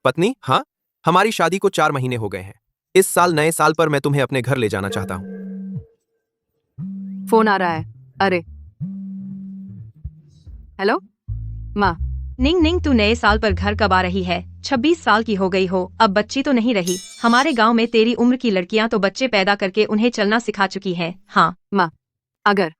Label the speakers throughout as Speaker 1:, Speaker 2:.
Speaker 1: पत्नी? हाँ, हमारी शादी को 4 महीने हो गए हैं। इस साल नए साल पर मैं तुम्हें अपने घर ले जाना चाहता हूँ।
Speaker 2: फोन आ रहा है। अरे हेलो माँ।
Speaker 3: निंग निंग, तू नए साल पर घर कब आ रही है? 26 साल की हो गई हो, अब बच्ची तो नहीं रही। हमारे गांव में तेरी उम्र की लड़कियां तो बच्चे पैदा करके उन्हें चलना सिखा चुकी हैं। हाँ
Speaker 2: माँ, अगर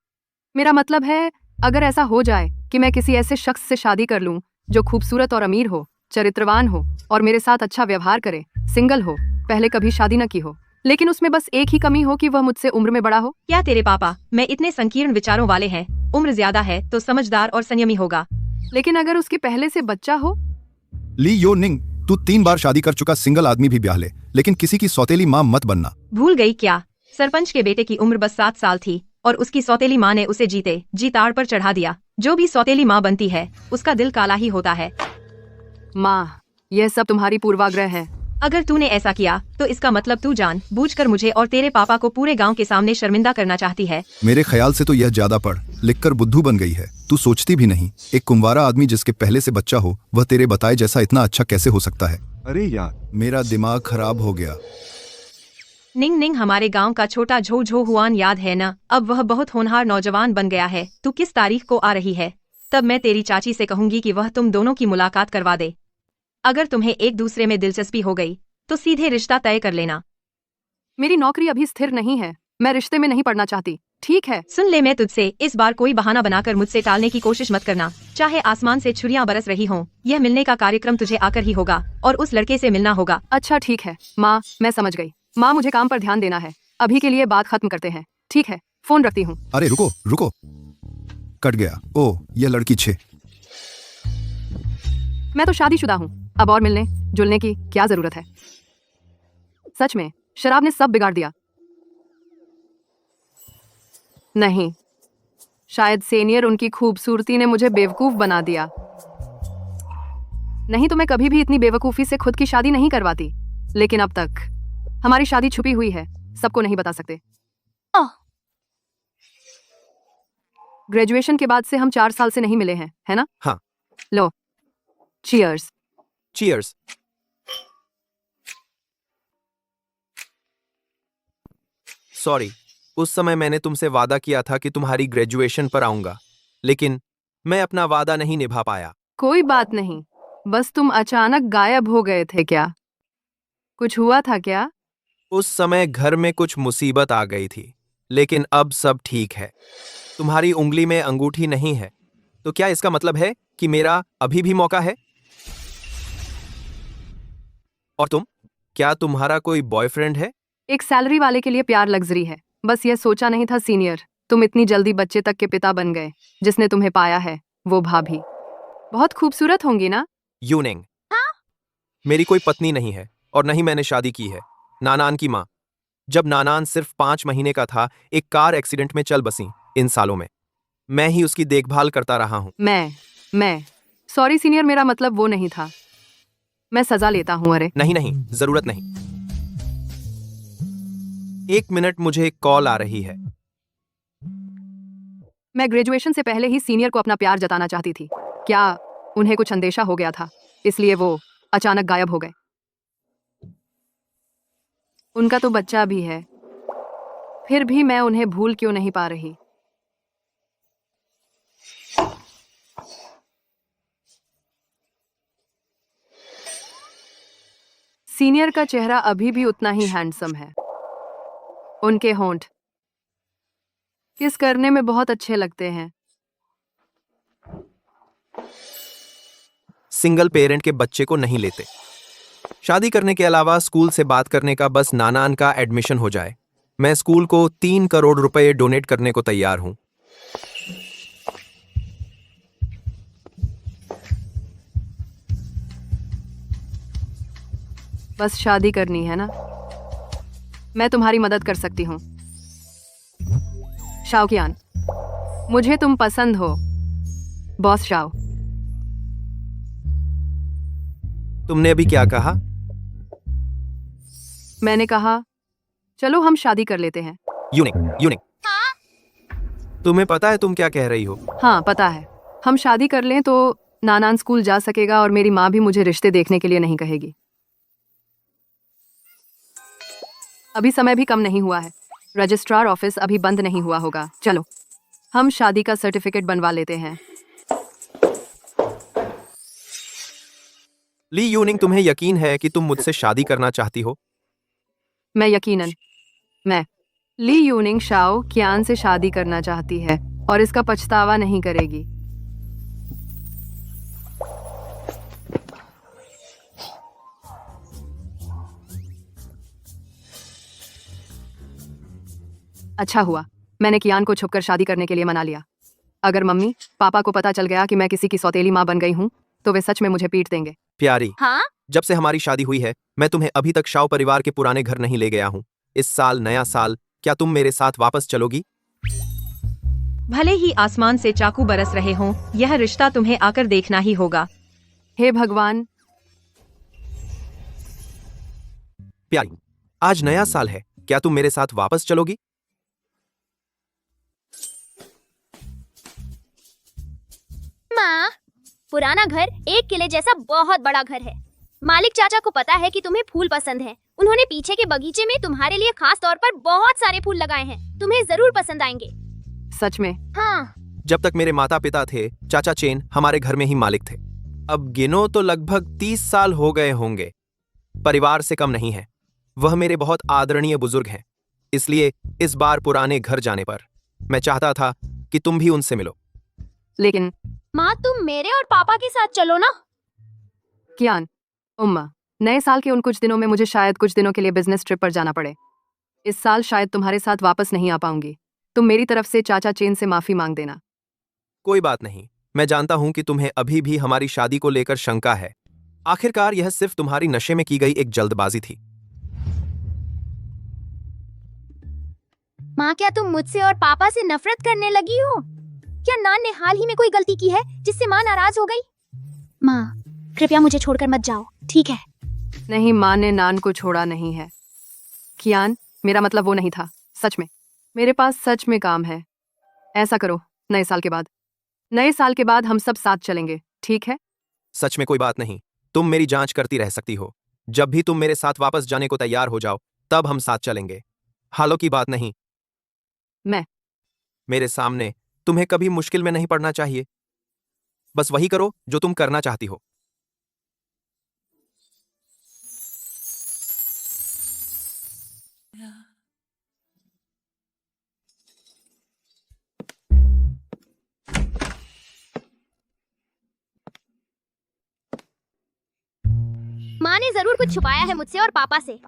Speaker 2: मेरा मतलब है, अगर ऐसा हो जाए कि मैं किसी ऐसे शख्स से शादी कर लूं जो खूबसूरत और अमीर हो, चरित्रवान हो और मेरे साथ अच्छा व्यवहार करे, सिंगल हो, पहले कभी शादी न की हो, लेकिन उसमें बस एक ही कमी हो कि वह मुझसे उम्र में बड़ा हो।
Speaker 3: क्या तेरे पापा मैं इतने संकीर्ण विचारों वाले हैं? उम्र ज्यादा है तो समझदार और संयमी होगा।
Speaker 2: लेकिन अगर उसके पहले से बच्चा हो?
Speaker 4: ली यो निंग, तू 3 बार शादी कर चुका सिंगल आदमी भी ब्याह ले, लेकिन किसी की सौतेली माँ मत बनना।
Speaker 3: भूल गई क्या? सरपंच के बेटे की उम्र बस 7 साल थी और उसकी सौतेली माँ ने उसे जीते जी ताड़ पर चढ़ा दिया। जो भी सौतेली माँ बनती है उसका दिल काला ही होता है।
Speaker 2: माँ, यह सब तुम्हारी पूर्वाग्रह है।
Speaker 3: अगर तूने ऐसा किया तो इसका मतलब तू जान बूझकर मुझे और तेरे पापा को पूरे गांव के सामने शर्मिंदा करना चाहती है।
Speaker 4: मेरे ख्याल से तो यह ज्यादा पढ़ लिख कर बुद्धू बन गई है। तू सोचती भी नहीं, एक कुंवारा आदमी जिसके पहले से बच्चा हो, वह तेरे बताए जैसा इतना अच्छा कैसे हो सकता है?
Speaker 5: अरे यार,
Speaker 4: मेरा दिमाग खराब हो गया।
Speaker 3: निंग निंग, हमारे गांव का छोटा झो झो हुआन याद है ना? अब वह बहुत होनहार नौजवान बन गया है। तू किस तारीख को आ रही है? तब मैं तेरी चाची से कहूंगी कि वह तुम दोनों की मुलाकात करवा दे। अगर तुम्हें एक दूसरे में दिलचस्पी हो गई तो सीधे रिश्ता तय कर लेना।
Speaker 2: मेरी नौकरी अभी स्थिर नहीं है, मैं रिश्ते में नहीं पड़ना चाहती। ठीक है?
Speaker 3: सुन ले, मैं तुझसे इस बार कोई बहाना बनाकर मुझसे टालने की कोशिश मत करना। चाहे आसमान से छुरियां बरस रही हों, यह मिलने का कार्यक्रम तुझे आकर ही होगा और उस लड़के से मिलना होगा।
Speaker 2: अच्छा ठीक है माँ, मैं समझ गई। माँ, मुझे काम पर ध्यान देना है। अभी के लिए बात खत्म करते हैं। ठीक है, फोन रखती हूँ।
Speaker 4: अरे रुको रुको, कट गया। ओह, यह लड़की छे।
Speaker 2: मैं तो शादीशुदा हूँ, अब और मिलने जुलने की क्या जरूरत है? सच में शराब ने सब बिगाड़ दिया। नहीं, शायद सीनियर उनकी खूबसूरती ने मुझे बेवकूफ बना दिया। नहीं तो मैं कभी भी इतनी बेवकूफी से खुद की शादी नहीं करवाती। लेकिन अब तक हमारी शादी छुपी हुई है, सबको नहीं बता सकते। ग्रेजुएशन के बाद से हम 4 साल से नहीं मिले हैं, है ना?
Speaker 1: हाँ।
Speaker 2: लो, चीयर्स।
Speaker 1: चीयर्स। सॉरी, उस समय मैंने तुमसे वादा किया था कि तुम्हारी ग्रेजुएशन पर आऊंगा, लेकिन मैं अपना वादा नहीं निभा पाया।
Speaker 2: कोई बात नहीं, बस तुम अचानक गायब हो गए थे क्या? कुछ हुआ था क्या?
Speaker 1: उस समय घर में कुछ मुसीबत आ गई थी, लेकिन अब सब ठीक है। तुम्हारी उंगली में अंगूठी नहीं है, तो क्या इसका मतलब है कि मेरा अभी भी मौका है? और तुम, क्या तुम्हारा कोई बॉयफ्रेंड है?
Speaker 2: एक सैलरी वाले के लिए प्यार लग्जरी है। बस ये सोचा नहीं था सीनियर, तुम इतनी जल्दी बच्चे तक के पिता बन गए। जिसने तुम्हें पाया है वो भाभी बहुत खूबसूरत होंगी ना?
Speaker 1: यूनिंग, मेरी कोई पत्नी नहीं है और न ही मैंने शादी की है। नानान की माँ, जब नानान सिर्फ 5 महीने का था, एक कार एक्सीडेंट में चल बसी। इन सालों में मैं ही उसकी देखभाल करता रहा हूँ।
Speaker 2: मैं सॉरी सीनियर, मेरा मतलब वो नहीं था। मैं सजा लेता हूँ। अरे
Speaker 1: नहीं नहीं, जरूरत नहीं। 1 मिनट, मुझे एक कॉल आ रही है।
Speaker 2: मैं ग्रेजुएशन से पहले ही सीनियर को अपना प्यार जताना चाहती थी। क्या उन्हें कुछ अंदेशा हो गया था, इसलिए वो अचानक गायब हो गए? उनका तो बच्चा भी है, फिर भी मैं उन्हें भूल क्यों नहीं पा रही? सीनियर का चेहरा अभी भी उतना ही हैंडसम है। उनके होंठ किस करने में बहुत अच्छे लगते हैं।
Speaker 1: सिंगल पेरेंट के बच्चे को नहीं लेते। शादी करने के अलावा स्कूल से बात करने का बस नानान का एडमिशन हो जाए। मैं स्कूल को 3 करोड़ रुपए डोनेट करने को तैयार हूं।
Speaker 2: बस शादी करनी है ना? मैं तुम्हारी मदद कर सकती हूँ। शाओकियान, मुझे तुम पसंद हो। Boss Shao.
Speaker 1: तुमने अभी क्या कहा?
Speaker 2: मैंने कहा चलो हम शादी कर लेते हैं।
Speaker 1: यूनिक यूनिक, तुम्हें पता है तुम क्या कह रही हो?
Speaker 2: हाँ पता है। हम शादी कर लें तो नानान स्कूल जा सकेगा और मेरी माँ भी मुझे रिश्ते देखने के लिए नहीं कहेगी। अभी समय भी कम नहीं हुआ है। रजिस्ट्रार ऑफिस अभी बंद नहीं हुआ होगा। चलो हम शादी का सर्टिफिकेट बनवा लेते हैं।
Speaker 1: ली यूनिंग, तुम्हें यकीन है कि तुम मुझसे शादी करना चाहती हो?
Speaker 2: मैं ली यूनिंग शाओ कियान से शादी करना चाहती है और इसका पछतावा नहीं करेगी। अच्छा हुआ मैंने कियान को छुपकर शादी करने के लिए मना लिया। अगर मम्मी पापा को पता चल गया कि मैं किसी की सौतेली माँ बन गई हूँ तो वे सच में मुझे पीट देंगे।
Speaker 1: प्यारी,
Speaker 5: हाँ,
Speaker 1: जब से हमारी शादी हुई है मैं तुम्हें अभी तक शाओ परिवार के पुराने घर नहीं ले गया हूँ। इस साल नया साल, क्या तुम मेरे साथ वापस चलोगी?
Speaker 3: भले ही आसमान से चाकू बरस रहे हों, यह रिश्ता तुम्हें आकर देखना ही होगा।
Speaker 2: हे भगवान।
Speaker 1: प्यारी, आज नया साल है, क्या तुम मेरे साथ वापस चलोगी?
Speaker 5: माँ, पुराना घर एक किले जैसा बहुत बड़ा घर है। मालिक चाचा को पता है कि तुम्हें फूल पसंद है। उन्होंने पीछे के बगीचे में तुम्हारे लिए खास तौर पर बहुत सारे फूल लगाए हैं। तुम्हें जरूर पसंद आएंगे।
Speaker 2: सच में?
Speaker 5: हाँ।
Speaker 1: जब तक मेरे माता पिता थे, चाचा चेन हमारे घर में ही मालिक थे। अब गिनो तो लगभग 30 साल हो गए होंगे। परिवार से कम नहीं है। वह मेरे बहुत आदरणीय बुजुर्ग हैं। इसलिए इस बार पुराने घर जाने पर मैं चाहता था कि तुम भी उनसे मिलो।
Speaker 2: लेकिन
Speaker 5: माँ, तुम मेरे और पापा के साथ चलो ना।
Speaker 2: कियान, उम्मा, नए साल के उन कुछ दिनों में मुझे शायद कुछ दिनों के लिए बिजनेस ट्रिप पर जाना पड़े। इस साल शायद तुम्हारे साथ वापस नहीं आ पाऊंगी। तुम मेरी तरफ से चाचा चेन से माफी मांग देना।
Speaker 1: कोई बात नहीं, मैं जानता हूं कि तुम्हें अभी भी हमारी शादी को लेकर शंका है। आखिरकार यह सिर्फ तुम्हारी नशे में की गई एक जल्दबाजी थी।
Speaker 5: माँ, क्या तुम मुझसे और पापा से नफरत करने लगी हो? क्या नान ने हाल ही में कोई गलती की है जिससे माँ नाराज हो गई? माँ, कृपया मुझे छोड़कर मत जाओ, ठीक है?
Speaker 2: नहीं, माँ ने नान को छोड़ा नहीं है। कियान, मेरा मतलब वो नहीं था। सच में मेरे पास सच में काम है। ऐसा करो, नए साल के बाद हम सब साथ चलेंगे, ठीक है?
Speaker 1: सच में कोई बात नहीं, तुम मेरी जांच करती रह सकती हो। जब भी तुम मेरे साथ वापस जाने को तैयार हो जाओ तब हम साथ चलेंगे। हालों की बात नहीं। मेरे सामने तुम्हें कभी मुश्किल में नहीं पड़ना चाहिए। बस वही करो जो तुम करना चाहती हो।
Speaker 5: माँ ने जरूर कुछ छुपाया है मुझसे और पापा से।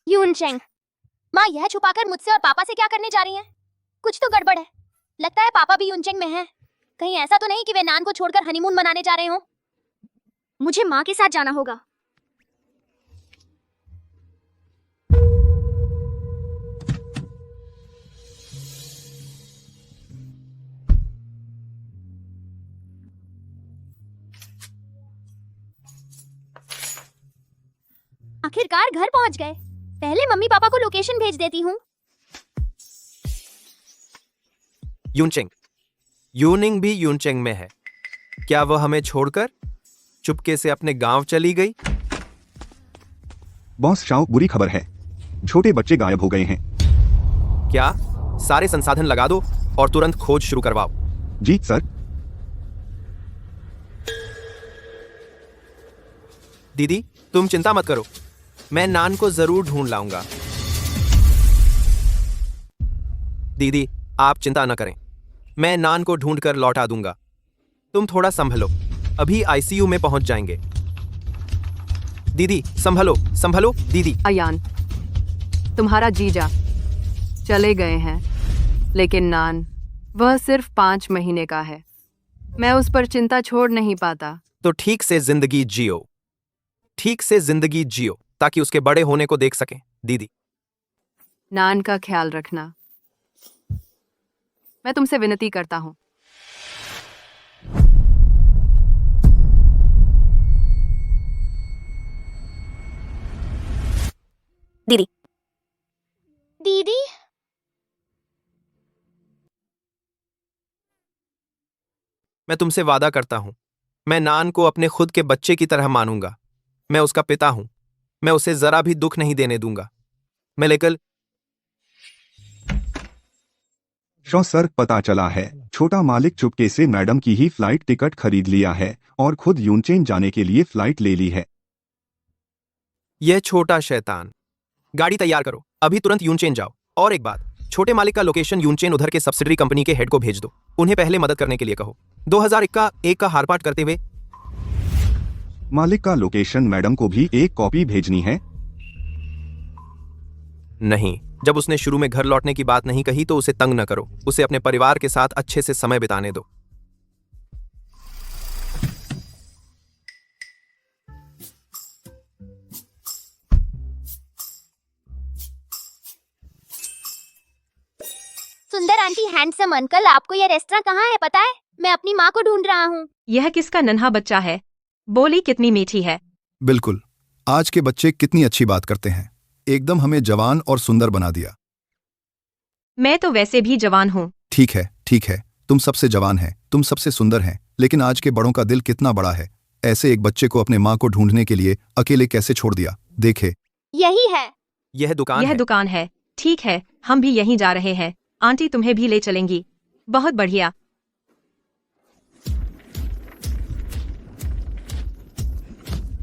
Speaker 5: यूनचेंग, माँ यह छुपाकर मुझसे और पापा से क्या करने जा रही हैं? कुछ तो गड़बड़ है। लगता है पापा भी यूनचेंग में हैं। कहीं ऐसा तो नहीं कि वे नान को छोड़कर हनीमून मनाने जा रहे हों? मुझे माँ के साथ जाना होगा। आखिरकार घर पहुंच गए। पहले मम्मी पापा को लोकेशन भेज देती हूँ।
Speaker 1: यूनचेंग, यूनिंग भी यूनचेंग में है। क्या वह हमें छोड़कर चुपके से अपने गांव चली गई?
Speaker 6: बॉस शाओ, बुरी खबर है। छोटे बच्चे गायब हो गए हैं।
Speaker 1: क्या? सारे संसाधन लगा दो और तुरंत खोज शुरू करवाओ।
Speaker 6: जी सर।
Speaker 1: दीदी, तुम चिंता मत करो, मैं नान को जरूर ढूंढ लाऊंगा। दीदी, आप चिंता न करें, मैं नान को ढूंढकर लौटा दूंगा। तुम थोड़ा संभलो, अभी आईसीयू में पहुंच जाएंगे। दीदी संभलो, संभलो दीदी।
Speaker 2: अयान, तुम्हारा जीजा चले गए हैं, लेकिन नान वह सिर्फ 5 महीने का है। मैं उस पर चिंता छोड़ नहीं पाता।
Speaker 1: तो ठीक से जिंदगी जियो, ठीक से जिंदगी जियो ताकि उसके बड़े होने को देख सकें। दीदी,
Speaker 2: नान का ख्याल रखना। मैं तुमसे विनती करता हूँ।
Speaker 5: दीदी, दीदी,
Speaker 1: मैं तुमसे वादा करता हूं, मैं नान को अपने खुद के बच्चे की तरह मानूंगा। मैं उसका पिता हूं। मैं उसे जरा भी दुख नहीं देने दूंगा। मैं लेकर
Speaker 6: शो सर, पता चला है छोटा मालिक चुपके से मैडम की ही फ्लाइट टिकट खरीद लिया है और खुद यूनचेन जाने के लिए फ्लाइट ले ली है।
Speaker 1: यह छोटा शैतान। गाड़ी तैयार करो, अभी तुरंत यूनचेन जाओ। और एक बात, छोटे मालिक का लोकेशन यूनचेन उधर के सब्सिडरी कंपनी के हेड को भेज दो। उन्हें पहले मदद करने के लिए कहो। 2001 का हारपाट करते हुए।
Speaker 6: मालिक का लोकेशन मैडम को भी एक कॉपी भेजनी है।
Speaker 1: नहीं, जब उसने शुरू में घर लौटने की बात नहीं कही तो उसे तंग न करो। उसे अपने परिवार के साथ अच्छे से समय बिताने दो।
Speaker 5: सुंदर आंटी, हैंडसम अंकल, आपको यह रेस्टोरेंट कहाँ है पता है? मैं अपनी माँ को ढूंढ रहा हूँ।
Speaker 3: यह किसका नन्हा बच्चा है? बोली कितनी मीठी है।
Speaker 4: बिल्कुल, आज के बच्चे कितनी अच्छी बात करते हैं। एकदम हमें जवान और सुंदर बना दिया।
Speaker 3: मैं तो वैसे भी जवान हूँ।
Speaker 4: ठीक है, तुम सबसे जवान हैं, तुम सबसे सुंदर हैं, लेकिन आज के बड़ों का दिल कितना बड़ा है। ऐसे एक बच्चे को अपने माँ को ढूंढने के लिए अकेले कैसे छोड़ दिया। देखे,
Speaker 5: यही है।
Speaker 1: यह दुकान
Speaker 3: यह
Speaker 1: है।
Speaker 3: दुकान है। ठीक है, हम भी यहीं जा रहे हैं। आंटी तुम्हें भी ले चलेंगी। बहुत बढ़िया।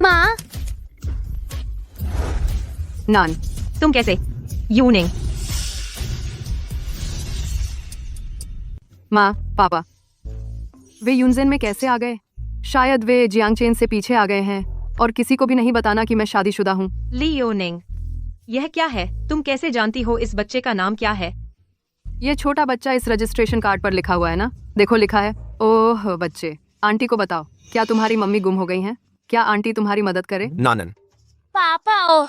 Speaker 5: माँ,
Speaker 2: नान,
Speaker 3: तुम कैसे? यूनिंग।
Speaker 2: माँ, पापा, वे यूनजेन में कैसे आ गए? शायद वे जियांगचेन से पीछे आ गए हैं और किसी को भी नहीं बताना कि मैं शादीशुदा हूँ।
Speaker 3: ली योनिंग, यह क्या है? तुम कैसे जानती हो इस बच्चे का नाम क्या है?
Speaker 2: ये छोटा बच्चा इस रजिस्ट्रेशन कार्ड पर लिखा हुआ है ना? देखो, लिखा है। ओह बच्चे, आंटी को बताओ, क्या तुम्हारी मम्मी गुम हो गई हैं? क्या आंटी तुम्हारी मदद करे?
Speaker 1: नानन।
Speaker 5: पापा, ओह,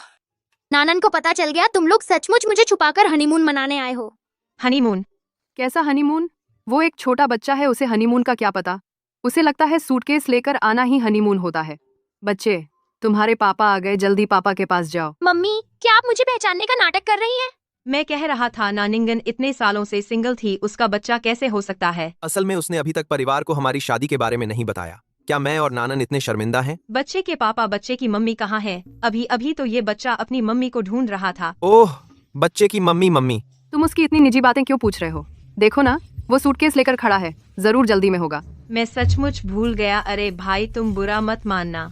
Speaker 5: नानन को पता चल गया तुम लोग सचमुच मुझे छुपाकर हनीमून मनाने आए हो।
Speaker 3: हनीमून?
Speaker 2: कैसा हनीमून? वो एक छोटा बच्चा है, उसे हनीमून का क्या पता। उसे लगता है सूटकेस लेकर आना ही हनीमून होता है। बच्चे, तुम्हारे पापा आ गए, जल्दी पापा के पास जाओ।
Speaker 5: मम्मी, क्या आप मुझे पहचानने का नाटक कर रही हैं?
Speaker 3: मैं कह रहा था नानिंगन इतने सालों से सिंगल थी, उसका बच्चा कैसे हो सकता है?
Speaker 1: असल में उसने अभी तक परिवार को हमारी शादी के बारे में नहीं बताया। क्या मैं और नानन इतने शर्मिंदा हैं?
Speaker 3: बच्चे के पापा, बच्चे की मम्मी कहाँ है? अभी अभी तो ये बच्चा अपनी मम्मी को ढूंढ रहा था।
Speaker 1: ओह, बच्चे की मम्मी।
Speaker 2: तुम उसकी इतनी निजी बातें क्यों पूछ रहे हो? देखो ना, वो सूटकेस लेकर खड़ा है, जरूर जल्दी में होगा।
Speaker 3: मैं सचमुच भूल गया। अरे भाई, तुम बुरा मत मानना।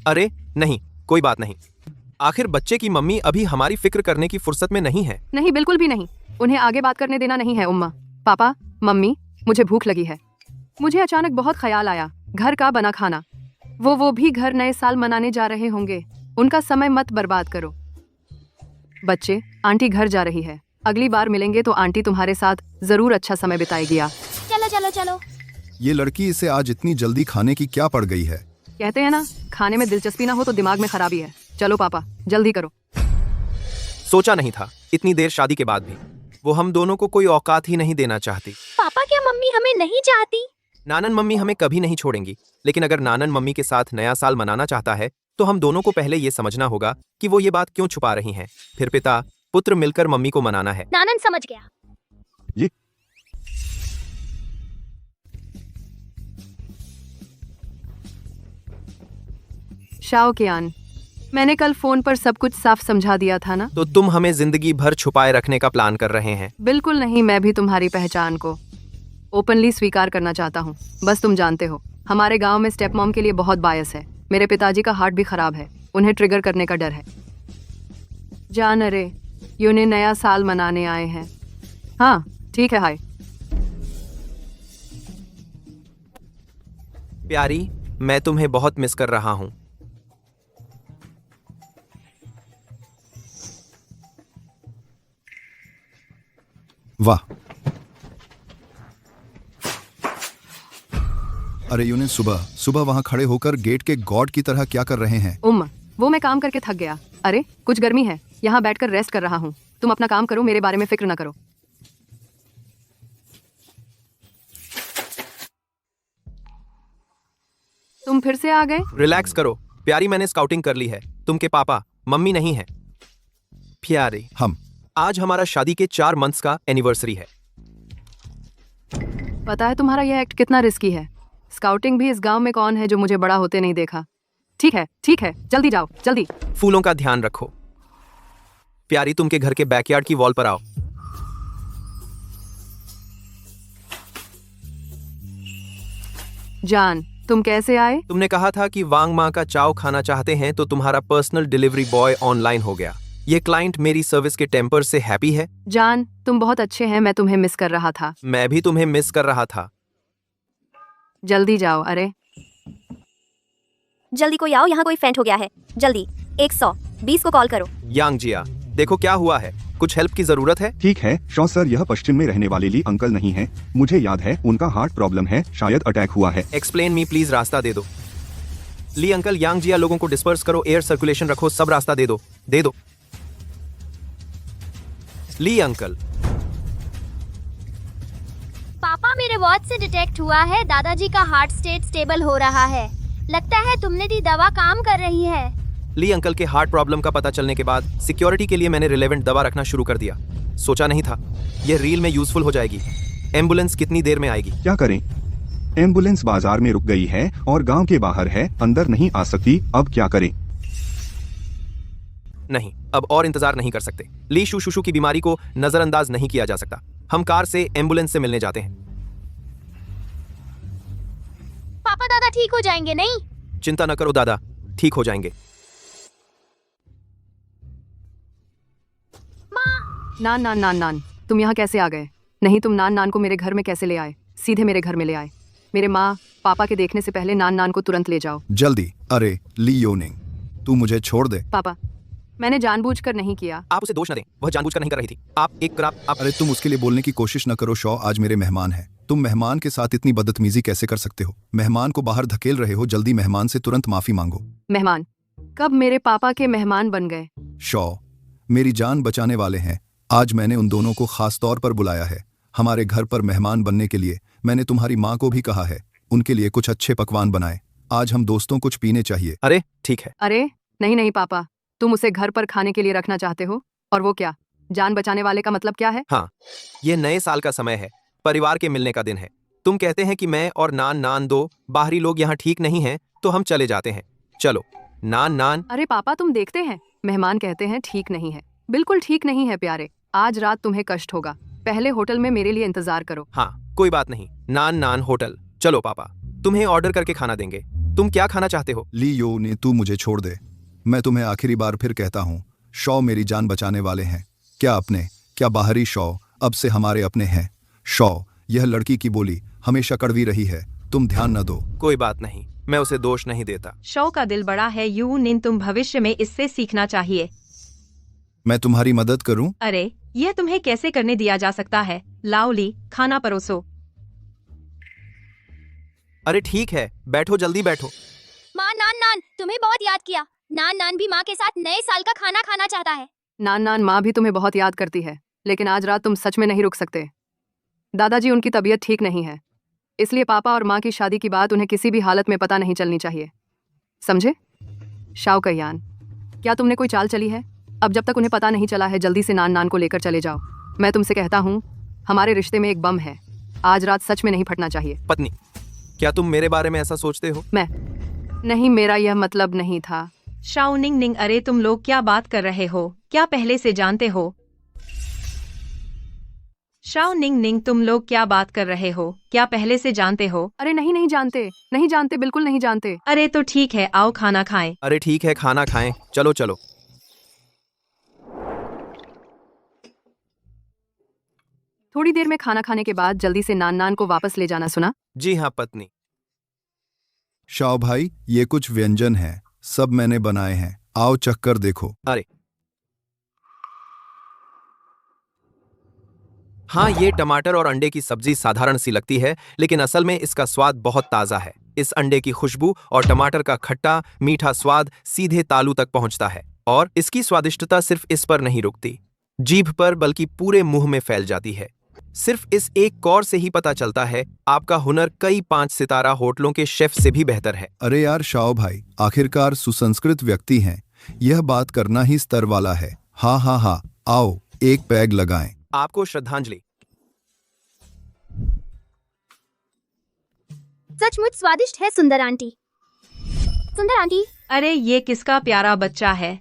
Speaker 1: अरे नहीं, कोई बात नहीं। आखिर बच्चे की मम्मी अभी हमारी फिक्र करने की फुर्सत में नहीं है।
Speaker 2: नहीं, बिल्कुल भी नहीं। उन्हें आगे बात करने देना नहीं है। उम्मा, पापा, मम्मी, मुझे भूख लगी है। मुझे अचानक बहुत ख्याल आया, घर का बना खाना। वो भी घर नए साल मनाने जा रहे होंगे। उनका समय मत बर्बाद करो। बच्चे, आंटी घर जा रही है। अगली बार मिलेंगे तो आंटी तुम्हारे साथ जरूर अच्छा समय बिताएगी।
Speaker 5: चलो चलो चलो।
Speaker 4: ये लड़की इसे आज इतनी जल्दी खाने की क्या पड़ गई है।
Speaker 2: कहते हैं ना, खाने में दिलचस्पी ना हो तो दिमाग में खराबी है। चलो पापा, जल्दी करो।
Speaker 1: सोचा नहीं था इतनी देर शादी के बाद भी वो हम दोनों को कोई औकात ही नहीं देना चाहती।
Speaker 5: पापा, क्या मम्मी हमें नहीं चाहती?
Speaker 1: नानन मम्मी हमें कभी नहीं छोड़ेंगी, लेकिन अगर नानन मम्मी के साथ नया साल मनाना चाहता है तो हम दोनों को पहले ये समझना होगा कि वो ये बात क्यों छुपा रही हैं। फिर पिता पुत्र मिलकर मम्मी को मनाना है।
Speaker 5: नानन समझ गया।
Speaker 6: ये
Speaker 2: शाओ कियान, मैंने कल फोन पर सब कुछ साफ समझा दिया था ना?
Speaker 1: तो तुम हमें जिंदगी भर छुपाए रखने का प्लान कर रहे हैं?
Speaker 2: बिल्कुल नहीं, मैं भी तुम्हारी पहचान को ओपनली स्वीकार करना चाहता हूँ। बस तुम जानते हो, हमारे गांव में स्टेप मॉम के लिए बहुत बायस है। मेरे पिताजी का हार्ट भी खराब है, उन्हें ट्रिगर करने का डर है। जान, अरे यूने नया साल मनाने आए हैं। हाँ ठीक है, हाय।
Speaker 1: प्यारी, मैं तुम्हें बहुत मिस कर रहा हूँ।
Speaker 4: वाह, अरे यूने सुबह सुबह वहां खड़े होकर गेट के गॉड की तरह क्या कर रहे हैं।
Speaker 2: वो मैं काम करके थक गया। अरे कुछ गर्मी है, यहाँ बैठकर रेस्ट कर रहा हूँ। तुम अपना काम करो, मेरे बारे में फिक्र न करो। तुम फिर से आ गए?
Speaker 1: रिलैक्स करो प्यारी, मैंने स्काउटिंग कर ली है। तुम के पापा मम्मी नहीं है। प्यारी,
Speaker 4: हम
Speaker 1: आज हमारा शादी के 4 मंथ्स का एनिवर्सरी है।
Speaker 2: पता है तुम्हारा यह एक्ट कितना रिस्की है। स्काउटिंग भी इस गांव में कौन है जो मुझे बड़ा होते नहीं देखा। ठीक है, जल्दी जाओ, जल्दी।
Speaker 1: फूलों का ध्यान रखो। प्यारी, तुम के घर के बैकयार्ड की वॉल पर आओ।
Speaker 2: जान, तुम कैसे आए?
Speaker 1: तुमने कहा था कि वांग माँ का चाव खाना चाहते हैं, तो तुम्हारा पर्सनल डिलीवरी बॉय ऑनलाइन हो गया। ये क्लाइंट मेरी सर्विस के टेम्पर से हैप्पी है।
Speaker 2: जान, तुम बहुत अच्छे हैं, मैं तुम्हें मिस कर रहा था।
Speaker 1: मैं भी तुम्हें मिस कर रहा था।
Speaker 2: जल्दी जाओ। अरे
Speaker 5: जल्दी कोई आओ, यहाँ कोई फेंट हो गया है। जल्दी 120 को कॉल करो।
Speaker 1: यांग जिया, देखो क्या हुआ है। कुछ हेल्प की जरूरत है?
Speaker 6: ठीक है शॉ सर, यह पश्चिम में रहने वाले ली अंकल नहीं है। मुझे याद है उनका हार्ट प्रॉब्लम है, शायद अटैक हुआ है।
Speaker 1: एक्सप्लेन मी प्लीज, रास्ता दे दो। ली अंकल, यांग जिया लोगों को डिस्पर्स करो, एयर सर्कुलेशन रखो, सब रास्ता दे दो। ली अंकल।
Speaker 5: पापा, मेरे वॉच से डिटेक्ट हुआ है दादाजी का हार्ट स्टेट स्टेबल हो रहा है। लगता है तुमने दी दवा काम कर रही है।
Speaker 1: ली अंकल के हार्ट प्रॉब्लम का पता चलने के बाद सिक्योरिटी के लिए मैंने रिलेवेंट दवा रखना शुरू कर दिया। सोचा नहीं था ये रील में यूजफुल हो जाएगी। एम्बुलेंस कितनी देर में आएगी?
Speaker 6: क्या करें? एम्बुलेंस बाजार में रुक गई है और गांव के बाहर है, अंदर नहीं आ सकती। अब क्या करें?
Speaker 1: नहीं, अब और इंतजार नहीं कर सकते। ली शुशु की बीमारी को नजरअंदाज नहीं किया जा सकता। हम कार से एम्बुलेंस से मिलने जाते हैं।
Speaker 5: पापा, दादा ठीक हो जाएंगे नहीं?
Speaker 1: चिंता न करो दादा, ठीक हो जाएंगे।
Speaker 2: नान, तुम यहाँ कैसे आ गए? नहीं, तुम नान को मेरे घर में कैसे ले आए? सीधे मेरे घर में ले आए। मेरे माँ पापा के देखने से पहले नान को तुरंत ले जाओ।
Speaker 4: जल्दी। अरे ली योनिंग, तू मुझे छोड़ दे।
Speaker 2: पापा, मैंने जानबूझकर नहीं किया।
Speaker 1: आप उसे दोष न दें, वह जानबूझकर नहीं कर रही थी। आप
Speaker 4: अरे तुम उसके लिए बोलने की कोशिश न करो शॉ, आज मेरे मेहमान हैं। तुम मेहमान के साथ इतनी बदतमीजी कैसे कर सकते हो? मेहमान को बाहर धकेल रहे हो, जल्दी मेहमान से तुरंत माफी मांगो।
Speaker 2: मेहमान? कब मेरे पापा के मेहमान बन गए?
Speaker 4: शॉ, मेरी जान बचाने वाले हैं। आज मैंने उन दोनों को खास तौर पर बुलाया है हमारे घर पर मेहमान बनने के लिए। मैंने तुम्हारी माँ को भी कहा है उनके लिए कुछ अच्छे पकवान बनाए। आज हम दोस्तों कुछ पीने चाहिए।
Speaker 1: अरे ठीक है।
Speaker 2: अरे नहीं पापा, तुम उसे घर पर खाने के लिए रखना चाहते हो? और वो क्या, जान बचाने वाले का मतलब क्या है?
Speaker 1: हाँ, ये नए साल का समय है, परिवार के मिलने का दिन है। तुम कहते हैं कि मैं और नान दो बाहरी लोग यहाँ ठीक नहीं हैं, तो हम चले जाते हैं। चलो नान।
Speaker 2: अरे पापा, तुम देखते हैं मेहमान कहते हैं ठीक नहीं है। बिल्कुल ठीक नहीं है प्यारे, आज रात तुम्हें कष्ट होगा। पहले होटल में मेरे लिए इंतजार करो।
Speaker 1: हाँ कोई बात नहीं। नान होटल। चलो पापा, तुम्हें ऑर्डर करके खाना देंगे। तुम क्या खाना चाहते हो?
Speaker 4: ली यो ने, तू मुझे छोड़ दे। मैं तुम्हें आखिरी बार फिर कहता हूँ, शॉ मेरी जान बचाने वाले हैं। क्या अपने, क्या बाहरी शॉ अब से हमारे अपने हैं। शॉ, यह लड़की की बोली हमेशा कड़वी रही है, तुम ध्यान न दो।
Speaker 1: कोई बात नहीं, मैं उसे दोष नहीं देता।
Speaker 3: शॉ का दिल बड़ा है यूनिन, तुम भविष्य में इससे सीखना चाहिए।
Speaker 4: मैं तुम्हारी मदद करूं?
Speaker 3: अरे यह तुम्हें कैसे करने दिया जा सकता है? लाओ ली, खाना परोसो।
Speaker 1: अरे ठीक है, बैठो, जल्दी बैठो।
Speaker 5: माँ, नान तुम्हें बहुत याद किया। नान भी माँ के साथ नए साल का खाना खाना चाहता है।
Speaker 2: नान माँ भी तुम्हें बहुत याद करती है, लेकिन आज रात तुम सच में नहीं रुक सकते। दादाजी, उनकी तबीयत ठीक नहीं है, इसलिए पापा और माँ की शादी की बात उन्हें किसी भी हालत में पता नहीं चलनी चाहिए, समझे? शाओ कयान, क्या तुमने कोई चाल चली है? अब जब तक उन्हें पता नहीं चला है, जल्दी से नान को लेकर चले जाओ। मैं तुमसे कहता हूँ, हमारे रिश्ते में एक बम है, आज रात सच में नहीं फटना चाहिए।
Speaker 1: पत्नी, क्या तुम मेरे बारे में ऐसा सोचते हो?
Speaker 2: मैं नहीं, मेरा यह मतलब नहीं था।
Speaker 3: शाओ निंग, अरे तुम लोग क्या बात कर रहे हो? क्या पहले से जानते हो? शाओ निंग, तुम लोग क्या बात कर रहे हो? क्या पहले से जानते हो?
Speaker 2: अरे नहीं जानते, बिल्कुल नहीं जानते।
Speaker 3: अरे तो ठीक है, आओ खाना खाएं।
Speaker 1: अरे ठीक है, खाना खाएं। चलो।
Speaker 2: थोड़ी देर में खाना खाने के बाद जल्दी से नान को वापस ले जाना, सुना?
Speaker 1: जी हाँ पत्नी।
Speaker 4: शाओ भाई, ये कुछ व्यंजन हैं, सब मैंने बनाए हैं, आओ चक्कर देखो।
Speaker 1: अरे हाँ, ये टमाटर और अंडे की सब्जी साधारण सी लगती है, लेकिन असल में इसका स्वाद बहुत ताज़ा है। इस अंडे की खुशबू और टमाटर का खट्टा मीठा स्वाद सीधे तालू तक पहुंचता है, और इसकी स्वादिष्टता सिर्फ इस पर नहीं रुकती, जीभ पर बल्कि पूरे मुंह में फैल जाती है। सिर्फ इस एक कौर से ही पता चलता है आपका हुनर कई 5 सितारा होटलों के शेफ से भी बेहतर है।
Speaker 4: अरे यार शाओ भाई, आखिरकार सुसंस्कृत व्यक्ति हैं, यह बात करना ही स्तर वाला है। हाँ, आओ एक पैग लगाएं।
Speaker 1: आपको श्रद्धांजलि।
Speaker 5: सचमुच स्वादिष्ट है सुंदर आंटी। सुंदर आंटी,
Speaker 3: अरे ये किसका प्यारा बच्चा है,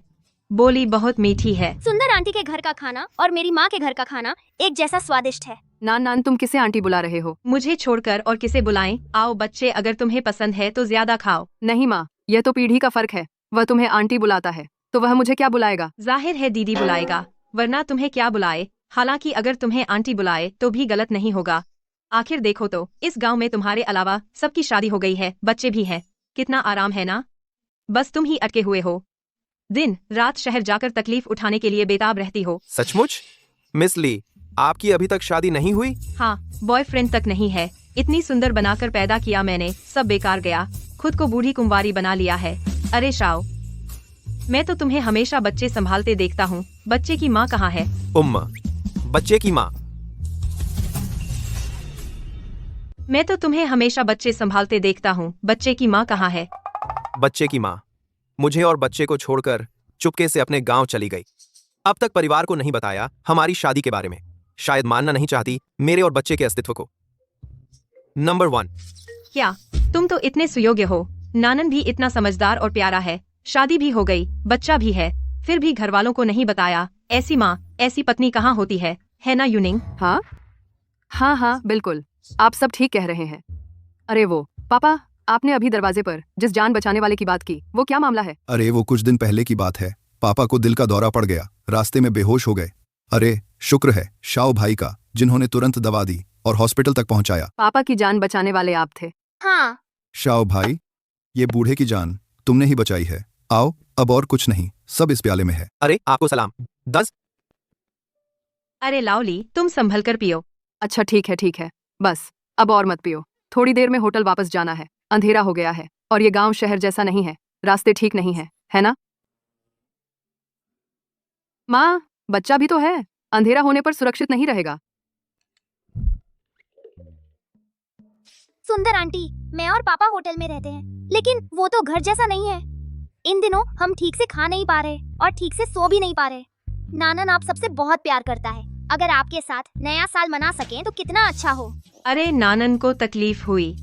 Speaker 3: बोली बहुत मीठी है।
Speaker 5: सुंदर आंटी के घर का खाना और मेरी माँ के घर का खाना एक जैसा स्वादिष्ट है।
Speaker 2: नान नान तुम किसे आंटी बुला रहे हो?
Speaker 3: मुझे छोड़कर और किसे बुलाएं? आओ बच्चे, अगर तुम्हें पसंद है तो ज्यादा खाओ।
Speaker 2: नहीं माँ, यह तो पीढ़ी का फर्क है। वह तुम्हें आंटी बुलाता है तो वह मुझे क्या बुलाएगा?
Speaker 3: जाहिर है दीदी बुलाएगा, वरना तुम्हें क्या बुलाए। हालांकि अगर तुम्हें आंटी बुलाए तो भी गलत नहीं होगा। आखिर देखो तो, इस गांव में तुम्हारे अलावा सबकी शादी हो गई है, बच्चे भी हैं। कितना आराम है ना। बस तुम ही अटके हुए हो, दिन रात शहर जाकर तकलीफ उठाने के लिए बेताब रहती हो।
Speaker 1: सचमुच? मिस ली, आपकी अभी तक शादी नहीं हुई?
Speaker 3: हाँ, बॉयफ्रेंड तक नहीं है। इतनी सुंदर बनाकर पैदा किया मैंने, सब बेकार गया। खुद को बूढ़ी कुंवारी बना लिया है। अरे शाओ, मैं तो तुम्हें हमेशा बच्चे संभालते देखता हूँ। बच्चे की माँ कहाँ है?
Speaker 1: उम्मा, बच्चे की माँ।
Speaker 3: मैं तो तुम्हें हमेशा बच्चे संभालते देखता हूँ। बच्चे की माँ कहाँ है?
Speaker 1: बच्चे की माँ मुझे और बच्चे को छोड़कर चुपके से अपने गांव चली गई। अब तक परिवार को नहीं बताया हमारी शादी के बारे में। शायद मानना नहीं चाहती मेरे और बच्चे के अस्तित्व को। नंबर 1।
Speaker 3: क्या तुम तो इतने सुयोग्य हो? नानन भी इतना समझदार और प्यारा है, शादी भी हो गई, बच्चा भी है, फिर भी घर वालों को नहीं बताया। ऐसी माँ, ऐसी पत्नी कहाँ होती है ना यूनिंग?
Speaker 2: हाँ हाँ हाँ बिल्कुल, आप सब ठीक कह रहे हैं। अरे वो पापा, आपने अभी दरवाजे पर जिस जान बचाने वाले की बात की, वो क्या मामला है?
Speaker 4: अरे वो कुछ दिन पहले की बात है। पापा को दिल का दौरा पड़ गया, रास्ते में बेहोश हो गए। अरे शुक्र है शाओ भाई का, जिन्होंने तुरंत दवा दी और हॉस्पिटल तक पहुंचाया।
Speaker 2: पापा की जान बचाने वाले आप थे?
Speaker 5: हाँ,
Speaker 4: शाओ भाई, ये बूढ़े की जान तुमने ही बचाई है। आओ, अब और कुछ नहीं, सब इस प्याले में है।
Speaker 1: अरे आपको सलाम। 10।
Speaker 3: अरे लाओली, तुम संभल कर पियो।
Speaker 2: अच्छा ठीक है, बस अब और मत पियो। थोड़ी देर में होटल वापस जाना है, अंधेरा हो गया है और ये गांव शहर जैसा नहीं है, रास्ते ठीक नहीं है ना? माँ, बच्चा भी तो है, अंधेरा होने पर सुरक्षित नहीं रहेगा।
Speaker 5: सुंदर आंटी, मैं और पापा होटल में रहते हैं, लेकिन वो तो घर जैसा नहीं है। इन दिनों हम ठीक से खा नहीं पा रहे और ठीक से सो भी नहीं पा रहे। नानन आप सबसे बहुत प्यार करता है। अगर आपके साथ नया साल मना सकें तो कितना अच्छा हो।
Speaker 3: अरे नानन को तकलीफ हुई,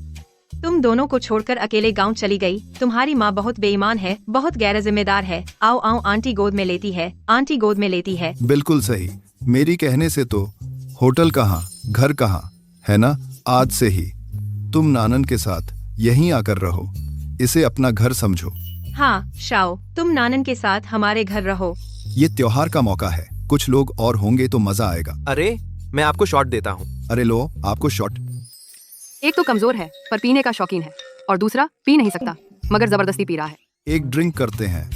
Speaker 3: तुम दोनों को छोड़कर अकेले गांव चली गई। तुम्हारी माँ बहुत बेईमान है, बहुत गैर जिम्मेदार है। आओ आओ, आंटी गोद में लेती है, आंटी गोद में लेती है।
Speaker 4: बिल्कुल सही, मेरी कहने से तो होटल कहाँ घर कहाँ, है ना? आज से ही तुम नानन के साथ यहीं आकर रहो, इसे अपना घर समझो।
Speaker 3: हाँ शाओ, तुम नानन के साथ हमारे घर रहो।
Speaker 4: ये त्योहार का मौका है, कुछ लोग और होंगे तो मजा आएगा।
Speaker 1: अरे मैं आपको शॉट देता हूँ।
Speaker 4: अरे लो, आपको शॉट।
Speaker 2: एक तो कमजोर है पर पीने का शौकीन है, और दूसरा पी नहीं सकता मगर जबरदस्ती पी रहा है।
Speaker 4: एक ड्रिंक करते हैं।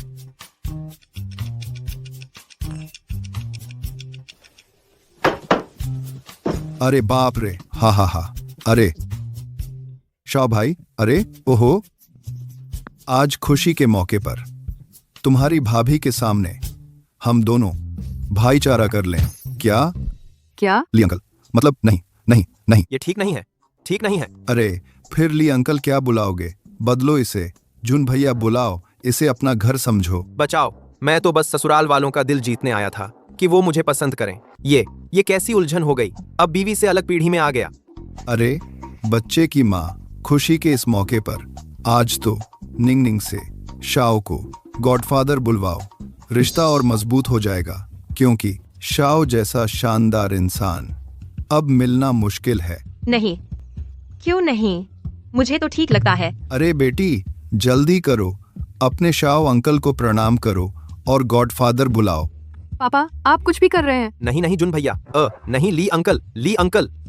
Speaker 4: अरे बाप रे, हा हा हा। अरे शाह भाई, अरे ओहो, आज खुशी के मौके पर तुम्हारी भाभी के सामने हम दोनों भाईचारा कर लें क्या?
Speaker 2: क्या?
Speaker 4: ली अंकल, मतलब नहीं नहीं नहीं।
Speaker 1: ये ठीक नहीं है, ठीक नहीं है।
Speaker 4: अरे फिर ली अंकल क्या बुलाओगे? बदलो इसे, जुन भैया बुलाओ, इसे अपना घर समझो।
Speaker 1: बचाओ, मैं तो बस ससुराल वालों का दिल जीतने आया था कि वो मुझे पसंद करें। ये कैसी उलझन हो गई, अब बीवी से अलग पीढ़ी में आ गया।
Speaker 4: अरे बच्चे की माँ, खुशी के इस मौके पर आज तो निंग निंग से शाओ को गॉडफादर बुलवाओ, रिश्ता और मजबूत हो जाएगा, क्योंकि शाओ जैसा शानदार इंसान अब मिलना मुश्किल है।
Speaker 3: नहीं, क्यों नहीं, मुझे तो ठीक लगता है।
Speaker 4: अरे बेटी, जल्दी करो, अपने शाओ अंकल को प्रणाम करो और गॉडफादर बुलाओ।
Speaker 2: पापा, आप कुछ भी कर रहे हैं।
Speaker 1: नहीं नहीं जुन भैया, नहीं ली अंकल,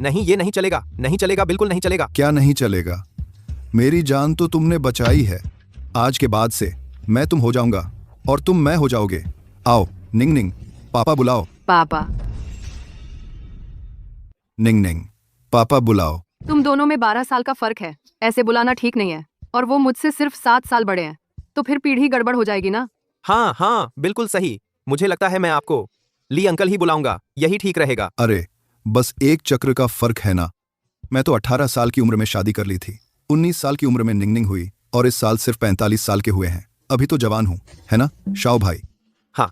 Speaker 1: नहीं, ये नहीं चलेगा, नहीं चलेगा, बिल्कुल नहीं चलेगा।
Speaker 4: क्या नहीं चलेगा? मेरी जान तो तुमने बचाई है। आज के बाद से मैं तुम हो जाऊंगा और तुम मैं हो जाओगे। आओ निंग निंग, पापा बुलाओ।
Speaker 2: पापा,
Speaker 4: निंग निंग, पापा बुलाओ।
Speaker 2: तुम दोनों में 12 साल का फर्क है, ऐसे बुलाना ठीक नहीं है। और वो मुझसे सिर्फ 7 साल बड़े हैं, तो फिर पीढ़ी गड़बड़ हो जाएगी ना।
Speaker 1: हाँ हाँ बिल्कुल सही, मुझे लगता है मैं आपको ली अंकल ही बुलाऊंगा, यही ठीक रहेगा।
Speaker 4: अरे बस एक चक्र का फर्क है ना। मैं तो 18 साल की उम्र में शादी कर ली थी, 19 साल की उम्र में निंग निंग हुई और इस साल सिर्फ 45 साल के हुए हैं। अभी तो जवान हूँ, है ना शाओ भाई?
Speaker 1: हाँ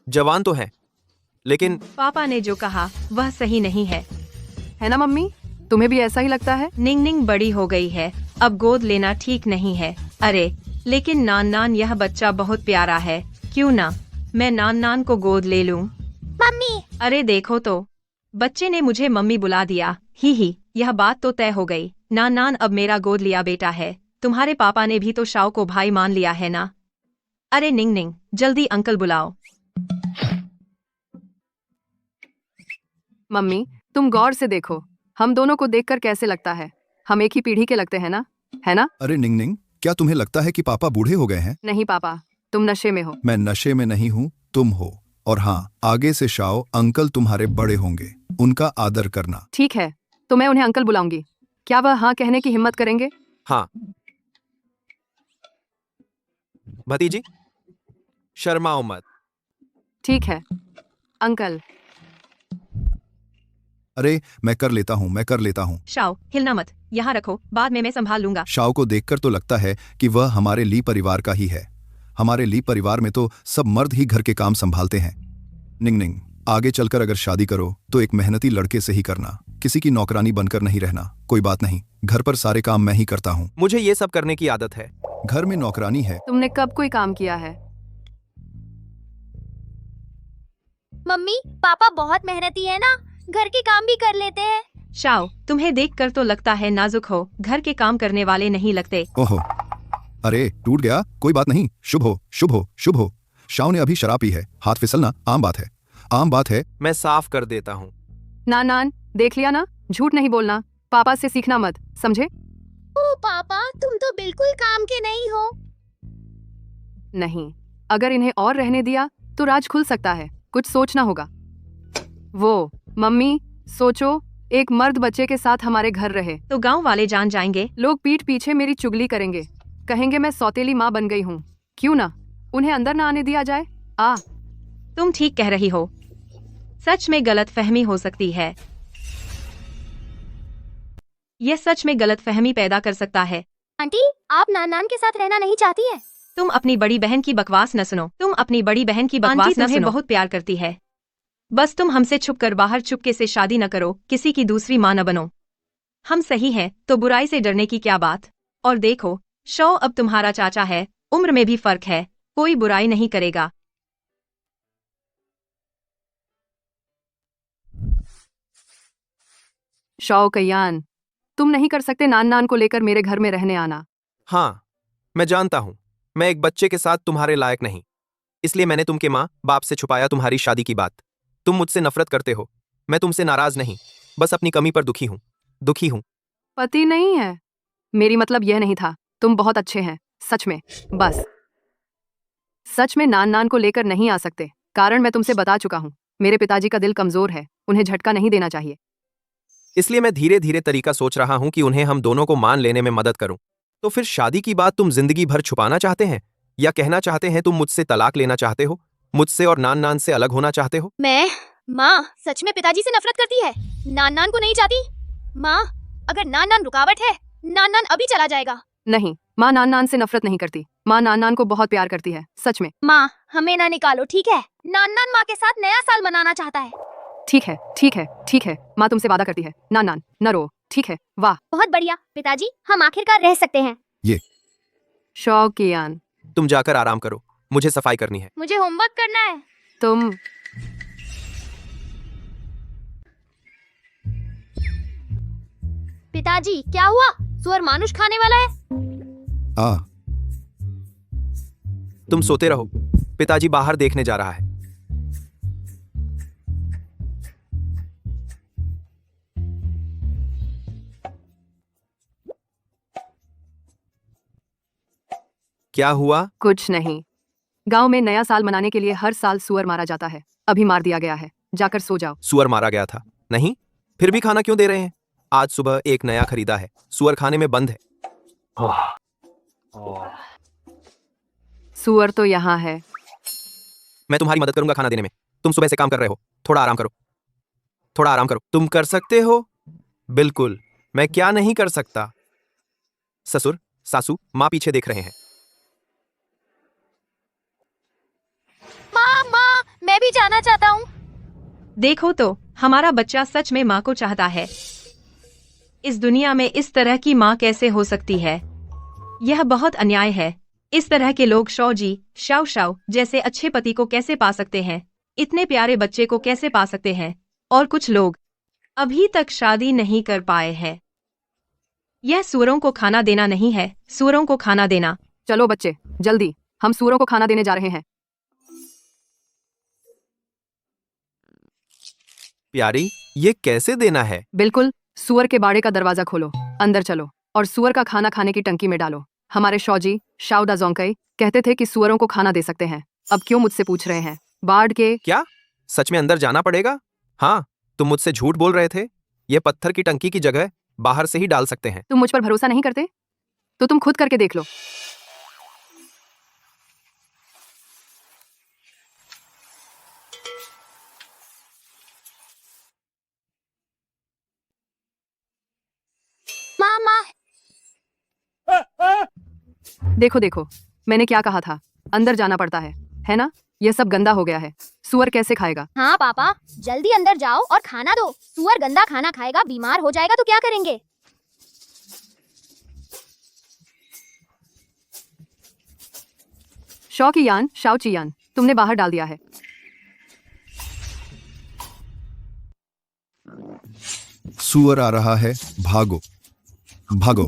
Speaker 1: जवान तो है, लेकिन
Speaker 3: पापा ने जो कहा वह सही नहीं है।
Speaker 2: है ना मम्मी, तुम्हें भी ऐसा ही लगता है?
Speaker 3: निंग निंग बड़ी हो गई है अब गोद लेना ठीक नहीं है। अरे लेकिन नान नान, यह बच्चा बहुत प्यारा है, क्यों ना मैं नान नान को गोद ले लूं?
Speaker 5: मम्मी।
Speaker 3: अरे देखो तो, बच्चे ने मुझे मम्मी बुला दिया। ही, यह बात तो तय हो गई। नान नान अब मेरा गोद लिया बेटा है। तुम्हारे पापा ने भी तो शाओ को भाई मान लिया है ना? अरे निंग निंग, जल्दी अंकल बुलाओ।
Speaker 2: मम्मी, तुम गौर से देखो, हम दोनों को देखकर कैसे लगता है? हम एक ही पीढ़ी के लगते हैं ना? है ना?
Speaker 4: अरे निंग निंग, क्या तुम्हें लगता है कि पापा बूढ़े हो गए हैं?
Speaker 2: नहीं पापा, तुम नशे में हो।
Speaker 4: मैं नशे में नहीं हूँ, तुम हो। और हाँ, आगे से शाओ अंकल तुम्हारे बड़े होंगे, उनका आदर करना।
Speaker 2: ठीक है, तो मैं उन्हें अंकल बुलाऊंगी। क्या वह हाँ कहने की हिम्मत करेंगे?
Speaker 1: हाँ। भतीजी, शर्माओ मत।
Speaker 2: ठीक है अंकल।
Speaker 4: अरे मैं कर लेता हूँ।
Speaker 3: शाओ, हिलना मत, यहाँ रखो, बाद में मैं संभाल लूंगा।
Speaker 4: शाओ को देखकर तो लगता है कि वह हमारे ली परिवार का ही है। हमारे ली परिवार में तो सब मर्द ही घर के काम संभालते हैं। निंग निंग, आगे चलकर अगर शादी करो तो एक मेहनती लड़के से ही करना, किसी की नौकरानी बनकर नहीं रहना। कोई बात नहीं, घर पर सारे काम मैं ही करता हूँ।
Speaker 1: मुझे ये सब करने की आदत है।
Speaker 4: घर में नौकरानी है।
Speaker 2: तुमने कब कोई काम किया है?
Speaker 5: मम्मी, पापा बहुत मेहनती है ना, घर के काम भी कर लेते हैं।
Speaker 3: शाओ, तुम्हें देखकर तो लगता है नाजुक हो, घर के काम करने वाले नहीं लगते।
Speaker 4: ओहो, अरे टूट गया, कोई बात नहीं, शुभ हो शुभ हो शुभ हो। शाओ ने अभी शराब पी है, हाथ फिसलना आम बात है, आम बात है।
Speaker 1: मैं साफ कर देता हूँ।
Speaker 2: नान, देख लिया ना, झूठ नहीं बोलना। पापा से सीखना मत, समझे?
Speaker 5: ओ पापा, तुम तो बिल्कुल काम के नहीं हो।
Speaker 2: नहीं, अगर इन्हें और रहने दिया तो राज खुल सकता है। कुछ सोचना होगा। वो मम्मी, सोचो, एक मर्द बच्चे के साथ हमारे घर रहे
Speaker 3: तो गांव वाले जान जाएंगे।
Speaker 2: लोग पीठ पीछे मेरी चुगली करेंगे, कहेंगे मैं सौतेली माँ बन गई हूँ। क्यों ना उन्हें अंदर ना आने दिया जाए?
Speaker 3: तुम ठीक कह रही हो, सच में गलत फहमी हो सकती है। यह सच में गलत फहमी पैदा कर सकता है।
Speaker 5: आंटी, आप नान के साथ रहना नहीं चाहती है?
Speaker 3: तुम अपनी बड़ी बहन की बकवास न सुनो। तुम अपनी बड़ी बहन की बकवास न सुनो। बहुत प्यार करती है। बस तुम हमसे छुप कर बाहर चुपके से शादी न करो, किसी की दूसरी माँ न बनो। हम सही हैं तो बुराई से डरने की क्या बात। और देखो, शो अब तुम्हारा चाचा है, उम्र में भी फर्क है, कोई बुराई नहीं करेगा।
Speaker 2: शौ कयान, तुम नहीं कर सकते नान को लेकर मेरे घर में रहने आना।
Speaker 1: हाँ, मैं जानता हूँ, मैं एक बच्चे के साथ तुम्हारे लायक नहीं, इसलिए मैंने तुमके माँ बाप से छुपाया तुम्हारी शादी की बात। तुम मुझसे नफरत करते हो, मैं तुमसे नाराज नहीं, बस अपनी कमी पर दुखी हूँ।
Speaker 2: पति नहीं है, मेरी मतलब यह नहीं था। तुम बहुत अच्छे हैं, सच में। बस सच में नान को लेकर नहीं आ सकते, कारण मैं तुमसे बता चुका हूँ। मेरे पिताजी का दिल कमजोर है, उन्हें झटका नहीं देना चाहिए।
Speaker 1: इसलिए मैं धीरे धीरे तरीका सोच रहा हूं कि उन्हें हम दोनों को मान लेने में मदद करूं। तो फिर शादी की बात तुम जिंदगी भर छुपाना चाहते हैं, या कहना चाहते हैं तुम मुझसे तलाक लेना चाहते हो, मुझसे और नान से अलग होना चाहते हो?
Speaker 5: माँ सच में पिताजी से नफरत करती है, नान को नहीं चाहती। माँ, अगर नान रुकावट है, नान अभी चला जाएगा।
Speaker 2: नहीं, माँ नान से नफरत नहीं करती। माँ नान को बहुत प्यार करती है, सच में।
Speaker 5: माँ, हमें ना निकालो, ठीक है? नान माँ के साथ नया साल मनाना चाहता है।
Speaker 2: ठीक है, ठीक है, ठीक है, माँ तुमसे वादा करती है। नान न रो, ठीक है? वाह,
Speaker 5: बहुत बढ़िया पिताजी, हम आखिरकार रह सकते हैं।
Speaker 2: शौकियान,
Speaker 1: तुम जाकर आराम करो, मुझे सफाई करनी है।
Speaker 5: मुझे होमवर्क करना है।
Speaker 2: तुम
Speaker 5: पिताजी, क्या हुआ? सुअर मानुष खाने वाला है?
Speaker 1: तुम सोते रहो, पिताजी बाहर देखने जा रहा है। क्या हुआ?
Speaker 2: कुछ नहीं। गांव में नया साल मनाने के लिए हर साल सुअर मारा जाता है, अभी मार दिया गया है। जाकर सो जाओ।
Speaker 1: सुअर मारा गया था? नहीं, फिर भी खाना क्यों दे रहे हैं? आज सुबह एक नया खरीदा है, सुअर खाने में बंद है।
Speaker 2: सुअर तो यहाँ है।
Speaker 1: मैं तुम्हारी मदद करूंगा खाना देने में। तुम सुबह से काम कर रहे हो, थोड़ा आराम करो, थोड़ा आराम करो। तुम कर सकते हो? बिल्कुल, मैं क्या नहीं कर सकता। ससुर सासू माँ पीछे देख रहे हैं।
Speaker 5: माँ, मैं भी जाना चाहता हूँ।
Speaker 3: देखो तो, हमारा बच्चा सच में माँ को चाहता है। इस दुनिया में इस तरह की माँ कैसे हो सकती है? यह बहुत अन्याय है। इस तरह के लोग शौ जी, शाओ शाओ जैसे अच्छे पति को कैसे पा सकते हैं? इतने प्यारे बच्चे को कैसे पा सकते हैं? और कुछ लोग अभी तक शादी नहीं कर पाए हैं। यह सूअरों को खाना देना नहीं है, सूअरों को खाना देना।
Speaker 2: चलो बच्चे, जल्दी, हम सूअरों को खाना देने जा रहे हैं।
Speaker 1: प्यारी, ये कैसे देना है?
Speaker 2: बिल्कुल, सूअर के बाड़े का दरवाजा खोलो, अंदर चलो और सूअर का खाना खाने की टंकी में डालो। हमारे शौजी शाओ दा जोंगकई कहते थे कि सूअरों को खाना दे सकते हैं। अब क्यों मुझसे पूछ रहे हैं? बाढ़ के
Speaker 1: क्या सच में अंदर जाना पड़ेगा? हाँ, तुम मुझसे झूठ बोल रहे थे। ये पत्थर की टंकी की जगह बाहर से ही डाल सकते हैं।
Speaker 2: तुम मुझ पर भरोसा नहीं करते? तो तुम खुद करके देख लो।
Speaker 5: माँ,
Speaker 2: देखो देखो, मैंने क्या कहा था, अंदर जाना पड़ता है ना? यह सब गंदा हो गया है, सूअर कैसे खाएगा?
Speaker 5: हाँ पापा, जल्दी अंदर जाओ और खाना दो। सुअर गंदा खाना खाएगा, बीमार हो जाएगा तो क्या करेंगे?
Speaker 2: शौकियान, शाओचियान, तुमने बाहर डाल दिया है।
Speaker 4: सुअर आ रहा है, भागो भागो।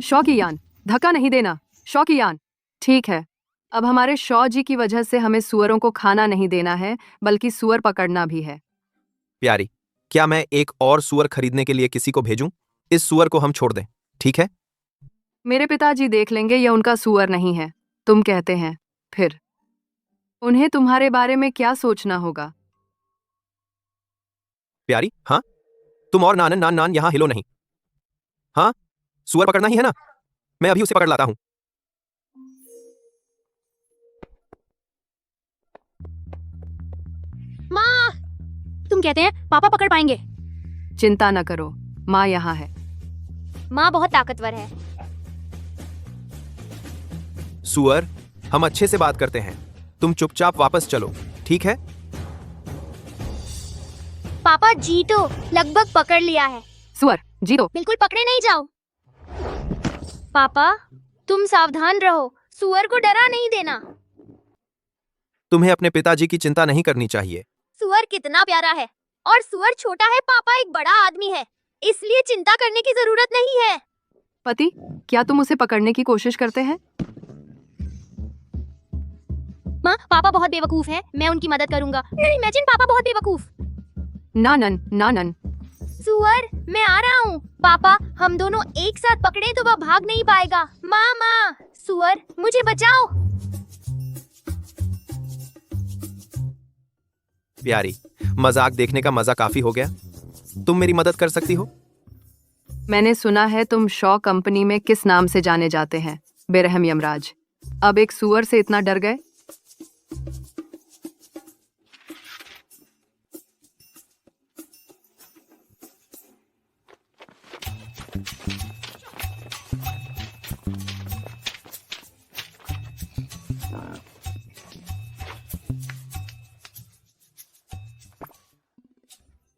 Speaker 2: शौकियान, धक्का नहीं देना। शौकियान, ठीक है। अब हमारे शौ जी की वजह से हमें सूअरों को खाना नहीं देना है, बल्कि सूअर पकड़ना भी है।
Speaker 1: प्यारी, क्या मैं एक और सूअर खरीदने के लिए किसी को भेजूं? इस सूअर को हम छोड़ दें, ठीक है?
Speaker 2: मेरे पिताजी देख लेंगे, यह उनका सूअर नहीं है, तुम कहते हैं। फिर उन्हें तुम्हारे बारे में क्या सोचना होगा?
Speaker 1: प्यारी, हाँ, तुम और नान नान नान यहाँ हिलो नहीं। हाँ, सूअर पकड़ना ही है ना? मैं अभी उसे पकड़ लाता हूँ।
Speaker 5: माँ, तुम कहते हैं पापा पकड़ पाएंगे?
Speaker 2: चिंता न करो, माँ यहाँ है।
Speaker 5: माँ बहुत ताकतवर है।
Speaker 1: सूअर, हम अच्छे से बात करते हैं, तुम चुपचाप वापस चलो, ठीक है?
Speaker 5: पापा जी तो लगभग पकड़ लिया है।
Speaker 2: सूअर, जीतो।
Speaker 5: बिल्कुल पकड़े नहीं जाओ। पापा, तुम सावधान रहो, सुअर को डरा नहीं देना।
Speaker 1: तुम्हें अपने पिताजी की चिंता नहीं करनी चाहिए।
Speaker 5: सुअर कितना प्यारा है और सुअर छोटा है। पापा एक बड़ा आदमी है, इसलिए चिंता करने की जरूरत नहीं है।
Speaker 2: पति, क्या तुम उसे पकड़ने की कोशिश करते हैं?
Speaker 5: माँ, पापा बहुत बेवकूफ है, मैं उनकी मदद करूंगा। इमेजिन पापा बहुत बेवकूफ।
Speaker 2: नानन, नानन।
Speaker 5: सुअर, मैं आ रहा हूँ। पापा, हम दोनों एक साथ पकड़े तो वह भाग नहीं पाएगा। माँ, सुअर, मुझे बचाओ।
Speaker 1: प्यारी, मजाक देखने का मजा काफी हो गया। तुम मेरी मदद कर सकती हो?
Speaker 2: मैंने सुना है तुम शॉ कंपनी में किस नाम से जाने जाते हैं? बेरहम यमराज। अब एक सूअर से इतना डर गए?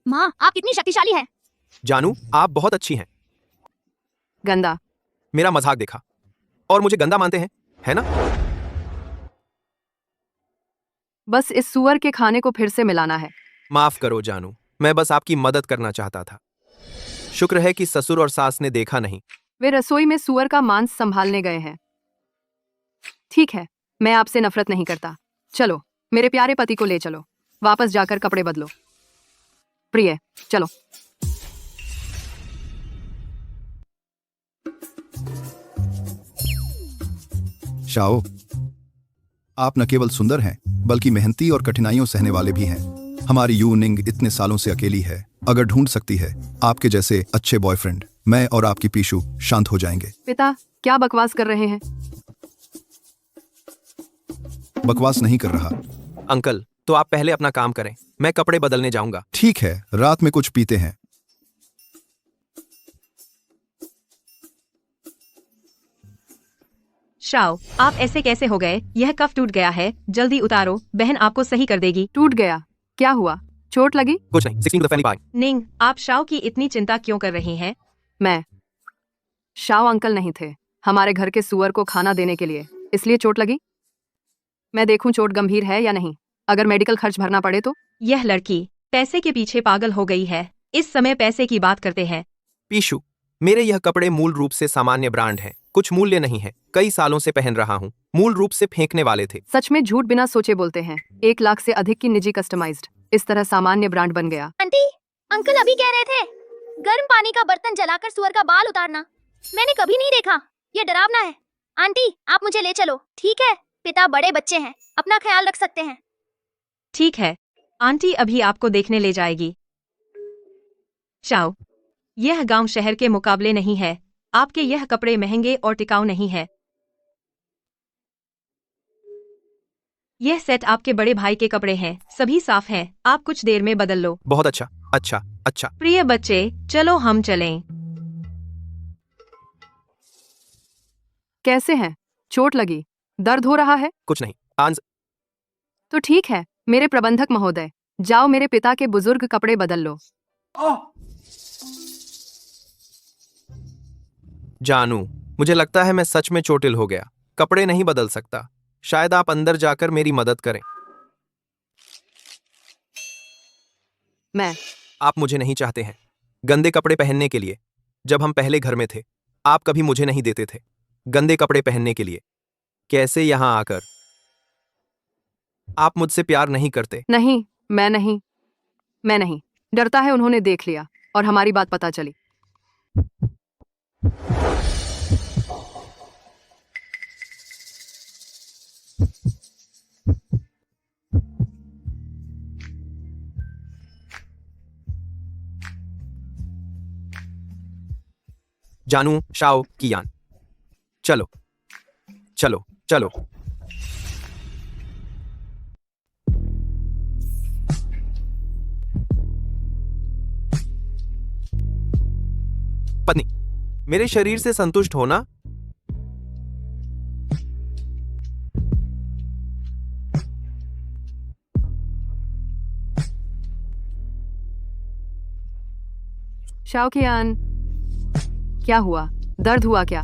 Speaker 5: माँ, आप कितनी शक्तिशाली हैं।
Speaker 1: जानू, आप बहुत अच्छी हैं।
Speaker 2: गंदा।
Speaker 1: मेरा मजाक देखा और मुझे गंदा मानते हैं, है ना?
Speaker 2: बस इस सूअर के खाने को फिर से मिलाना है।
Speaker 1: माफ करो जानू, मैं बस आपकी मदद करना चाहता था। शुक्र है कि ससुर और सास ने देखा नहीं।
Speaker 2: वे रसोई में सूअर का मांस संभालने गए हैं। ठीक है, मैं आपसे नफरत नहीं करता। चलो, मेरे प्यारे पति को ले चलो। वापस जाकर कपड़े बदलो। प्रिय, चलो।
Speaker 4: शाओ, आप न केवल सुंदर हैं, बल्कि मेहनती और कठिनाइयों सहने वाले भी हैं। हमारी यू निंग इतने सालों से अकेली है। अगर ढूंढ सकती है आपके जैसे अच्छे बॉयफ्रेंड, मैं और आपकी पीशू शांत हो जाएंगे।
Speaker 2: पिता, क्या बकवास कर रहे हैं?
Speaker 4: बकवास नहीं कर रहा।
Speaker 1: अंकल, तो आप पहले अपना काम करें, मैं कपड़े बदलने जाऊंगा।
Speaker 4: ठीक है, रात में कुछ पीते हैं।
Speaker 3: शाओ, आप ऐसे कैसे हो गए? यह कफ टूट गया है, जल्दी उतारो, बहन आपको सही कर देगी।
Speaker 2: टूट गया? क्या हुआ? चोट लगी?
Speaker 1: कुछ नहीं, 16 to the family pie।
Speaker 3: निंग, आप शाओ की इतनी चिंता क्यों कर रही हैं?
Speaker 2: मैं शाओ अंकल नहीं थे हमारे घर के सुअर को खाना देने के लिए, इसलिए चोट लगी। मैं देखूं चोट गंभीर है या नहीं, अगर मेडिकल खर्च भरना पड़े तो।
Speaker 3: यह लड़की पैसे के पीछे पागल हो गई है। इस समय पैसे की बात करते हैं।
Speaker 1: पीशू, मेरे यह कपड़े मूल रूप से सामान्य ब्रांड हैं, कुछ मूल्य नहीं है, कई सालों से पहन रहा हूँ, मूल रूप से फेंकने वाले थे।
Speaker 2: सच में झूठ बिना सोचे बोलते हैं। 1 लाख से अधिक की निजी कस्टमाइज्ड, इस तरह सामान्य ब्रांड बन गया।
Speaker 5: आंटी, अंकल अभी कह रहे थे गर्म पानी का बर्तन जलाकर सुअर का बाल उतारना। मैंने कभी नहीं देखा, ये डरावना है। आंटी, आप मुझे ले चलो, ठीक है? पिता बड़े बच्चे हैं, अपना ख्याल रख सकते हैं।
Speaker 3: ठीक है, आंटी अभी आपको देखने ले जाएगी। शाओ, यह गांव शहर के मुकाबले नहीं है। आपके यह कपड़े महंगे और टिकाऊ नहीं है। यह सेट आपके बड़े भाई के कपड़े हैं, सभी साफ हैं, आप कुछ देर में बदल लो।
Speaker 1: बहुत अच्छा, अच्छा, अच्छा।
Speaker 3: प्रिय बच्चे, चलो हम चलें।
Speaker 2: कैसे हैं? चोट लगी? दर्द हो रहा है?
Speaker 1: कुछ नहीं, आंज।
Speaker 2: तो ठीक है मेरे प्रबंधक महोदय, जाओ मेरे पिता के बुजुर्ग कपड़े बदल लो।
Speaker 1: जानू, मुझे लगता है मैं सच में चोटिल हो गया, कपड़े नहीं बदल सकता। शायद आप अंदर जाकर मेरी मदद करें। आप मुझे नहीं चाहते हैं गंदे कपड़े पहनने के लिए। जब हम पहले घर में थे, आप कभी मुझे नहीं देते थे गंदे कपड़े पहनने के लिए। कैसे यहां आकर आप मुझसे प्यार नहीं करते?
Speaker 2: नहीं, मैं नहीं। डरता है उन्होंने देख लिया और हमारी बात पता चली।
Speaker 1: जानू, शाओ, कियान, चलो चलो चलो। पत्नी, मेरे शरीर से संतुष्ट हो ना?
Speaker 2: शाओकियान, क्या हुआ? दर्द हुआ क्या?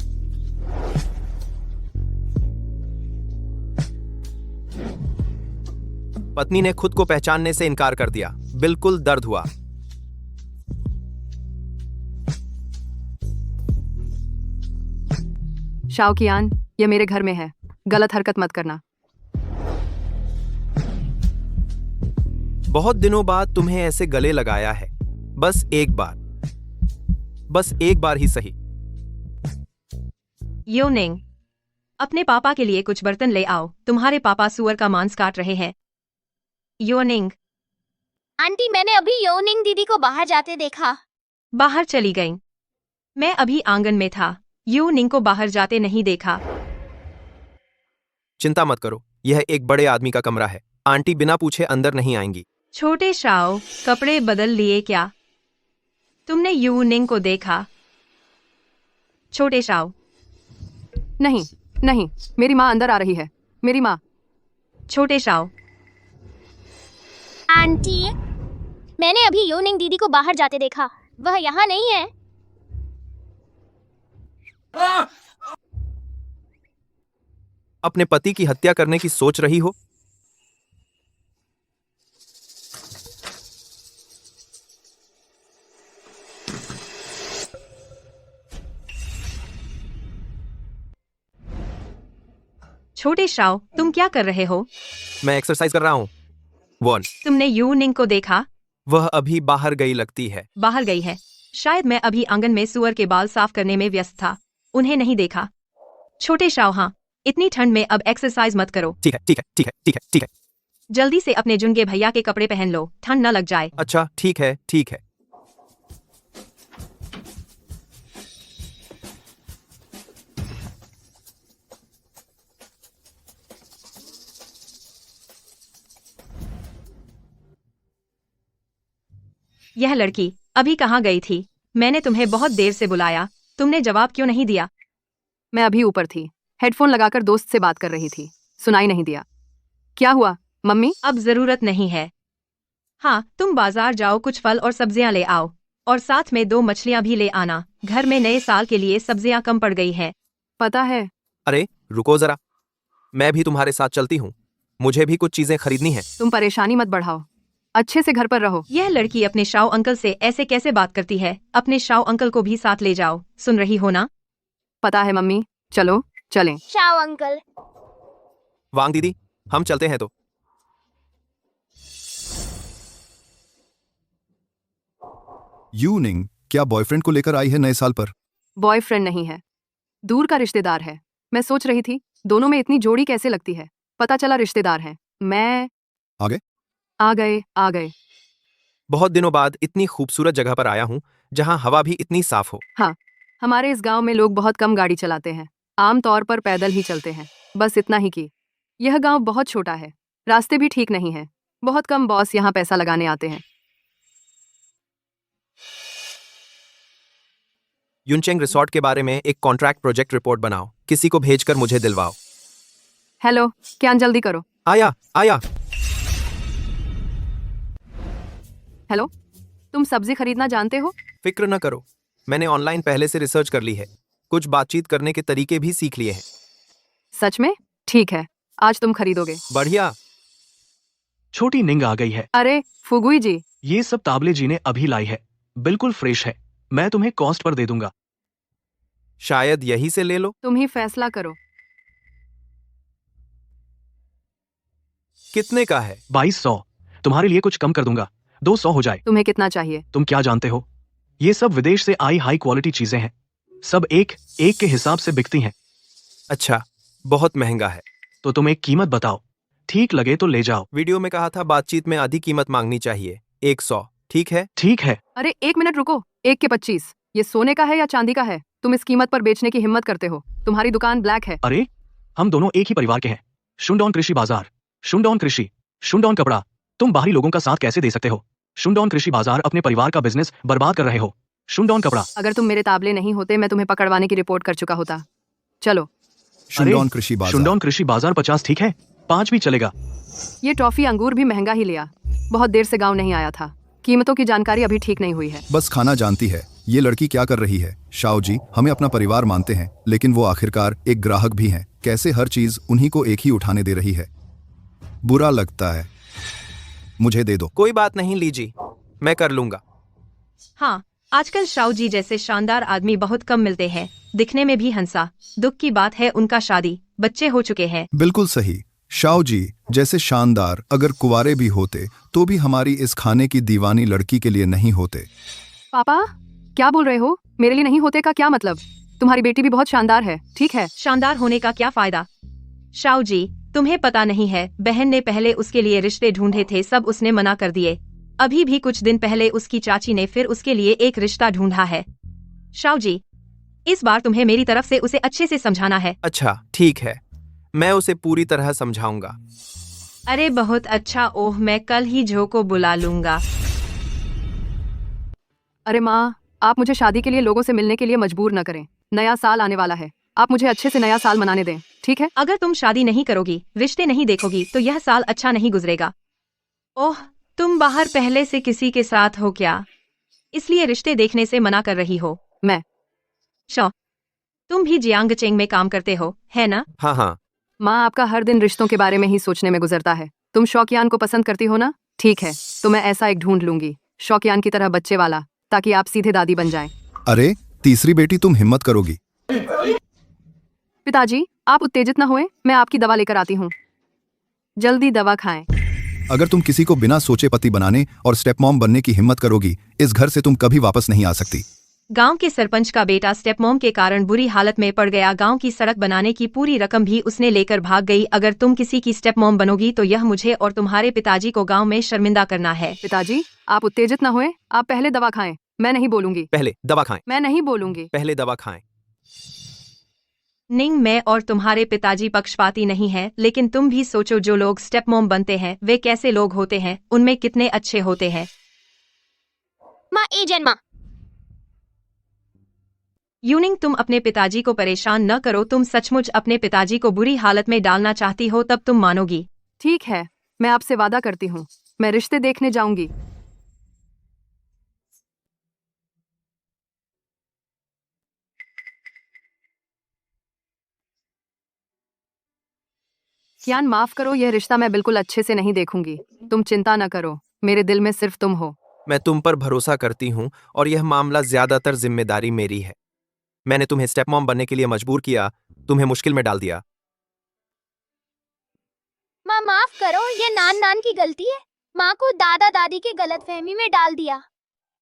Speaker 1: पत्नी ने खुद को पहचानने से इनकार कर दिया। बिल्कुल दर्द हुआ।
Speaker 2: शाओकियान, ये मेरे घर में है, गलत हरकत मत करना।
Speaker 1: बहुत दिनों बाद तुम्हें ऐसे गले लगाया है। बस एक बार, बस एक बार ही सही।
Speaker 3: योनिंग, अपने पापा के लिए कुछ बर्तन ले आओ, तुम्हारे पापा सुअर का मांस काट रहे हैं। योनिंग,
Speaker 5: आंटी, मैंने अभी योनिंग दीदी को बाहर जाते देखा।
Speaker 3: बाहर चली गई। मैं अभी आंगन में था, योनिंग को बाहर जाते नहीं देखा।
Speaker 1: चिंता मत करो, यह एक बड़े आदमी का कमरा है। आंटी बिना पूछे अंदर नहीं आएंगी।
Speaker 3: छोटे शाओ, कपड़े बदल लिए क्या? तुमने यूनिंग को देखा? छोटे शाओ,
Speaker 2: नहीं, नहीं, मेरी माँ अंदर आ रही है। मेरी माँ।
Speaker 3: छोटे शाओ,
Speaker 5: आंटी, मैंने अभी योनिंग दीदी को बाहर जाते देखा, वह यहाँ नहीं है।
Speaker 1: अपने पति की हत्या करने की सोच रही हो?
Speaker 3: छोटे शाओ, तुम क्या कर रहे हो?
Speaker 1: मैं एक्सरसाइज कर रहा हूं। वन,
Speaker 3: तुमने यूनिंग को देखा?
Speaker 1: वह अभी बाहर गई लगती है।
Speaker 3: बाहर गई है। शायद मैं अभी आंगन में सुअर के बाल साफ करने में व्यस्त था, उन्हें नहीं देखा। छोटे शाओ, हाँ, इतनी ठंड में अब एक्सरसाइज मत करो।
Speaker 1: ठीक है, ठीक है, ठीक है, ठीक है, ठीक है।
Speaker 3: जल्दी से अपने जुनगे भैया के कपड़े पहन लो, ठंड न लग जाए।
Speaker 1: अच्छा, ठीक है, ठीक है।
Speaker 3: यह लड़की अभी कहाँ गई थी? मैंने तुम्हें बहुत देर से बुलाया, तुमने जवाब क्यों नहीं दिया?
Speaker 2: मैं अभी ऊपर थी, हेडफोन लगाकर दोस्त से बात कर रही थी, सुनाई नहीं दिया। क्या हुआ मम्मी?
Speaker 3: अब जरूरत नहीं है। हाँ, तुम बाजार जाओ, कुछ फल और सब्जियां ले आओ और साथ में 2 मछलियाँ भी ले आना। घर में नए साल के लिए सब्जियाँ कम पड़ गई हैं।
Speaker 2: पता है।
Speaker 1: अरे रुको जरा, मैं भी तुम्हारे साथ चलती हूँ। मुझे भी कुछ चीजें खरीदनी है।
Speaker 2: तुम परेशानी मत बढ़ाओ, अच्छे से घर पर रहो।
Speaker 3: यह लड़की अपने शाओ अंकल से ऐसे कैसे बात करती है? अपने शाओ अंकल को भी साथ ले जाओ, सुन रही हो ना?
Speaker 2: पता है मम्मी, चलो चलें।
Speaker 5: Shao uncle.
Speaker 1: वांग दीदी, हम चलते हैं तो।
Speaker 4: यूनिंग क्या बॉयफ्रेंड को लेकर आई है नए साल पर?
Speaker 2: बॉयफ्रेंड नहीं है, दूर का रिश्तेदार है। मैं सोच रही थी दोनों में इतनी जोड़ी कैसे लगती है। पता चला रिश्तेदार है। मैं
Speaker 4: आगे?
Speaker 2: आ गए।
Speaker 1: बहुत दिनों बाद इतनी खूबसूरत जगह पर आया हूँ जहाँ हवा भी इतनी साफ हो।
Speaker 2: हाँ, हमारे इस गांव में लोग बहुत कम गाड़ी चलाते हैं, आम तौर पर पैदल ही चलते हैं। बस इतना ही कि यह गांव बहुत छोटा है, रास्ते भी ठीक नहीं है। बहुत कम बॉस यहाँ पैसा लगाने आते हैं।
Speaker 1: युनचेंग रिसोर्ट के बारे में एक कॉन्ट्रैक्ट प्रोजेक्ट रिपोर्ट बनाओ, किसी को भेजकर मुझे दिलवाओ।
Speaker 2: हेलो, क्या जल्दी करो।
Speaker 1: आया आया।
Speaker 2: हेलो, तुम सब्जी खरीदना जानते हो?
Speaker 1: फिक्र न करो, मैंने ऑनलाइन पहले से रिसर्च कर ली है। कुछ बातचीत करने के तरीके भी सीख लिए हैं।
Speaker 2: सच में? ठीक है, आज तुम खरीदोगे।
Speaker 1: बढ़िया।
Speaker 7: छोटी निंग आ गई है।
Speaker 2: अरे फुगुई जी,
Speaker 7: ये सब ताबले जी ने अभी लाई है, बिल्कुल फ्रेश है। मैं तुम्हें कॉस्ट पर दे दूंगा।
Speaker 1: शायद यही से ले लो।
Speaker 2: तुम ही फैसला करो।
Speaker 1: कितने का है?
Speaker 7: 2200। तुम्हारे लिए कुछ कम कर दूंगा, 200 हो जाए।
Speaker 2: तुम्हें कितना चाहिए?
Speaker 7: तुम क्या जानते हो, ये सब विदेश से आई हाई क्वालिटी चीजें हैं, सब एक एक के हिसाब से बिकती हैं।
Speaker 1: अच्छा, बहुत महंगा है।
Speaker 7: तो तुम एक कीमत बताओ, ठीक लगे तो ले जाओ।
Speaker 1: वीडियो में कहा था बातचीत में आधी कीमत मांगनी चाहिए। 100 ठीक है?
Speaker 7: ठीक है।
Speaker 2: अरे 1 मिनट रुको, 1 के 25। ये सोने का है या चांदी का है? तुम इस कीमत पर बेचने की हिम्मत करते हो? तुम्हारी दुकान ब्लैक है।
Speaker 7: अरे हम दोनों एक ही परिवार के हैं। शुंडॉन कृषि बाजार, शुंडॉन कृषि, शुंडॉन कपड़ा। तुम बाहरी लोगों का साथ कैसे दे सकते हो? शुंडॉन कृषि बाजार अपने परिवार का बिजनेस बर्बाद कर रहे हो। शुंडॉन कपड़ा।
Speaker 2: अगर तुम मेरे ताबले नहीं होते मैं तुम्हें पकड़वाने की रिपोर्ट कर चुका होता। चलो।
Speaker 4: शुंडॉन कृषि बाजार।
Speaker 7: शुंडॉन कृषि बाजार 50 ठीक है, 5 भी चलेगा।
Speaker 2: ये टॉफी अंगूर भी महंगा ही लिया, बहुत देर से गाँव नहीं आया था। कीमतों की जानकारी अभी ठीक नहीं हुई है।
Speaker 4: बस खाना जानती है। ये लड़की क्या कर रही है? शाओ जी, हमें अपना परिवार मानते हैं, लेकिन वो आखिरकार एक ग्राहक भी हैं। कैसे हर चीज उन्हीं को एक ही उठाने दे रही है? बुरा लगता है। मुझे दे दो।
Speaker 1: कोई बात नहीं लीजी, मैं कर लूंगा।
Speaker 3: हाँ, आजकल शाओ जी जैसे शानदार आदमी बहुत कम मिलते हैं, दिखने में भी हंसा। दुख की बात है उनका शादी, बच्चे हो चुके हैं।
Speaker 4: बिल्कुल सही। शाओ जी जैसे शानदार अगर कुंवारे भी होते तो भी हमारी इस खाने की दीवानी लड़की के लिए नहीं होते।
Speaker 2: पापा, क्या बोल रहे हो? मेरे लिए नहीं होते का क्या मतलब? तुम्हारी बेटी भी बहुत शानदार है, ठीक है?
Speaker 3: शानदार होने का क्या फायदा? शाओ जी, तुम्हें पता नहीं है, बहन ने पहले उसके लिए रिश्ते ढूंढे थे, सब उसने मना कर दिए। अभी भी कुछ दिन पहले उसकी चाची ने फिर उसके लिए एक रिश्ता ढूंढा है। शाओ जी, इस बार तुम्हें मेरी तरफ से उसे अच्छे से समझाना है।
Speaker 1: अच्छा ठीक है, मैं उसे पूरी तरह समझाऊंगा।
Speaker 3: अरे बहुत अच्छा। ओह, मैं कल ही जो को बुला लूंगा।
Speaker 2: अरे माँ, आप मुझे शादी के लिए लोगों से मिलने के लिए मजबूर न करें। नया साल आने वाला है, आप मुझे अच्छे से नया साल मनाने दें, ठीक है?
Speaker 3: अगर तुम शादी नहीं करोगी, रिश्ते नहीं देखोगी, तो यह साल अच्छा नहीं गुजरेगा। ओह, तुम बाहर पहले से किसी के साथ हो क्या? इसलिए रिश्ते देखने से मना कर रही हो?
Speaker 2: मैं
Speaker 3: शो, तुम भी जियांगचेंग में काम करते हो, है ना?
Speaker 1: हाँ हाँ।
Speaker 2: माँ, आपका हर दिन रिश्तों के बारे में ही सोचने में गुजरता है। तुम शौकियान को पसंद करती हो ना? ठीक है, तो मैं ऐसा एक ढूंढ लूंगी, शौकियान की तरह बच्चे वाला, ताकि आप सीधे दादी बन जाएं।
Speaker 4: अरे तीसरी बेटी तुम हिम्मत करोगी?
Speaker 2: पिताजी, आप उत्तेजित न हुए, मैं आपकी दवा लेकर आती हूँ। जल्दी दवा खाएं।
Speaker 4: अगर तुम किसी को बिना सोचे पति बनाने और स्टेप मॉम बनने की हिम्मत करोगी, इस घर से तुम कभी वापस नहीं आ सकती।
Speaker 3: गांव के सरपंच का बेटा स्टेपमॉम के कारण बुरी हालत में पड़ गया। गांव की सड़क बनाने की पूरी रकम भी उसने लेकर भाग गई। अगर तुम किसी की स्टेपमॉम बनोगी तो यह मुझे और तुम्हारे पिताजी को गांव में शर्मिंदा करना है।
Speaker 2: पिताजी, आप उत्तेजित न हुए, आप पहले दवा खाएं। मैं नहीं बोलूंगी।
Speaker 1: पहले दवा खाएं।
Speaker 2: मैं नहीं बोलूंगी।
Speaker 1: पहले दवा खाएं।
Speaker 3: निंग, मैं और तुम्हारे पिताजी पक्षपाती नहीं हैं, लेकिन तुम भी सोचो, जो लोग स्टेपमॉम बनते हैं वे कैसे लोग होते हैं, उनमें कितने अच्छे होते हैं।
Speaker 5: माँ एजेंट माँ।
Speaker 3: यूनिंग, तुम अपने पिताजी को परेशान न करो। तुम सचमुच अपने पिताजी को बुरी हालत में डालना चाहती हो, तब तुम मानोगी।
Speaker 2: ठीक है, मैं आपसे वादा करती हूँ, मैं रिश्ते देखने जाऊंगी। कियान माफ करो, यह रिश्ता मैं बिल्कुल अच्छे से नहीं देखूंगी। तुम चिंता न करो, मेरे दिल में सिर्फ तुम हो।
Speaker 1: मैं तुम पर भरोसा करती हूँ और यह मामला ज्यादातर जिम्मेदारी मेरी है। मैंने तुम्हें स्टेप मॉम बनने के लिए मजबूर किया, तुम्हें मुश्किल में डाल दिया।
Speaker 5: माँ माफ करो, ये नान नान की गलती है। माँ को दादा दादी के गलतफहमी में डाल दिया।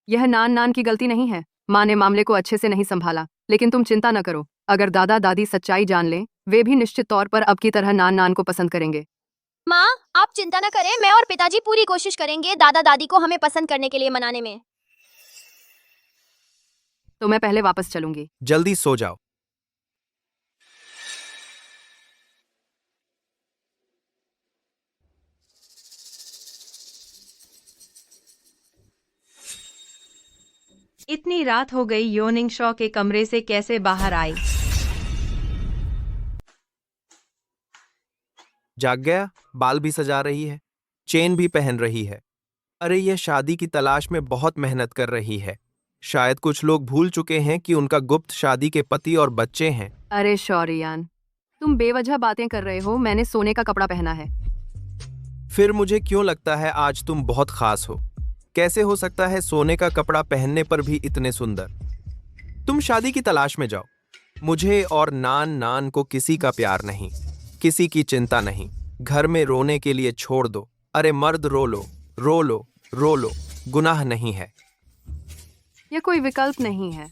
Speaker 2: यह नान नान की गलती नहीं है। माँ ने मामले को अच्छे से नहीं संभाला, लेकिन तुम चिंता न करो। अगर दादा दादी सच्चाई जान लें, वे भी निश्चित तौर पर अब की तरह नान नान को पसंद करेंगे।
Speaker 5: माँ आप चिंता न करें, मैं और पिताजी पूरी कोशिश करेंगे दादा दादी को हमें पसंद करने के लिए मनाने में।
Speaker 2: तो मैं पहले वापस चलूंगी।
Speaker 1: जल्दी सो जाओ।
Speaker 3: इतनी रात हो गई, योनिंग शॉ के कमरे से कैसे बाहर आई?
Speaker 1: जाग गया, बाल भी सजा रही है, चेन भी पहन रही है। अरे यह शादी की तलाश में बहुत मेहनत कर रही है। शायद कुछ लोग भूल चुके हैं कि उनका गुप्त शादी के पति और बच्चे हैं।
Speaker 2: अरे शौरियान, तुम बेवजह बातें कर रहे हो। मैंने सोने का कपड़ा पहना है।
Speaker 1: फिर मुझे क्यों लगता है आज तुम बहुत खास हो? कैसे हो सकता है सोने का कपड़ा पहनने पर भी इतने सुंदर? तुम शादी की तलाश में जाओ। मुझे और नान नान को किसी का प्यार नहीं, किसी की चिंता नहीं। घर में रोने के लिए छोड़ दो। अरे मर्द रो लो, रो लो, रो लो, गुनाह नहीं है।
Speaker 2: यह कोई विकल्प नहीं है।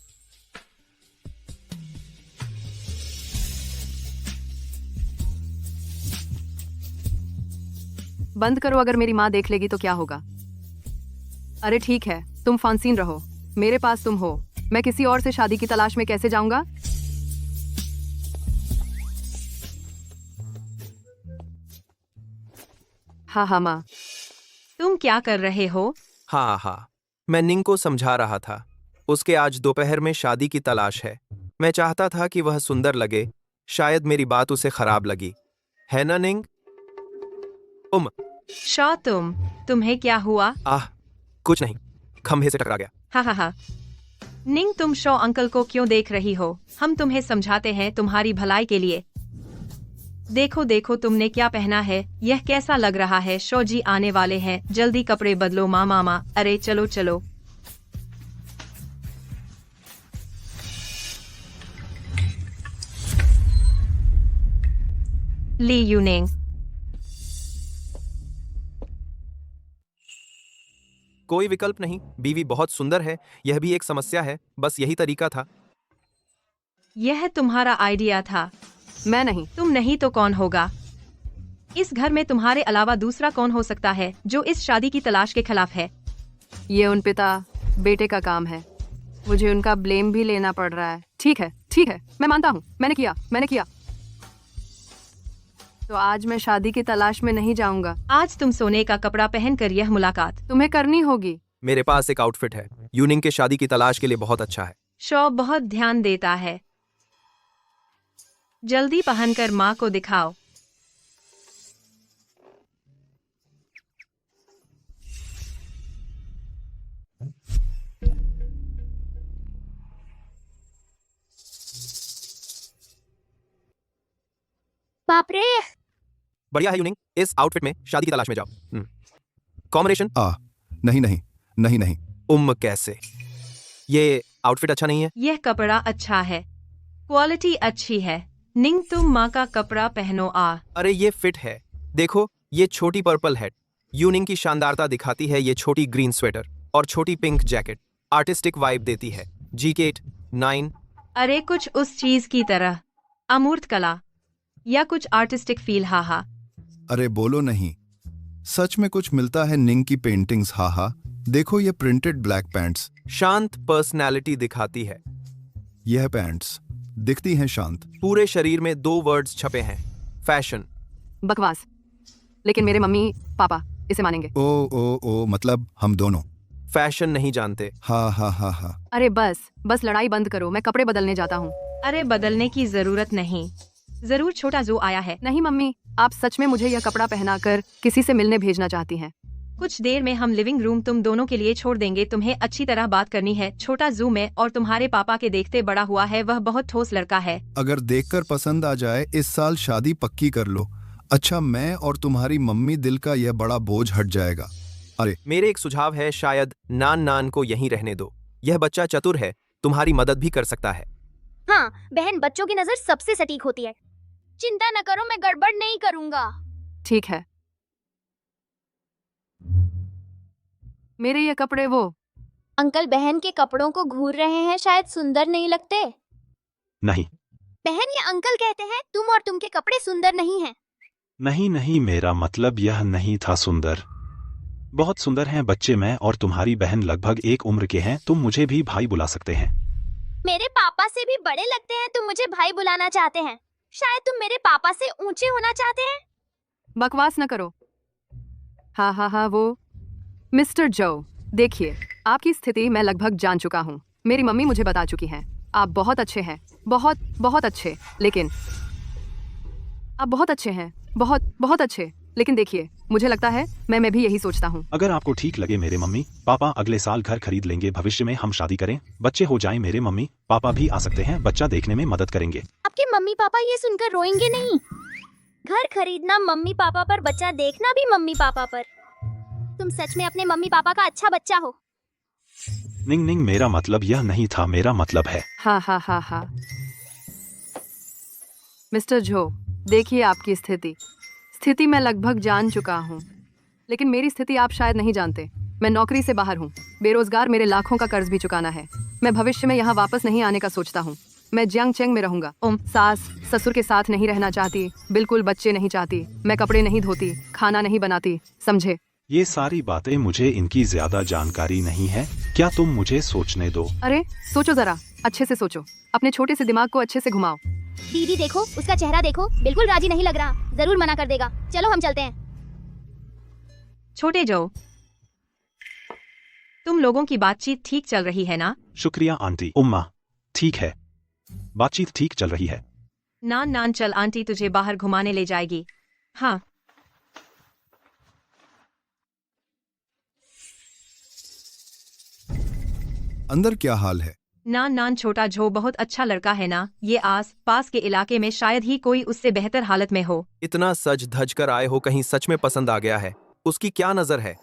Speaker 2: बंद करो, अगर मेरी माँ देख लेगी तो क्या होगा? अरे ठीक है, तुम फांसीन रहो, मेरे पास तुम हो। मैं किसी और से शादी की तलाश में कैसे जाऊंगा? हाँ हाँ माँ।
Speaker 3: तुम क्या कर रहे हो?
Speaker 1: हाँ हाँ, मैं निंग को समझा रहा था। उसके आज दोपहर में शादी की तलाश है। मैं चाहता था कि वह सुंदर लगे। शायद मेरी बात उसे खराब लगी, है ना निंग?
Speaker 3: शॉ तुम्हें क्या हुआ?
Speaker 1: आह, कुछ नहीं, खंभे से टकरा गया।
Speaker 3: हा हा हा। निंग, तुम शॉ अंकल को क्यों देख रही हो? हम तुम्हें समझाते हैं, तुम्हारी भलाई के लिए। देखो देखो तुमने क्या पहना है, यह कैसा लग रहा है? शॉ जी आने वाले हैं, जल्दी कपड़े बदलो। मामा, अरे चलो चलो। ली यूनिंग।
Speaker 1: कोई विकल्प नहीं, बीवी बहुत सुंदर है, यह भी एक समस्या है। बस यही तरीका था।
Speaker 3: यह तुम्हारा आइडिया था?
Speaker 2: मैं नहीं।
Speaker 3: तुम नहीं तो कौन होगा? इस घर में तुम्हारे अलावा दूसरा कौन हो सकता है जो इस शादी की तलाश के खिलाफ है?
Speaker 2: ये उन पिता बेटे का काम है। मुझे उनका ब्लेम भी लेना पड़ रहा है। ठीक है ठीक है, मैं मानता हूँ, मैंने किया। तो आज मैं शादी की तलाश में नहीं जाऊंगा।
Speaker 3: आज तुम सोने का कपड़ा पहनकर यह मुलाकात
Speaker 2: तुम्हें करनी होगी।
Speaker 1: मेरे पास एक आउटफिट है, यूनिंग के शादी की तलाश के लिए बहुत अच्छा है।
Speaker 3: शॉ बहुत ध्यान देता है। जल्दी पहनकर माँ को दिखाओ।
Speaker 5: बाप रे,
Speaker 1: बढ़िया है यूनिंग, इस आउटफिट में शादी की तलाश में जाओ। कॉम्बिनेशन।
Speaker 4: नहीं नहीं नहीं नहीं।
Speaker 1: कैसे? ये आउटफिट अच्छा नहीं है?
Speaker 3: यह कपड़ा अच्छा है, क्वालिटी अच्छी है। निंग, तुम माँ का कपड़ा पहनो।
Speaker 1: अरे ये फिट है। देखो, ये छोटी पर्पल हैट यूनिंग की शानदारता दिखाती है। ये छोटी ग्रीन स्वेटर और छोटी पिंक जैकेट आर्टिस्टिक वाइब देती है। जीकेट 9।
Speaker 3: अरे कुछ उस चीज की तरह, अमूर्त कला या कुछ आर्टिस्टिक फील। हा।
Speaker 4: अरे बोलो नहीं, सच में कुछ मिलता है निंग की पेंटिंग्स। हा। देखो ये प्रिंटेड ब्लैक पैंट्स,
Speaker 1: शांत पर्सनैलिटी दिखाती है।
Speaker 4: यह पैंट्स दिखती हैं शांत।
Speaker 1: पूरे शरीर में 2 वर्ड्स छपे हैं, फैशन।
Speaker 2: बकवास, लेकिन मेरे मम्मी पापा इसे मानेंगे।
Speaker 4: ओ मतलब हम दोनों
Speaker 1: फैशन नहीं जानते।
Speaker 4: हा।
Speaker 2: अरे बस लड़ाई बंद करो, मैं कपड़े बदलने जाता हूँ।
Speaker 3: अरे बदलने की जरूरत नहीं, जरूर छोटा जो आया है।
Speaker 2: नहीं मम्मी, आप सच में मुझे यह कपड़ा पहनाकर किसी से मिलने भेजना चाहती हैं?
Speaker 3: कुछ देर में हम लिविंग रूम तुम दोनों के लिए छोड़ देंगे। तुम्हें अच्छी तरह बात करनी है। छोटा जू में और तुम्हारे पापा के देखते बड़ा हुआ है, वह बहुत ठोस लड़का है।
Speaker 4: अगर देखकर पसंद आ जाए, इस साल शादी पक्की कर लो। अच्छा, मैं और तुम्हारी मम्मी दिल का यह बड़ा बोझ हट जाएगा। अरे
Speaker 1: मेरे एक सुझाव है, शायद नान नान को यहीं रहने दो। यह बच्चा चतुर है, तुम्हारी मदद भी कर सकता है।
Speaker 5: हाँ, बहन बच्चों की नजर सबसे सटीक होती है। चिंता न करो, मैं गड़बड़ नहीं करूंगा।
Speaker 2: ठीक है। मेरे ये कपड़े वो
Speaker 5: अंकल बहन के कपड़ों को घूर रहे हैं, शायद सुंदर नहीं लगते।
Speaker 8: नहीं
Speaker 5: बहन, ये अंकल कहते हैं तुम और तुम के कपड़े सुंदर नहीं हैं।
Speaker 8: नहीं नहीं, मेरा मतलब यह नहीं था सुंदर। बहुत सुंदर हैं बच्चे। मैं और तुम्हारी बहन लगभग एक उम्र के हैं। तुम मुझे भी भाई बुला सकते हैं।
Speaker 5: मेरे पापा से भी बड़े लगते हैं, तुम मुझे भाई बुलाना चाहते हैं। शायद तुम मेरे पापा से ऊंचे होना चाहते हैं।
Speaker 2: बकवास न करो। हाँ हाँ हाँ, वो मिस्टर जो, देखिए, आपकी स्थिति मैं लगभग जान चुका हूँ। मेरी मम्मी मुझे बता चुकी हैं। आप बहुत अच्छे हैं, बहुत बहुत अच्छे, लेकिन आप बहुत अच्छे हैं, बहुत बहुत अच्छे, लेकिन देखिए, मुझे लगता है मैं भी यही सोचता हूँ।
Speaker 8: अगर आपको ठीक लगे मेरे मम्मी पापा अगले साल घर खरीद लेंगे। भविष्य में हम शादी करें, बच्चे हो जाएं। मेरे मम्मी पापा भी आ सकते हैं, बच्चा देखने में मदद करेंगे।
Speaker 5: आपके मम्मी पापा ये सुनकर रोएंगे नहीं? घर खरीदना मम्मी पापा पर, बच्चा देखना भी मम्मी पापा पर। तुम सच में अपने मम्मी पापा का अच्छा बच्चा हो।
Speaker 8: निंग निंग, मेरा मतलब यह नहीं था। मेरा मतलब है
Speaker 2: हाँ हाँ हाँ हाँ। मिस्टर जो, देखिए आपकी स्थिति मैं लगभग जान चुका हूँ, लेकिन मेरी स्थिति आप शायद नहीं जानते। मैं नौकरी से बाहर हूँ, बेरोजगार, मेरे लाखों का कर्ज भी चुकाना है। मैं भविष्य में यहाँ वापस नहीं आने का सोचता हूँ। मैं जियांगचेंग में रहूंगा। सास ससुर के साथ नहीं रहना चाहती, बिल्कुल बच्चे नहीं चाहती। मैं कपड़े नहीं धोती, खाना नहीं बनाती, समझे?
Speaker 8: ये सारी बातें मुझे इनकी ज्यादा जानकारी नहीं है। क्या तुम मुझे सोचने दो?
Speaker 2: अरे सोचो जरा, अच्छे से सोचो, अपने छोटे से दिमाग को अच्छे से घुमाओ।
Speaker 5: दीदी देखो, उसका चेहरा देखो, बिल्कुल राजी नहीं लग रहा। जरूर मना कर देगा। चलो हम चलते हैं।
Speaker 3: छोटे जो, तुम लोगों की बातचीत ठीक चल रही है ना?
Speaker 8: शुक्रिया आंटी। उम्मा, ठीक है, बातचीत ठीक चल रही है।
Speaker 3: नान नान, चल आंटी तुझे बाहर घुमाने ले जाएगी। हाँ।
Speaker 4: अंदर क्या हाल है?
Speaker 3: नान नान, छोटा जो बहुत अच्छा लड़का है ना। ये आस पास के इलाके में शायद ही कोई उससे बेहतर हालत में हो।
Speaker 1: इतना सज धज कर आए हो, कहीं सच में पसंद आ गया है? उसकी क्या नजर है?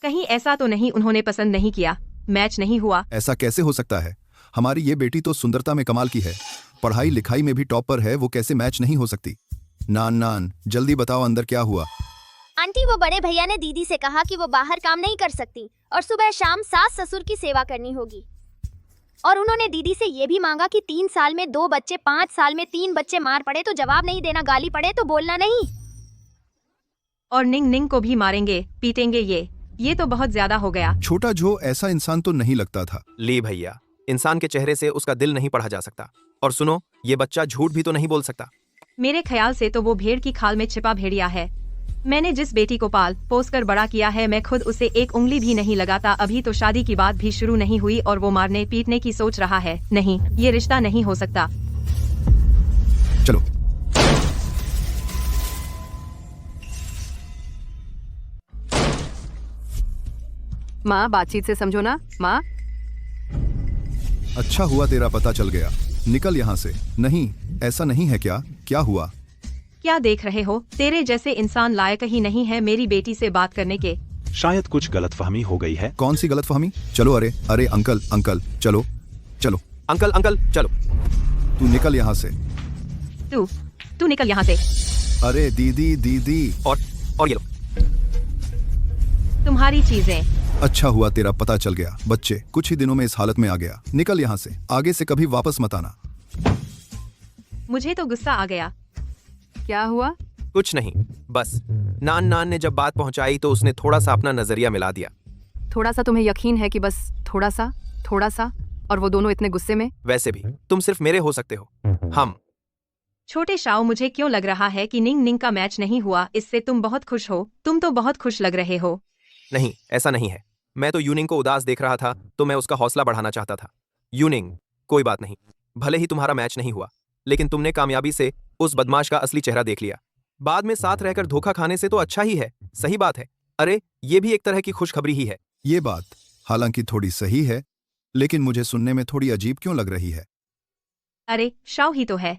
Speaker 3: कहीं ऐसा तो नहीं उन्होंने पसंद नहीं किया, मैच नहीं हुआ?
Speaker 4: ऐसा कैसे हो सकता है? हमारी ये बेटी तो सुंदरता में कमाल की है, पढ़ाई लिखाई में भी टॉप पर है, वो कैसे मैच नहीं हो सकती? नान नान, जल्दी बताओ अंदर क्या हुआ?
Speaker 5: आंटी, वो बड़े भैया ने दीदी से कहा कि वो बाहर काम नहीं कर सकती और सुबह शाम सास ससुर की सेवा करनी होगी। और उन्होंने दीदी से ये भी मांगा कि 3 साल में 2 बच्चे, 5 साल में 3 बच्चे, मार पड़े तो जवाब नहीं देना, गाली पड़े तो बोलना नहीं।
Speaker 3: और निंग निंग को भी मारेंगे, पीटेंगे। ये तो बहुत ज्यादा हो गया।
Speaker 4: छोटा जो ऐसा इंसान तो नहीं लगता था।
Speaker 1: ली भैया, इंसान के चेहरे से उसका दिल नहीं पढ़ा जा सकता। और सुनो, ये बच्चा झूठ भी तो नहीं बोल सकता।
Speaker 3: मेरे ख्याल से तो वो भेड़ की खाल में छिपा भेड़िया है। मैंने जिस बेटी को पाल पोस कर बड़ा किया है, मैं खुद उसे एक उंगली भी नहीं लगाता। अभी तो शादी की बात भी शुरू नहीं हुई और वो मारने पीटने की सोच रहा है। नहीं, ये रिश्ता नहीं हो सकता।
Speaker 4: चलो।
Speaker 2: माँ, बातचीत से समझो ना माँ।
Speaker 4: अच्छा हुआ तेरा पता चल गया। निकल यहाँ से। नहीं, ऐसा नहीं है। क्या क्या हुआ?
Speaker 3: क्या देख रहे हो? तेरे जैसे इंसान लायक ही नहीं है मेरी बेटी से बात करने के।
Speaker 8: शायद कुछ गलतफहमी हो गई है।
Speaker 4: कौन सी गलतफहमी? चलो। अरे अरे अंकल अंकल, चलो चलो।
Speaker 1: अंकल अंकल चलो।
Speaker 4: तू निकल यहाँ से।
Speaker 3: तू निकल यहाँ से।
Speaker 4: अरे दीदी दीदी।
Speaker 1: और ये लो।
Speaker 3: तुम्हारी चीजें।
Speaker 4: अच्छा हुआ तेरा पता चल गया। बच्चे कुछ ही दिनों में इस हालत में आ गया। निकल यहाँ से, आगे से कभी वापस मत आना।
Speaker 3: मुझे तो गुस्सा आ गया।
Speaker 2: क्या हुआ?
Speaker 1: कुछ नहीं, बस नान नान ने जब बात पहुंचाई तो उसने थोड़ा सा अपना नजरिया मिला दिया।
Speaker 2: थोड़ा सा तुम्हें यकीन है कि बस थोड़ा सा, और वो दोनों इतने गुस्से में?
Speaker 1: वैसे भी तुम सिर्फ मेरे हो सकते हो। हम
Speaker 3: छोटे शाओ, मुझे क्यों लग रहा है कि निंग निंग का मैच नहीं हुआ, इससे तुम बहुत खुश हो। तुम तो बहुत खुश लग रहे हो।
Speaker 1: नहीं, ऐसा नहीं है। मैं तो यूनिंग को उदास देख रहा था, तो मैं उसका हौसला बढ़ाना चाहता था। यूनिंग, कोई बात नहीं, भले ही तुम्हारा मैच नहीं हुआ, लेकिन तुमने कामयाबी से उस बदमाश का असली चेहरा देख लिया। बाद में साथ रहकर धोखा खाने से तो अच्छा ही है। सही बात है। अरे, ये भी एक तरह की खुशखबरी ही है।
Speaker 4: ये बात हालांकि थोड़ी सही है, लेकिन मुझे सुनने में थोड़ी अजीब क्यों लग रही है?
Speaker 3: अरे शाओ ही तो है,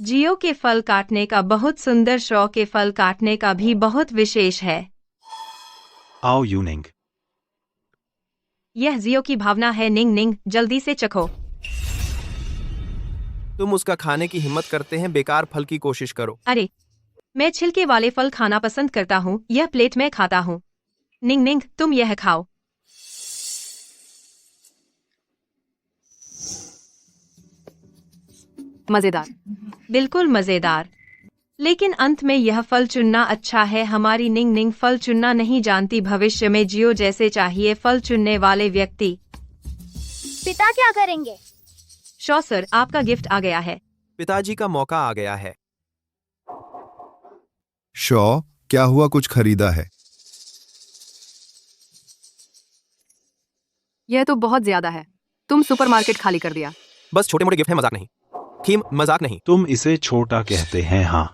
Speaker 3: जियो के फल काटने का बहुत सुंदर, शॉ के फल काटने का भी बहुत विशेष है।
Speaker 8: आओ यूनिंग।
Speaker 3: यह जियो की भावना है। निंग निंग, जल्दी से चखो।
Speaker 1: तुम उसका खाने की हिम्मत करते हैं, बेकार फल की कोशिश करो।
Speaker 3: अरे, मैं छिलके वाले फल खाना पसंद करता हूँ। यह प्लेट में खाता हूँ। निंग निंग, तुम यह खाओ।
Speaker 2: मजेदार।
Speaker 3: बिल्कुल मजेदार। लेकिन अंत में यह फल चुनना अच्छा है। हमारी निंग निंग फल चुनना नहीं जानती। भविष्य में जियो जैसे चाहिए फल चुनने वाले व्यक्ति।
Speaker 5: पिता क्या करेंगे?
Speaker 3: शॉ सर, आपका गिफ्ट आ गया है।
Speaker 1: पिताजी का मौका आ गया है।
Speaker 4: शॉ, क्या हुआ, कुछ खरीदा है?
Speaker 2: यह तो बहुत ज्यादा है। तुम सुपरमार्केट खाली कर दिया।
Speaker 1: बस छोटे मोटे गिफ्ट है, मजाक नहीं। थीम मजाक नहीं।
Speaker 8: तुम इसे छोटा कहते हैं। हाँ,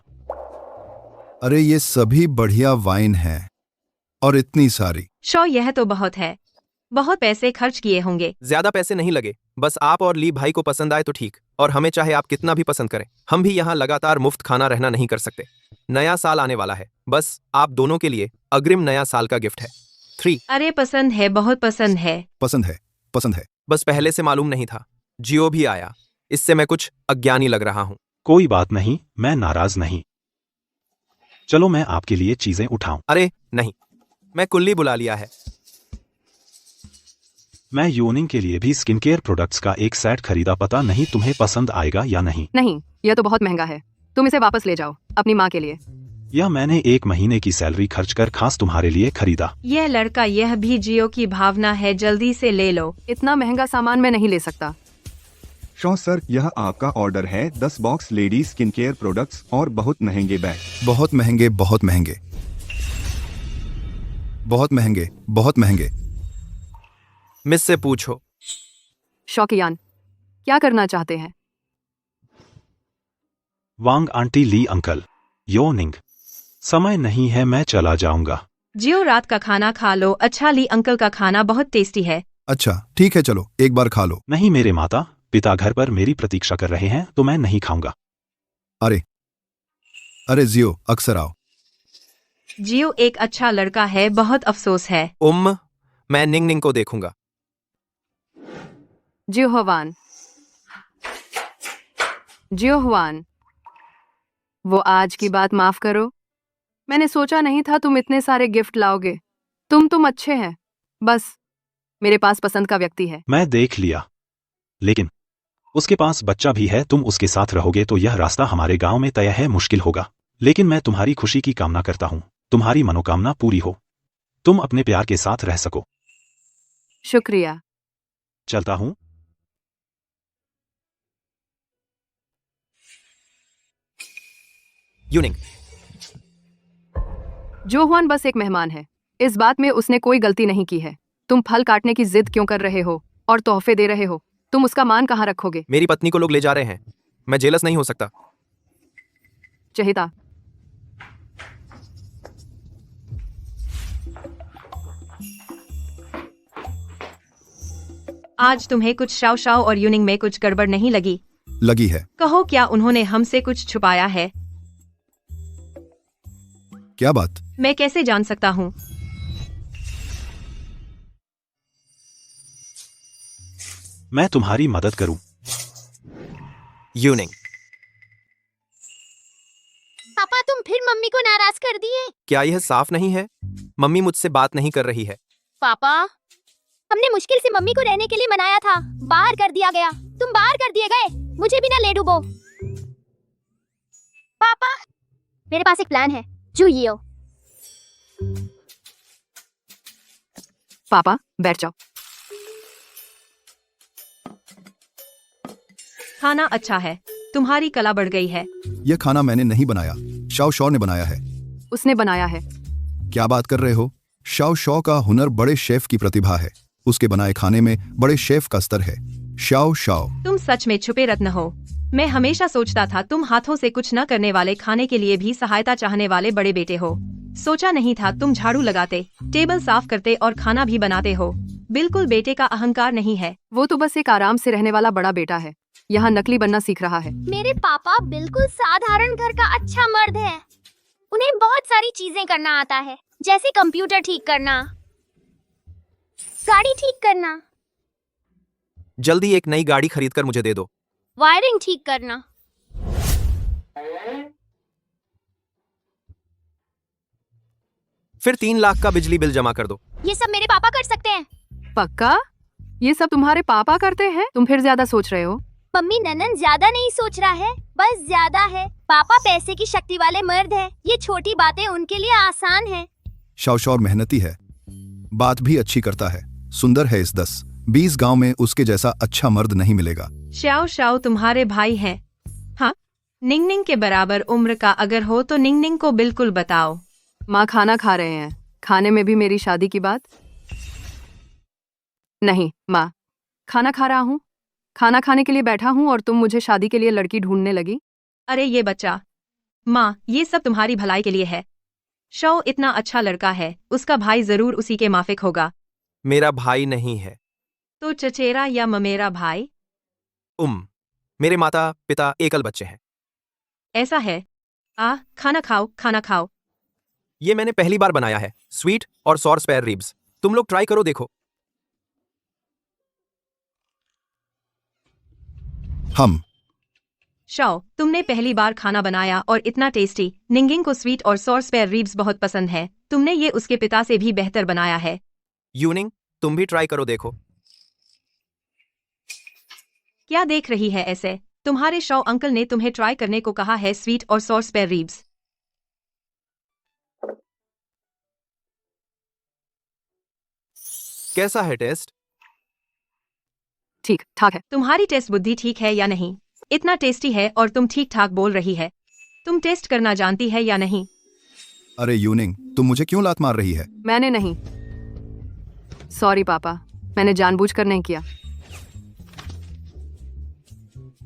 Speaker 4: अरे ये सभी बढ़िया वाइन है और इतनी सारी।
Speaker 3: शॉ, यह तो बहुत है। बहुत पैसे खर्च किए होंगे।
Speaker 1: ज्यादा पैसे नहीं लगे, बस आप और ली भाई को पसंद आए तो ठीक, और हमें चाहे आप कितना भी पसंद करें। हम भी यहाँ लगातार मुफ्त खाना रहना नहीं कर सकते। नया साल आने वाला है, बस आप दोनों के लिए अग्रिम नया साल का गिफ्ट है। 3।
Speaker 3: अरे पसंद है, बहुत पसंद है।
Speaker 4: पसंद है, पसंद है।
Speaker 1: बस पहले से मालूम नहीं था। जियो भी आया, इससे मैं कुछ अज्ञानी लग रहा हूँ।
Speaker 8: कोई बात नहीं, मैं नाराज नहीं। चलो मैं आपके लिए चीजें उठाऊं।
Speaker 1: अरे नहीं, मैं कुल्ली बुला लिया है।
Speaker 8: मैं यूनिंग के लिए भी स्किन केयर प्रोडक्ट्स का एक सेट खरीदा। पता नहीं तुम्हें पसंद आएगा या नहीं।
Speaker 2: नहीं, यह तो बहुत महंगा है। तुम इसे वापस ले जाओ अपनी माँ के लिए।
Speaker 8: यह मैंने 1 महीने की सैलरी खर्च कर खास तुम्हारे लिए खरीदा।
Speaker 3: यह लड़का, यह भी जियो की भावना है। जल्दी से ले लो।
Speaker 2: इतना महंगा सामान मैं नहीं ले सकता।
Speaker 6: शॉ सर, यह आपका ऑर्डर है। 10 box ladies skin care products और बहुत महंगे बैग।
Speaker 4: बहुत महंगे, बहुत महंगे, बहुत महंगे, बहुत महंगे।
Speaker 1: मिस से पूछो।
Speaker 2: शौकियान, क्या करना चाहते हैं?
Speaker 8: वांग आंटी, ली अंकल, योनिंग। समय नहीं है, मैं चला जाऊंगा।
Speaker 3: जियो, रात का खाना खा लो। अच्छा, ली अंकल का खाना बहुत टेस्टी है।
Speaker 4: अच्छा ठीक है, चलो एक बार खा लो।
Speaker 8: नहीं, मेरे माता पिता घर पर मेरी प्रतीक्षा कर रहे हैं, तो मैं नहीं खाऊंगा।
Speaker 4: अरे अरे जियो, अक्सर आओ।
Speaker 3: जियो एक अच्छा लड़का है, बहुत अफसोस है।
Speaker 1: मैं निंग निंग को देखूंगा।
Speaker 2: जियो हवान, जियो हुआन, वो आज की बात माफ करो। मैंने सोचा नहीं था तुम इतने सारे गिफ्ट लाओगे। तुम अच्छे हैं, बस मेरे पास पसंद का व्यक्ति है।
Speaker 8: मैं देख लिया, लेकिन उसके पास बच्चा भी है। तुम उसके साथ रहोगे तो यह रास्ता हमारे गांव में तय है, मुश्किल होगा। लेकिन मैं तुम्हारी खुशी की कामना करता हूँ, तुम्हारी मनोकामना पूरी हो, तुम अपने प्यार के साथ रह सको।
Speaker 2: शुक्रिया।
Speaker 8: चलता हूँ।
Speaker 1: यूनिंग।
Speaker 2: जो हुआन बस एक मेहमान है। इस बात में उसने कोई गलती नहीं की है। तुम फल काटने की जिद क्यों कर रहे हो और तोहफे दे रहे हो? तुम उसका मान कहाँ रखोगे?
Speaker 1: मेरी पत्नी को लोग ले जा रहे हैं, मैं जेलस नहीं हो सकता।
Speaker 2: चहिता,
Speaker 3: आज तुम्हें कुछ शाओ शाओ और यूनिंग में कुछ गड़बड़ नहीं लगी?
Speaker 4: लगी है।
Speaker 3: कहो, क्या उन्होंने हमसे कुछ छुपाया है?
Speaker 4: क्या बात?
Speaker 3: मैं कैसे जान सकता हूँ?
Speaker 8: मैं तुम्हारी मदद करूं।
Speaker 1: यूनिंग।
Speaker 5: पापा, तुम फिर मम्मी को नाराज कर दिए।
Speaker 1: क्या यह साफ नहीं है? मम्मी मुझसे बात नहीं कर रही है।
Speaker 5: पापा, हमने मुश्किल से मम्मी को रहने के लिए मनाया था, बाहर कर दिया गया। तुम बाहर कर दिए गए, मुझे भी ना ले डूबो। पापा, मेरे पास एक प्लान है। जुइयो।
Speaker 2: पापा बैठ जाओ।
Speaker 3: खाना अच्छा है, तुम्हारी कला बढ़ गई है।
Speaker 4: यह खाना मैंने नहीं बनाया, शाओ शॉ ने बनाया है।
Speaker 2: उसने बनाया है।
Speaker 4: क्या बात कर रहे हो? शाओ शॉ का हुनर बड़े शेफ की प्रतिभा है। उसके बनाए खाने में बड़े शेफ का स्तर है। शाओ शाओ,
Speaker 3: तुम सच में छुपे रत्न हो। मैं हमेशा सोचता था तुम हाथों से कुछ न करने वाले, खाने के लिए भी सहायता चाहने वाले बड़े बेटे हो। सोचा नहीं था तुम झाड़ू लगाते, टेबल साफ करते और खाना भी बनाते हो। बिल्कुल बेटे का अहंकार नहीं है।
Speaker 2: वो तो बस एक आराम से रहने वाला बड़ा बेटा है। यहाँ नकली बनना सीख रहा है।
Speaker 5: मेरे पापा बिल्कुल साधारण घर का अच्छा मर्द है। उन्हें बहुत सारी चीजें करना आता है, जैसे कंप्यूटर ठीक करना, गाड़ी ठीक करना,
Speaker 1: जल्दी एक नई गाड़ी खरीद कर मुझे दे दो।
Speaker 5: वायरिंग ठीक करना।
Speaker 1: फिर 3 लाख का बिजली बिल जमा कर दो।
Speaker 5: ये सब मेरे पापा कर सकते हैं।
Speaker 2: पक्का? ये सब तुम्हारे पापा करते हैं? तुम फिर ज्यादा सोच रहे हो।
Speaker 5: मम्मी, ननन ज्यादा नहीं सोच रहा है, बस ज्यादा है। पापा पैसे की शक्ति वाले मर्द है, ये छोटी बातें उनके लिए आसान है।
Speaker 4: शौशौर मेहनती है, बात भी अच्छी करता है, सुंदर है। इस 10-20 गांव में उसके जैसा अच्छा मर्द नहीं मिलेगा।
Speaker 3: शाओ शाओ तुम्हारे भाई हैं। हाँ, निंग निंग के बराबर उम्र का अगर हो तो निंग निंग को बिल्कुल बताओ।
Speaker 2: माँ खाना खा रहे हैं, खाने में भी मेरी शादी की बात नहीं। माँ, खाना खा रहा हूँ, खाना खाने के लिए बैठा हूँ और तुम मुझे शादी के लिए लड़की ढूंढने लगी।
Speaker 3: अरे ये बच्चा, माँ ये सब तुम्हारी भलाई के लिए है। शो इतना अच्छा लड़का है, उसका भाई जरूर उसी के माफिक होगा।
Speaker 1: मेरा भाई नहीं है।
Speaker 3: तो चचेरा या ममेरा भाई?
Speaker 1: मेरे माता पिता एकल बच्चे हैं।
Speaker 3: ऐसा है। खाना खाओ, खाना खाओ।
Speaker 1: ये मैंने पहली बार बनाया है, स्वीट और सॉर स्पेयर रिब्स। तुम लोग ट्राई करो, देखो।
Speaker 4: हम
Speaker 3: शो, तुमने पहली बार खाना बनाया और इतना टेस्टी। निंगिंग को स्वीट और सॉर स्पेयर रिब्स बहुत पसंद है। तुमने ये उसके पिता से भी बेहतर बनाया है।
Speaker 1: यूनिंग, तुम भी ट्राई करो, देखो।
Speaker 3: क्या देख रही है ऐसे? तुम्हारे शो अंकल ने तुम्हें ट्राई करने को कहा है स्वीट और सॉर स्पेयर रिब्स।
Speaker 1: कैसा है टेस्ट?
Speaker 2: ठीक ठाक है।
Speaker 3: तुम्हारी टेस्ट बुद्धि ठीक है या नहीं? इतना टेस्टी है और तुम ठीक ठाक बोल रही है। तुम टेस्ट करना जानती है या नहीं?
Speaker 4: अरे यूनिंग, तुम मुझे क्यों लात मार रही है?
Speaker 2: मैंने नहीं। सॉरी पापा, मैंने जानबूझकर नहीं किया।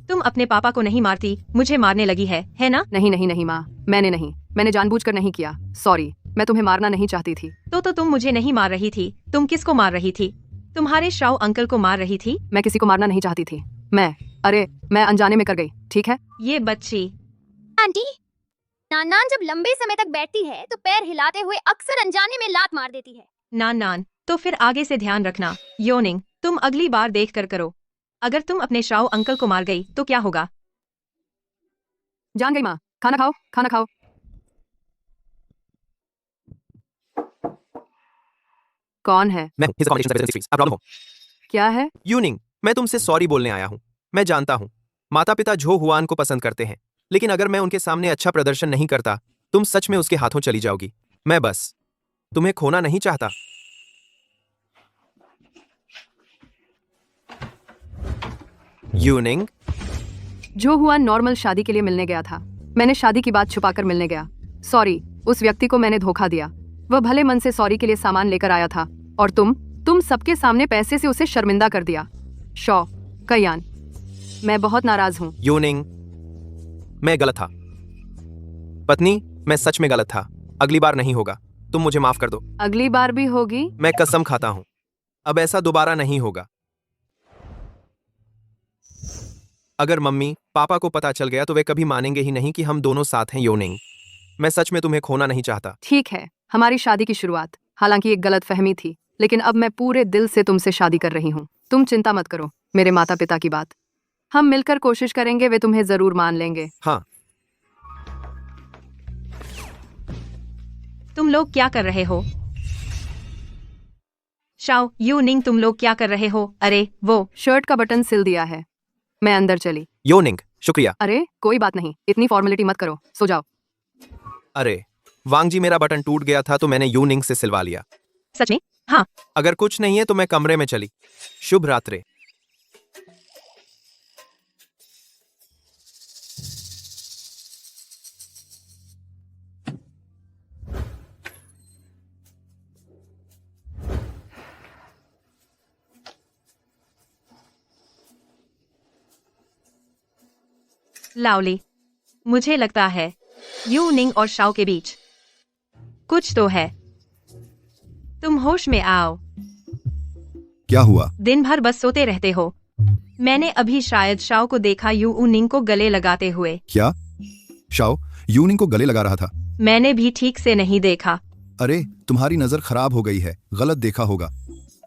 Speaker 3: तुम अपने पापा को नहीं मारती, मुझे मारने लगी है ना?
Speaker 2: नहीं नहीं नहीं माँ, मैंने जानबूझकर नहीं किया। सॉरी, मैं तुम्हें मारना नहीं चाहती थी।
Speaker 3: तो तुम मुझे नहीं मार रही थी। तुम किसको मार रही थी? तुम्हारे शाओ अंकल को मार रही थी।
Speaker 2: मैं किसी को मारना नहीं चाहती थी। मैं अनजाने में कर गई, ठीक है?
Speaker 3: ये बच्ची।
Speaker 5: आंटी, नान जब लंबे समय तक बैठती है तो पैर हिलाते हुए अक्सर अनजाने में लात मार देती है।
Speaker 3: नान, तो फिर आगे से ध्यान रखना। योनिंग, तुम अगली बार देख कर करो। अगर तुम अपने शाओ अंकल को मार गई तो क्या होगा?
Speaker 2: जान गई माँ, खाना खाओ, खाना खाओ। कौन है?
Speaker 1: मैं his accommodation service industries। आप प्रॉब्लम हो?
Speaker 2: क्या है?
Speaker 1: यूनिंग, मैं तुमसे सॉरी बोलने आया हूँ। मैं जानता हूँ माता पिता झो हुआन को पसंद करते हैं, लेकिन अगर मैं उनके सामने अच्छा प्रदर्शन नहीं करता, तुम सच में उसके हाथों चली जाओगी। मैं बस तुम्हें खोना नहीं चाहता। यूनिंग,
Speaker 2: जो हुआ नॉर्मल शादी के लिए मिलने गया था। मैंने शादी की बात छुपाकर मिलने गया। सॉरी, उस व्यक्ति को मैंने धोखा दिया। वह भले मन से सॉरी के लिए सामान लेकर आया था और तुम सबके सामने पैसे से उसे शर्मिंदा कर दिया। शो, कयान, मैं बहुत नाराज हूँ।
Speaker 1: यूनिंग, मैं गलत था। पत्नी, मैं सच में गलत था। अगली बार नहीं होगा। तुम मुझे माफ कर दो।
Speaker 2: अगली बार भी होगी?
Speaker 1: मैं कसम खाता हूँ, अब ऐसा दोबारा नहीं होगा। अगर मम्मी पापा को पता चल गया तो वे कभी मानेंगे ही नहीं कि हम दोनों साथ हैं। योनिंग, मैं सच में तुम्हें खोना नहीं चाहता।
Speaker 2: ठीक है, हमारी शादी की शुरुआत हालांकि एक गलत फहमी थी, लेकिन अब मैं पूरे दिल से तुमसे शादी कर रही हूँ। तुम चिंता मत करो मेरे माता पिता की बात। हम मिलकर कोशिश करेंगे, वे तुम्हें जरूर मान लेंगे।
Speaker 1: हाँ।
Speaker 3: तुम लोग क्या कर रहे हो? शाओ, यूनिंग, तुम लोग क्या कर रहे हो? अरे वो
Speaker 2: शर्ट का बटन सिल दिया है। मैं अंदर चली।
Speaker 1: योनिंग, शुक्रिया।
Speaker 2: अरे कोई बात नहीं, इतनी फॉर्मेलिटी मत करो, सो जाओ।
Speaker 1: अरे वांग जी, मेरा बटन टूट गया था तो मैंने यूनिंग से सिलवा लिया।
Speaker 3: सच में? हाँ।
Speaker 1: अगर कुछ नहीं है तो मैं कमरे में चली। शुभ रात्रि।
Speaker 3: लावली, मुझे लगता है यूनिंग और शाओ के बीच कुछ तो है। तुम होश में आओ।
Speaker 4: क्या हुआ?
Speaker 3: दिन भर बस सोते रहते हो। मैंने अभी शायद शाओ को देखा यू निंग को गले लगाते हुए।
Speaker 4: क्या शाओ यूनिंग को गले लगा रहा था?
Speaker 3: मैंने भी ठीक से नहीं देखा।
Speaker 4: अरे तुम्हारी नजर खराब हो गई है, गलत देखा होगा।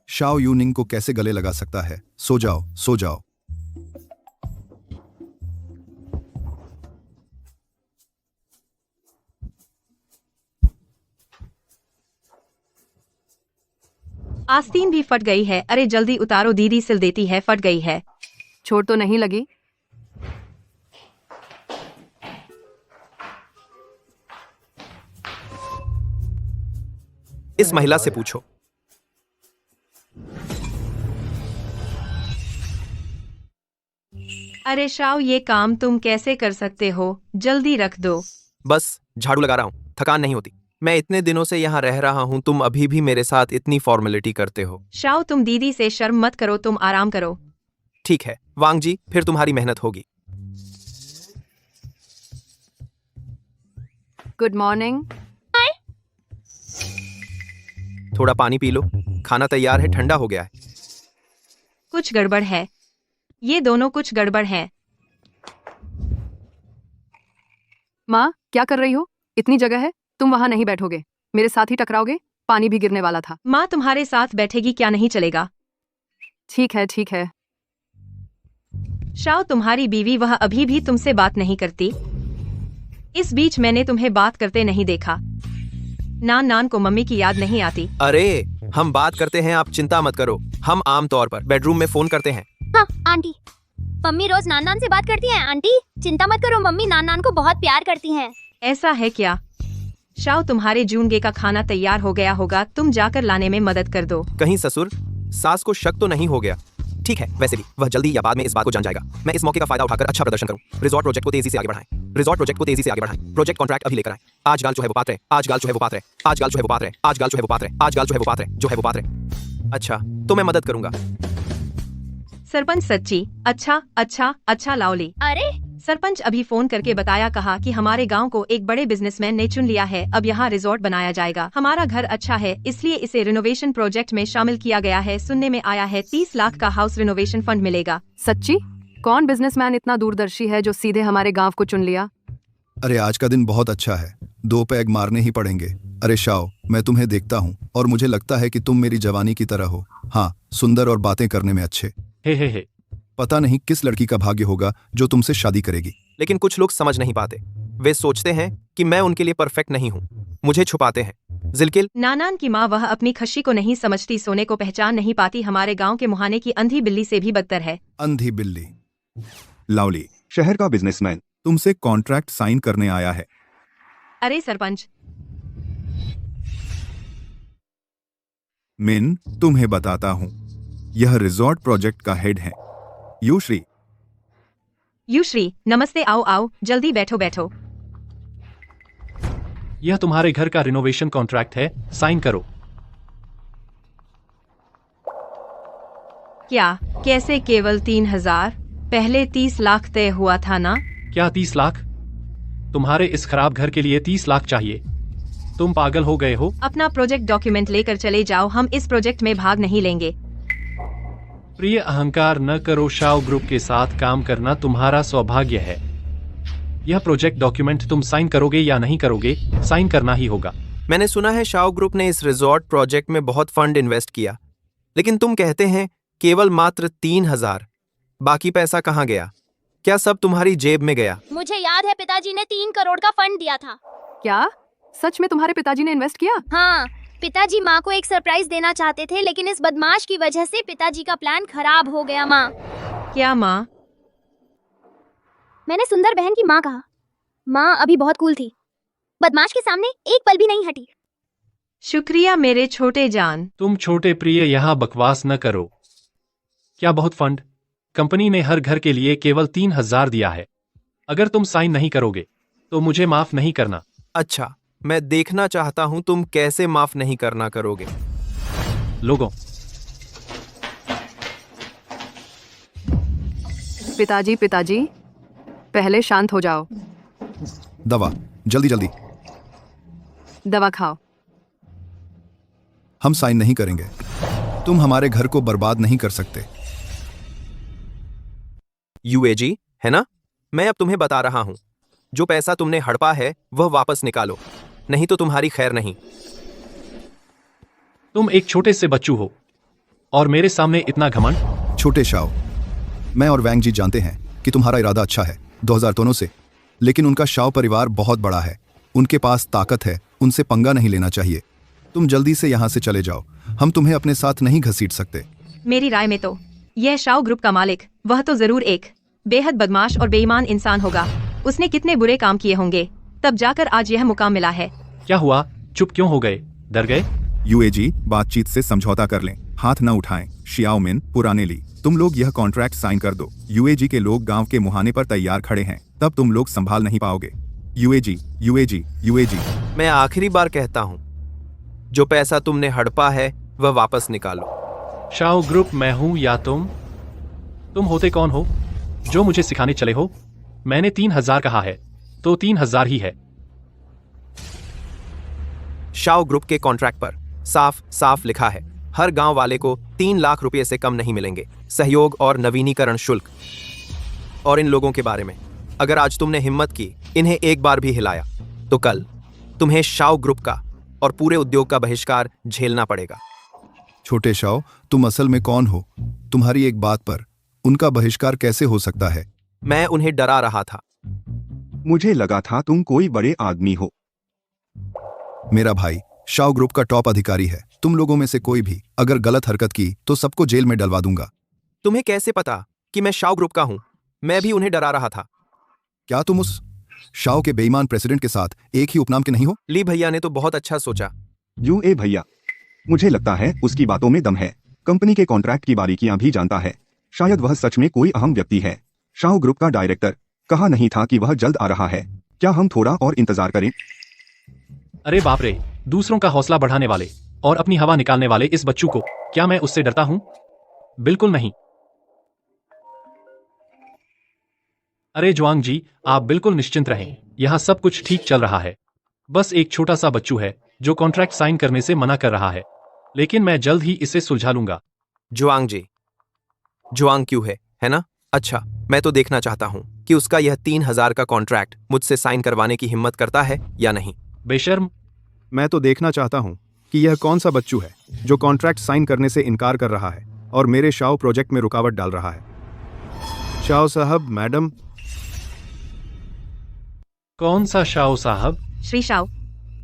Speaker 4: शाओ यूनिंग को कैसे गले लगा सकता है? सो जाओ सो जाओ।
Speaker 3: आस्तीन भी फट गई है। अरे जल्दी उतारो दीदी, सिल देती है, फट गई है।
Speaker 2: चोट तो नहीं लगी?
Speaker 1: इस महिला से पूछो।
Speaker 3: अरे शाओ, ये काम तुम कैसे कर सकते हो? जल्दी रख दो।
Speaker 1: बस झाड़ू लगा रहा हूँ, थकान नहीं होती। मैं इतने दिनों से यहाँ रह रहा हूँ, तुम अभी भी मेरे साथ इतनी फॉर्मेलिटी करते हो।
Speaker 3: शाओ, तुम दीदी से शर्म मत करो, तुम आराम करो।
Speaker 1: ठीक है वांग जी, फिर तुम्हारी मेहनत होगी।
Speaker 2: Good morning.
Speaker 1: थोड़ा पानी पी लो, खाना तैयार है, ठंडा हो गया है।
Speaker 3: कुछ गड़बड़ है, ये दोनों कुछ गड़बड़ है।
Speaker 2: माँ, क्या कर रही हो? इतनी जगह है, तुम वहां नहीं बैठोगे, मेरे साथ ही टकराओगे। पानी भी गिरने वाला था।
Speaker 3: माँ तुम्हारे साथ बैठेगी क्या? नहीं चलेगा।
Speaker 2: ठीक है ठीक है।
Speaker 3: शाओ, तुम्हारी बीवी वह अभी भी तुमसे बात नहीं करती। इस बीच मैंने तुम्हें बात करते नहीं देखा। नान को मम्मी की याद नहीं आती?
Speaker 1: अरे हम बात करते हैं, आप चिंता मत करो। हम आम तौर पर बेडरूम में फोन करते हैं।
Speaker 5: हाँ आंटी, मम्मी रोज नान से बात करती हैं। आंटी चिंता मत करो, मम्मी नान को बहुत प्यार करती हैं।
Speaker 3: ऐसा है क्या? शाओ, तुम्हारे जूनगे का खाना तैयार हो गया होगा, तुम जाकर लाने में मदद कर दो।
Speaker 1: कहीं ससुर सास को शक तो नहीं हो गया? ठीक है, वैसे भी वह जल्दी या बाद में इस बात को जान जाएगा। मैं इस मौके का फायदा उठाकर अच्छा प्रदर्शन करूं। रिजॉर्ट प्रोजेक्ट को तेजी से आगे बढ़ाएं। रिजॉर्ट प्रोजेक्ट को तेजी से आगे बढ़ाएं। प्रोजेक्ट कॉन्ट्रैक्ट अभी लेकर आएं। आज गाल जो है वो पात्र है, आज गाल जो है वो पात्र है, आज गाल जो है वो पात्र है, आज गाल जो है वो पात्र है, आज गाल जो है वो पात्र है, जो है वो पात्र है। अच्छा, तो मैं मदद करूंगा।
Speaker 3: सरपंच सच्ची? अच्छा अच्छा अच्छा लाओली।
Speaker 5: अरे
Speaker 3: सरपंच अभी फोन करके बताया, कहा कि हमारे गांव को एक बड़े बिजनेसमैन ने चुन लिया है। अब यहाँ रिजॉर्ट बनाया जाएगा। हमारा घर अच्छा है, इसलिए इसे रिनोवेशन प्रोजेक्ट में शामिल किया गया है। सुनने में आया है 30 लाख का हाउस रिनोवेशन फंड मिलेगा।
Speaker 2: सच्ची? कौन बिजनेसमैन इतना दूरदर्शी है जो सीधे हमारे गांव को चुन लिया?
Speaker 4: अरे आज का दिन बहुत अच्छा है, 2 पैग मारने ही पड़ेंगे। अरे शाओ, मैं तुम्हें देखता हूँ और मुझे लगता है कि तुम मेरी जवानी की तरह हो। हाँ, सुंदर और बातें करने में अच्छे।
Speaker 7: हे।
Speaker 4: पता नहीं किस लड़की का भाग्य होगा जो तुमसे शादी करेगी।
Speaker 1: लेकिन कुछ लोग समझ नहीं पाते। वे सोचते हैं कि मैं उनके लिए परफेक्ट नहीं हूँ, मुझे छुपाते हैं। जिलकिल,
Speaker 3: नानान की माँ, वह अपनी खशी को नहीं समझती, सोने को पहचान नहीं पाती। हमारे गांव के मुहाने की अंधी बिल्ली से भी बदतर है।
Speaker 4: अंधी बिल्ली।
Speaker 6: लावली, शहर का बिजनेसमैन
Speaker 4: तुमसे कॉन्ट्रैक्ट साइन करने आया है।
Speaker 3: अरे सरपंच,
Speaker 4: मिन, तुम्हें बताता हूँ, यह रिजॉर्ट प्रोजेक्ट का हेड है युश्री।
Speaker 3: युश्री नमस्ते, आओ आओ, जल्दी बैठो बैठो।
Speaker 7: यह तुम्हारे घर का रिनोवेशन कॉन्ट्रैक्ट है, साइन करो।
Speaker 3: क्या? कैसे? केवल 3000? पहले 30 लाख तय हुआ था ना?
Speaker 7: क्या 30 लाख? तुम्हारे इस खराब घर के लिए 30 लाख चाहिए? तुम पागल हो गए हो?
Speaker 3: अपना प्रोजेक्ट डॉक्यूमेंट लेकर चले जाओ, हम इस प्रोजेक्ट में भाग नहीं लेंगे।
Speaker 7: प्रिय, अहंकार न करो। शाओ ग्रुप के साथ काम करना तुम्हारा सौभाग्य है। यह प्रोजेक्ट डॉक्यूमेंट तुम साइन करोगे या नहीं करोगे, साइन करना ही होगा।
Speaker 1: मैंने सुना है शाओ ग्रुप ने इस रिजॉर्ट प्रोजेक्ट में बहुत फंड इन्वेस्ट किया, लेकिन तुम कहते हैं केवल मात्र 3000। बाकी पैसा कहाँ गया? क्या सब तुम्हारी जेब में गया?
Speaker 5: मुझे याद है पिताजी ने 3 करोड़ का फंड दिया था।
Speaker 2: क्या सच में तुम्हारे पिताजी ने इन्वेस्ट किया?
Speaker 5: हाँ, पिताजी माँ को एक सरप्राइज देना चाहते थे, लेकिन इस बदमाश की वजह से पिताजी का प्लान खराब हो गया। माँ,
Speaker 3: क्या माँ?
Speaker 5: मैंने सुंदर बहन की माँ कहा। माँ अभी बहुत कूल थी, बदमाश के सामने एक पल भी नहीं हटी।
Speaker 3: शुक्रिया मेरे छोटे जान।
Speaker 7: तुम छोटे प्रिय यहाँ बकवास न करो। क्या बहुत फंड? कंपनी ने हर घर के लिए केवल 3000 दिया है। अगर तुम साइन नहीं करोगे तो मुझे माफ नहीं करना।
Speaker 1: अच्छा, मैं देखना चाहता हूं तुम कैसे माफ नहीं करना करोगे।
Speaker 7: लोगों,
Speaker 2: पिताजी पिताजी, पहले शांत हो जाओ।
Speaker 4: दवा, जल्दी जल्दी।
Speaker 2: दवा खाओ।
Speaker 4: हम साइन नहीं करेंगे। तुम हमारे घर को बर्बाद नहीं कर सकते।
Speaker 1: यूएजी, है ना? मैं अब तुम्हें बता रहा हूं, जो पैसा तुमने हड़पा है वह वापस निकालो, नहीं तो तुम्हारी खैर नहीं।
Speaker 7: तुम एक छोटे से बच्चू हो और मेरे सामने इतना घमंड।
Speaker 4: छोटे शाओ, मैं और वैंग जी जानते हैं कि तुम्हारा इरादा अच्छा है 2000 टनों से, लेकिन उनका शाओ परिवार बहुत बड़ा है, उनके पास ताकत है, उनसे पंगा नहीं लेना चाहिए। तुम जल्दी से यहाँ से चले जाओ, हम तुम्हें अपने साथ नहीं घसीट सकते।
Speaker 3: मेरी राय में तो यह शाओ ग्रुप का मालिक, वह तो जरूर एक बेहद बदमाश और बेईमान इंसान होगा। उसने कितने बुरे काम किए होंगे, तब जाकर आज यह मुकाम मिला है।
Speaker 7: क्या हुआ, चुप क्यों हो गए, डर गए?
Speaker 4: यूएजी, बातचीत से समझौता कर लें, हाथ न उठाएं। शियाओमिन, पुराने ली, तुम लोग यह कॉन्ट्रैक्ट साइन कर दो। यूएजी के लोग गांव के मुहाने पर तैयार खड़े हैं, तब तुम लोग संभाल नहीं पाओगे। यूएजी, यूएजी, यूएजी।
Speaker 1: मैं आखिरी बार कहता हूं, जो पैसा तुमने हड़पा है वह वापस निकालो।
Speaker 7: शाओ ग्रुप मैं हूँ या तुम होते कौन हो जो मुझे सिखाने चले हो? मैंने 3000 कहा है तो 3000 ही है।
Speaker 1: शाओ ग्रुप के कॉन्ट्रैक्ट पर साफ साफ लिखा है, हर गांव वाले को 3 लाख रुपए से कम नहीं मिलेंगे, सहयोग और नवीनीकरण शुल्क। और इन लोगों के बारे में, अगर आज तुमने हिम्मत की इन्हें एक बार भी हिलाया, तो कल तुम्हें शाओ ग्रुप का और पूरे उद्योग का बहिष्कार झेलना पड़ेगा।
Speaker 4: छोटे शाओ, तुम असल में कौन हो? तुम्हारी एक बात पर उनका बहिष्कार कैसे हो सकता है?
Speaker 1: मैं उन्हें डरा रहा था।
Speaker 6: मुझे लगा था तुम कोई बड़े आदमी हो।
Speaker 4: मेरा भाई शाओ ग्रुप का टॉप अधिकारी है, तुम लोगों में से कोई भी अगर गलत हरकत की तो सबको जेल में डलवा दूंगा।
Speaker 1: तुम्हें कैसे पता कि मैं शाओ ग्रुप का हूं? मैं भी उन्हें डरा रहा था।
Speaker 4: क्या तुम उस शाओ के बेईमान प्रेसिडेंट के साथ एक ही उपनाम के नहीं हो?
Speaker 1: ली भैया ने तो बहुत अच्छा सोचा।
Speaker 6: यूए भैया, मुझे लगता है उसकी बातों में दम है, कंपनी के कॉन्ट्रैक्ट की बारीकियां भी जानता है, शायद वह सच में कोई अहम व्यक्ति है। शाओ ग्रुप का डायरेक्टर कहा नहीं था कि वह जल्द आ रहा है, क्या हम थोड़ा और इंतजार करें?
Speaker 7: अरे बाप रे, दूसरों का हौसला बढ़ाने वाले और अपनी हवा निकालने वाले इस बच्चू को क्या मैं उससे डरता हूं? बिल्कुल नहीं। अरे जुआंग जी, आप बिल्कुल निश्चिंत रहें, यहाँ सब कुछ ठीक चल रहा है। बस एक छोटा सा बच्चू है जो कॉन्ट्रैक्ट साइन करने से मना कर रहा है, लेकिन मैं जल्द ही इसे सुलझा लूंगा।
Speaker 1: जुआंग जी, जुआंग क्यों है ना? अच्छा, मैं तो देखना चाहता हूं कि उसका यह 3000 का कॉन्ट्रैक्ट मुझसे साइन करवाने की हिम्मत करता है या नहीं।
Speaker 7: बेशर्म।
Speaker 9: मैं तो देखना चाहता हूं कि यह कौन सा बच्चू है जो कॉन्ट्रैक्ट साइन करने से इनकार कर रहा है और मेरे शाओ प्रोजेक्ट में रुकावट डाल रहा है। शाओ साहब, मैडम।
Speaker 7: कौन सा शाओ साहब?
Speaker 3: Shri Shao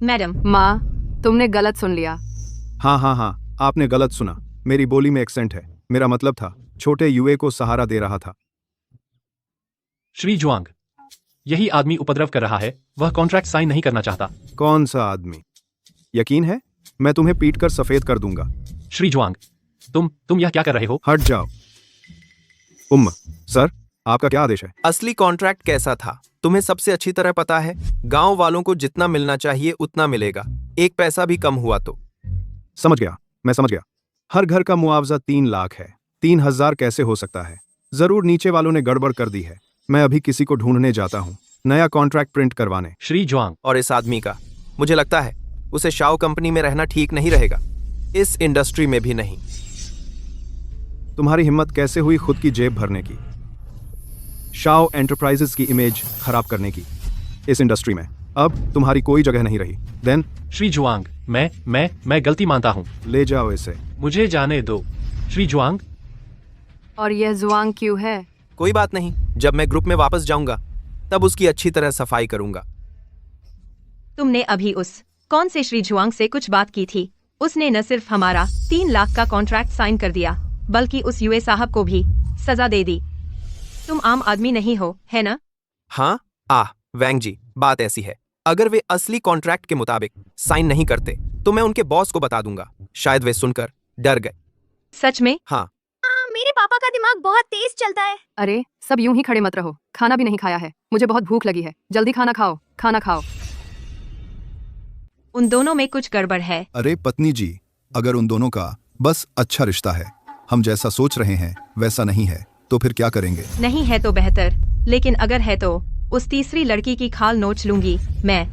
Speaker 3: madam.
Speaker 2: माँ, तुमने गलत सुन लिया।
Speaker 9: हाँ, आपने गलत सुना, मेरी बोली में एक्सेंट है। मेरा मतलब था छोटे यूए को सहारा दे रहा था।
Speaker 7: श्री जुआंग, यही आदमी उपद्रव कर रहा है, वह कॉन्ट्रैक्ट साइन नहीं करना चाहता।
Speaker 9: कौन सा आदमी? यकीन है मैं तुम्हें पीट कर सफेद कर दूंगा।
Speaker 7: श्री जुआंग, तुम यह क्या कर रहे हो?
Speaker 9: हट जाओ। सर, आपका क्या आदेश है?
Speaker 1: असली कॉन्ट्रैक्ट कैसा था तुम्हें सबसे अच्छी तरह पता है। गांव वालों को जितना मिलना चाहिए उतना मिलेगा, एक पैसा भी कम हुआ तो।
Speaker 9: समझ गया, मैं समझ गया। हर घर का मुआवजा 3 लाख है, 3000 कैसे हो सकता है? जरूर नीचे वालों ने गड़बड़ कर दी है। मैं अभी किसी को ढूंढने जाता हूँ नया कॉन्ट्रैक्ट प्रिंट करवाने।
Speaker 7: श्री जुआंग,
Speaker 1: और इस आदमी का, मुझे लगता है उसे शाओ कंपनी में रहना ठीक नहीं रहेगा, इस इंडस्ट्री में भी नहीं।
Speaker 9: तुम्हारी हिम्मत कैसे हुई खुद की जेब भरने की, शाओ एंटरप्राइजेस की इमेज खराब करने की इस इंडस्ट्री में? अब तुम्हारी कोई जगह नहीं रही। देन
Speaker 7: श्री जुआंग, मैं गलती मानता हूँ,
Speaker 9: ले जाओ इसे।
Speaker 7: मुझे जाने दो। श्री जुआंग।
Speaker 2: और यह जुआंग क्यों है?
Speaker 1: कोई बात नहीं, जब मैं ग्रुप में वापस जाऊंगा तब उसकी अच्छी तरह सफाई करूंगा।
Speaker 3: तुमने अभी उस कौन से श्री जुआंग से कुछ बात की थी? उसने न सिर्फ हमारा 3 लाख का कॉन्ट्रैक्ट साइन कर दिया, बल्कि उस यूए साहब को भी सजा दे दी। तुम आम आदमी नहीं हो, है ना?
Speaker 1: हाँ, वैंग जी, बात ऐसी है, अगर वे असली कॉन्ट्रैक्ट के मुताबिक साइन नहीं करते तो मैं उनके बॉस को बता दूंगा। शायद वे सुनकर डर गए।
Speaker 3: सच में?
Speaker 1: हाँ।
Speaker 5: मेरे पापा का दिमाग बहुत तेज चलता है।
Speaker 2: अरे सब यूं ही खड़े मत रहो, खाना भी नहीं खाया है, मुझे बहुत भूख लगी है, जल्दी खाना खाओ।
Speaker 3: उन दोनों में कुछ गड़बड़ है।
Speaker 4: अरे पत्नी जी, अगर उन दोनों का बस अच्छा रिश्ता है, हम जैसा सोच रहे हैं वैसा नहीं है, तो फिर क्या करेंगे?
Speaker 3: नहीं है तो बेहतर, लेकिन अगर है तो उस तीसरी लड़की की खाल नोच लूंगी मैं।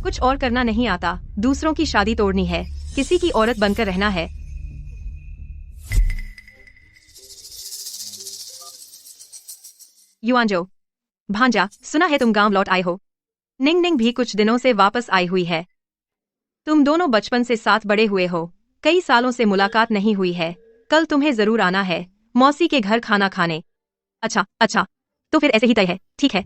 Speaker 3: कुछ और करना नहीं आता, दूसरों की शादी तोड़नी है, किसी की औरत बनकर रहना है। युआनजो, भांजा, सुना है तुम गांव लौट आए हो। निंग निंग भी कुछ दिनों से वापस आई हुई है। तुम दोनों बचपन से साथ बड़े हुए हो, कई सालों से मुलाकात नहीं हुई है। कल तुम्हें जरूर आना है मौसी के घर खाना खाने। अच्छा अच्छा, तो फिर ऐसे ही तय है, ठीक है।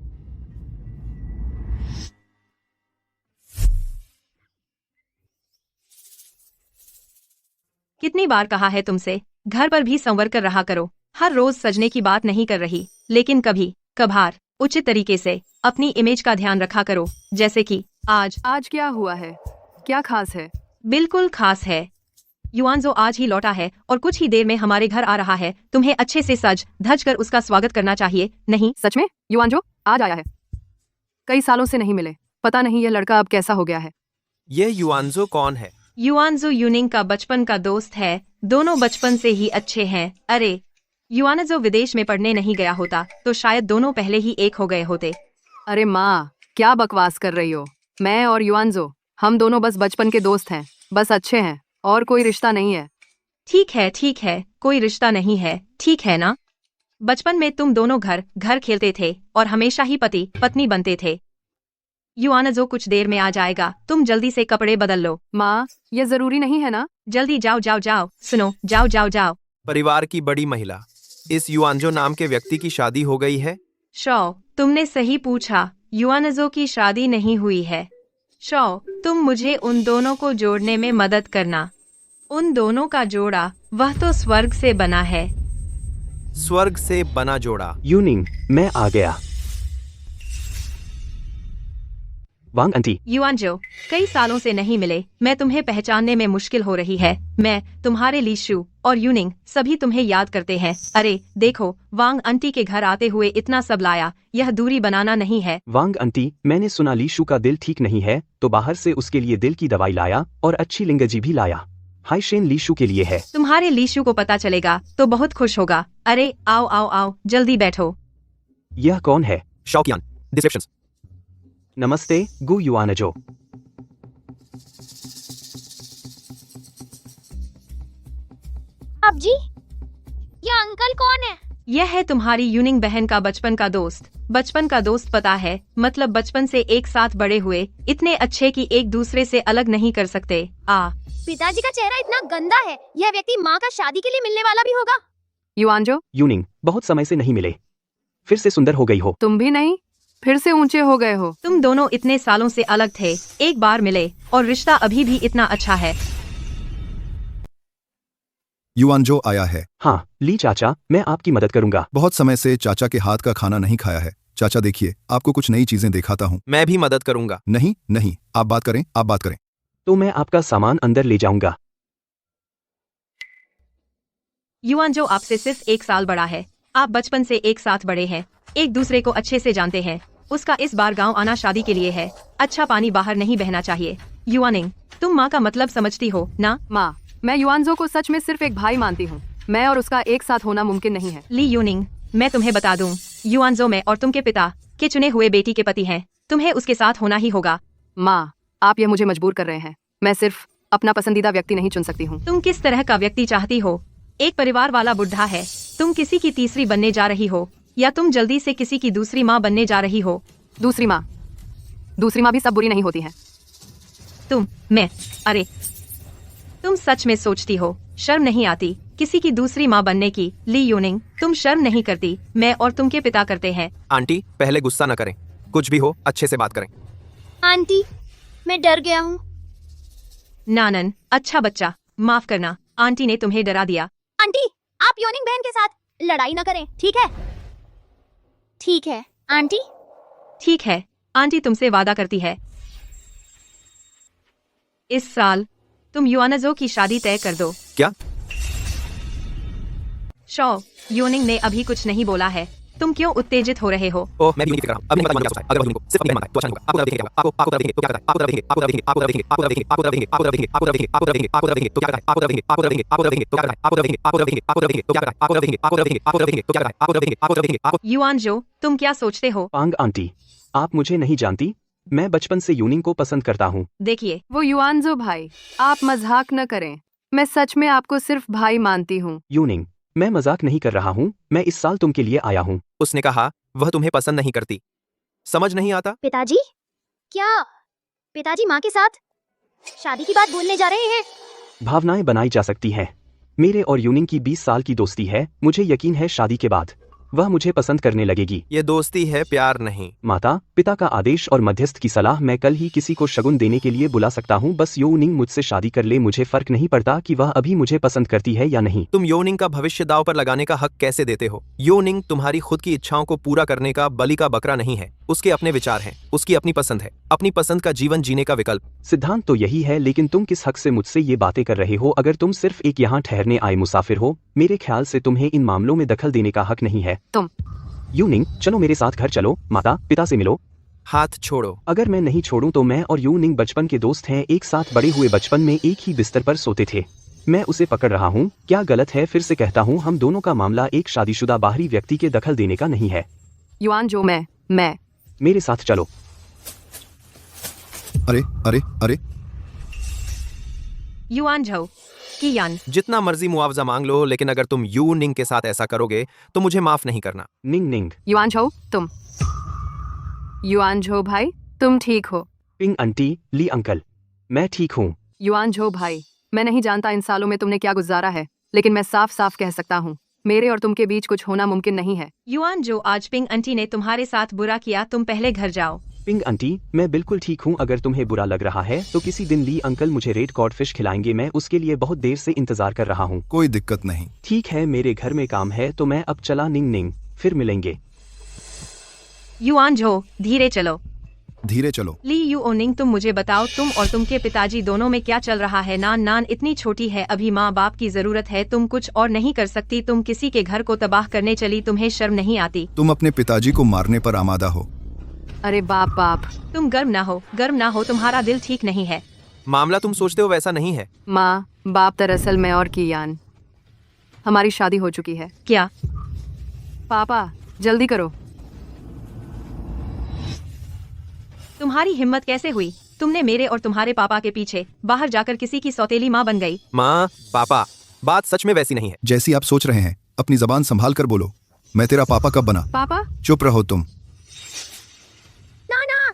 Speaker 3: कितनी बार कहा है तुमसे, घर पर भी संवर कर रहा करो। हर रोज सजने की बात नहीं कर रही, लेकिन कभी कभार उचित तरीके से अपनी इमेज का ध्यान रखा करो, जैसे कि आज।
Speaker 2: आज क्या हुआ है? क्या खास है?
Speaker 3: बिल्कुल खास है। युआनजो आज ही लौटा है और कुछ ही देर में हमारे घर आ रहा है। तुम्हें अच्छे से सज धज कर उसका स्वागत करना चाहिए, नहीं?
Speaker 2: सच में? युआनजो आज आया है? कई सालों से नहीं मिले, पता नहीं यह लड़का अब कैसा हो गया है।
Speaker 1: ये युआनजो कौन है?
Speaker 3: युआनजो यूनिंग का बचपन का दोस्त है, दोनों बचपन से ही अच्छे हैं। अरे, युआनजो विदेश में पढ़ने नहीं गया होता तो शायद दोनों पहले ही एक हो गए होते।
Speaker 2: अरे माँ, क्या बकवास कर रही हो? मैं और युआनजो, हम दोनों बस बचपन के दोस्त हैं, बस अच्छे हैं, और कोई रिश्ता नहीं है।
Speaker 3: ठीक है, कोई रिश्ता नहीं है, ठीक है ना? बचपन में तुम दोनों घर घर खेलते थे और हमेशा ही पति पत्नी बनते थे। युआनजो कुछ देर में आ जाएगा, तुम जल्दी से कपड़े बदल लो।
Speaker 2: माँ, ये जरूरी नहीं है ना?
Speaker 3: जल्दी जाओ जाओ जाओ, सुनो, जाओ जाओ जाओ।
Speaker 1: परिवार की बड़ी महिला, इस युआनजो नाम के व्यक्ति की शादी हो गई है?
Speaker 3: शौ, तुमने सही पूछा, युआनजो की शादी नहीं हुई है। शौ, तुम मुझे उन दोनों को जोड़ने में मदद करना। उन दोनों का जोड़ा, वह तो स्वर्ग से बना है।
Speaker 1: स्वर्ग से बना जोड़ा?
Speaker 10: यूनिंग, मैं आ गया। वांग आंटी।
Speaker 3: युआनजो, कई सालों से नहीं मिले, मैं तुम्हें पहचानने में मुश्किल हो रही है। मैं, तुम्हारे लीशु और यूनिंग सभी तुम्हें याद करते हैं। अरे देखो, वांग आंटी के घर आते हुए इतना सब लाया, यह दूरी बनाना नहीं है।
Speaker 10: वांग आंटी, मैंने सुना लीशु का दिल ठीक नहीं है, तो बाहर से उसके लिए दिल की दवाई लाया और अच्छी लिंगजी भी लाया। हाई शेन लीशु के लिए है।
Speaker 3: तुम्हारे लीशु को पता चलेगा तो बहुत खुश होगा। अरे आओ आओ आओ, जल्दी बैठो।
Speaker 10: यह कौन है?
Speaker 1: शौकियान, डिस्क्रिप्शंस।
Speaker 10: नमस्ते गु युआनजो।
Speaker 5: अब जी, ये अंकल कौन है?
Speaker 3: यह है तुम्हारी यूनिंग बहन का बचपन का दोस्त। बचपन का दोस्त पता है, मतलब बचपन से एक साथ बड़े हुए, इतने अच्छे कि एक दूसरे से अलग नहीं कर सकते।
Speaker 5: पिताजी का चेहरा इतना गंदा है, यह व्यक्ति माँ का शादी के लिए मिलने वाला भी होगा।
Speaker 2: युआनजो,
Speaker 10: यूनिंग, बहुत समय से नहीं मिले, फिर से सुंदर हो गई हो।
Speaker 2: तुम भी नहीं, फिर से ऊंचे हो गए हो।
Speaker 3: तुम दोनों इतने सालों से अलग थे, एक बार मिले और रिश्ता अभी भी इतना अच्छा है।
Speaker 4: युआनजो आया है।
Speaker 10: हाँ, ली चाचा, मैं आपकी मदद करूंगा।
Speaker 4: बहुत समय से चाचा के हाथ का खाना नहीं खाया है। चाचा देखिए, आपको कुछ नई चीजें दिखाता हूँ।
Speaker 1: मैं भी मदद करूंगा।
Speaker 4: नहीं नहीं, आप बात करें, आप बात करें।
Speaker 10: तो मैं आपका सामान अंदर ले जाऊंगा।
Speaker 3: युआनजो आपसे सिर्फ एक साल बड़ा है। आप बचपन से एक साथ बड़े हैं, एक दूसरे को अच्छे से जानते हैं। उसका इस बार गांव आना शादी के लिए है। अच्छा पानी बाहर नहीं बहना चाहिए। युआनिंग, तुम माँ का मतलब समझती हो ना?
Speaker 2: माँ, मैं युआनजो को सच में सिर्फ एक भाई मानती हूँ। मैं और उसका एक साथ होना मुमकिन नहीं है।
Speaker 3: ली यूनिंग, मैं तुम्हें बता दूं, युआनजो मैं और तुम के पिता के चुने हुए बेटी के पति हैं। तुम्हें उसके साथ होना ही होगा।
Speaker 2: माँ, आप ये मुझे मजबूर कर रहे हैं। मैं सिर्फ अपना पसंदीदा व्यक्ति नहीं चुन सकती हूँ।
Speaker 3: तुम किस तरह का व्यक्ति चाहती हो? एक परिवार वाला बुढ़ा है, तुम किसी की तीसरी बनने जा रही हो, या तुम जल्दी से किसी की दूसरी माँ बनने जा रही हो?
Speaker 2: दूसरी माँ भी सब बुरी नहीं होती है।
Speaker 3: अरे तुम सच में सोचती हो? शर्म नहीं आती किसी की दूसरी माँ बनने की? ली यूनिंग, तुम शर्म नहीं करती? मैं और तुम के पिता करते हैं।
Speaker 1: आंटी, पहले गुस्सा न करें, कुछ भी हो अच्छे से बात करें।
Speaker 5: आंटी, मैं डर गया हूँ।
Speaker 3: नानन, अच्छा बच्चा, माफ करना, आंटी ने तुम्हें डरा दिया।
Speaker 5: आंटी, आप योनिंग बहन के साथ लड़ाई न करें, ठीक है? ठीक है आंटी।
Speaker 3: ठीक है, आंटी तुमसे वादा करती है, इस साल तुम युआनजो की शादी तय कर दो।
Speaker 1: क्या?
Speaker 3: शौ, योनिंग ने अभी कुछ नहीं बोला है, तुम क्यों उत्तेजित हो रहे हो?
Speaker 1: ओह, मैं भी नहीं कर रहा हूं। अभी नहीं पता क्या सोचता है। अगर वो को सिर्फ अपनी बहन मानता है तो अच्छा नहीं होगा। आपको तरफ देखेंगे, आपको तरफ देखेंगे तो क्या करता है? आपको तरफ देखेंगे, आपको तरफ देखेंगे, आपको तरफ देखेंगे, आपको तरफ देखेंगे, आपको तरफ देखेंगे, आपको तरफ देखेंगे, आपको तरफ देखेंगे, आपको तरफ देखेंगे, आपको तरफ देखेंगे तो क्या करता है? आपको तरफ देखेंगे, आपको तरफ देखेंगे, आपको तरफ देखेंगे तो क्या करता है? आपको तरफ देखेंगे, आपको तरफ देखेंगे, आपको तरफ देखेंगे तो क्या करता है? आपको तरफ देखेंगे, आपको तरफ देखेंगे, आपको तरफ देखेंगे तो क्या करता है? आपको तरफ देखेंगे, आपको तरफ देखेंगे, आपको।
Speaker 3: युआनजो, तुम क्या सोचते हो?
Speaker 10: पांग आंटी, आप मुझे नहीं जानती, मैं बचपन से यूनिंग को पसंद करता हूँ।
Speaker 3: देखिए,
Speaker 2: वो युआनजो भाई, आप मजाक न करें। मैं सच में आपको सिर्फ भाई मानती हूँ।
Speaker 10: यूनिंग, मैं मजाक नहीं कर रहा हूँ, मैं इस साल तुम के लिए आया हूँ।
Speaker 1: उसने कहा, वह तुम्हें पसंद नहीं करती। समझ नहीं आता?
Speaker 5: पिताजी, क्या पिताजी माँ के साथ शादी की बात बोलने जा रहे हैं?
Speaker 10: भावनाएं बनाई जा सकती हैं। मेरे और यूनिंग की 20 साल की दोस्ती है, मुझे यकीन है शादी के बाद वह मुझे पसंद करने लगेगी।
Speaker 1: ये दोस्ती है, प्यार नहीं।
Speaker 10: माता पिता का आदेश और मध्यस्थ की सलाह, मैं कल ही किसी को शगुन देने के लिए बुला सकता हूँ। बस योनिंग मुझसे शादी कर ले, मुझे फर्क नहीं पड़ता कि वह अभी मुझे पसंद करती है या नहीं।
Speaker 1: तुम योनिंग का भविष्य दांव पर लगाने का हक कैसे देते हो? योनिंग तुम्हारी खुद की इच्छाओं को पूरा करने का बलि का बकरा नहीं है। उसके अपने विचार हैं, उसकी अपनी पसंद है, अपनी पसंद का जीवन जीने का विकल्प।
Speaker 10: सिद्धांत तो यही है, लेकिन तुम किस हक से मुझसे ये बातें कर रहे हो? अगर तुम सिर्फ एक यहाँ ठहरने आए मुसाफिर हो, मेरे ख्याल से तुम्हें इन मामलों में दखल देने का हक नहीं है।
Speaker 2: तुम
Speaker 10: यूनिंग, चलो मेरे साथ घर चलो, माता पिता से मिलो।
Speaker 1: हाथ छोड़ो।
Speaker 10: अगर मैं नहीं छोड़ूं तो मैं और यूनिंग बचपन के दोस्त हैं, एक साथ बड़े हुए, बचपन में एक ही बिस्तर पर सोते थे। मैं उसे पकड़ रहा हूँ, क्या गलत है? फिर से कहता हूँ, हम दोनों का मामला एक शादीशुदा बाहरी व्यक्ति के दखल देने का नहीं है।
Speaker 2: युआन जो मैं
Speaker 10: मेरे साथ चलो।
Speaker 4: अरे अरे अरे,
Speaker 3: युआन झो कियान।
Speaker 1: जितना मर्जी मुआवजा मांग लो, लेकिन अगर तुम यू निंग के साथ ऐसा करोगे तो मुझे माफ नहीं करना।
Speaker 10: निंग निंग।
Speaker 2: युआन झो तुम। युआन झो भाई, तुम ठीक हो?
Speaker 10: पिंग आंटी, ली अंकल, मैं ठीक हूँ।
Speaker 2: युआन झो भाई, मैं नहीं जानता इन सालों में तुमने क्या गुजारा है, लेकिन मैं साफ साफ कह सकता हूँ, मेरे और तुम के बीच कुछ होना मुमकिन नहीं है।
Speaker 3: युआन जो, आज पिंग आंटी ने तुम्हारे साथ बुरा किया, तुम पहले घर जाओ।
Speaker 10: पिंग आंटी, मैं बिल्कुल ठीक हूँ। अगर तुम्हें बुरा लग रहा है तो किसी दिन ली अंकल मुझे रेड कॉड फिश खिलाएंगे, मैं उसके लिए बहुत देर से इंतजार कर रहा हूँ।
Speaker 4: कोई दिक्कत नहीं।
Speaker 10: ठीक है, मेरे घर में काम है तो मैं अब चला। निंग निंग, फिर मिलेंगे।
Speaker 3: युआन झो, धीरे चलो।
Speaker 4: धीरे चलो।
Speaker 3: ली यू ओनिंग, तुम मुझे बताओ, तुम और तुम के पिताजी दोनों में क्या चल रहा है? नान नान इतनी छोटी है, अभी माँ बाप की जरूरत है, तुम कुछ और नहीं कर सकती? तुम किसी के घर को तबाह करने चली, तुम्हें शर्म नहीं आती?
Speaker 4: तुम अपने पिताजी को मारने पर आमादा हो।
Speaker 2: अरे बाप बाप,
Speaker 3: तुम गर्म ना हो, तुम्हारा दिल ठीक नहीं है।
Speaker 1: मामला तुम सोचते हो वैसा नहीं है।
Speaker 2: माँ बाप, दरअसल मैं और कियान, हमारी शादी हो चुकी है।
Speaker 3: क्या?
Speaker 2: पापा जल्दी करो।
Speaker 3: तुम्हारी हिम्मत कैसे हुई? तुमने मेरे और तुम्हारे पापा के पीछे बाहर जाकर किसी की सौतेली माँ बन गई।
Speaker 1: माँ पापा, बात सच में वैसी नहीं है।
Speaker 4: जैसी आप सोच रहे हैं, अपनी जबान संभाल कर बोलो। मैं तेरा पापा कब बना?
Speaker 2: पापा?
Speaker 4: चुप रहो तुम।
Speaker 5: नाना,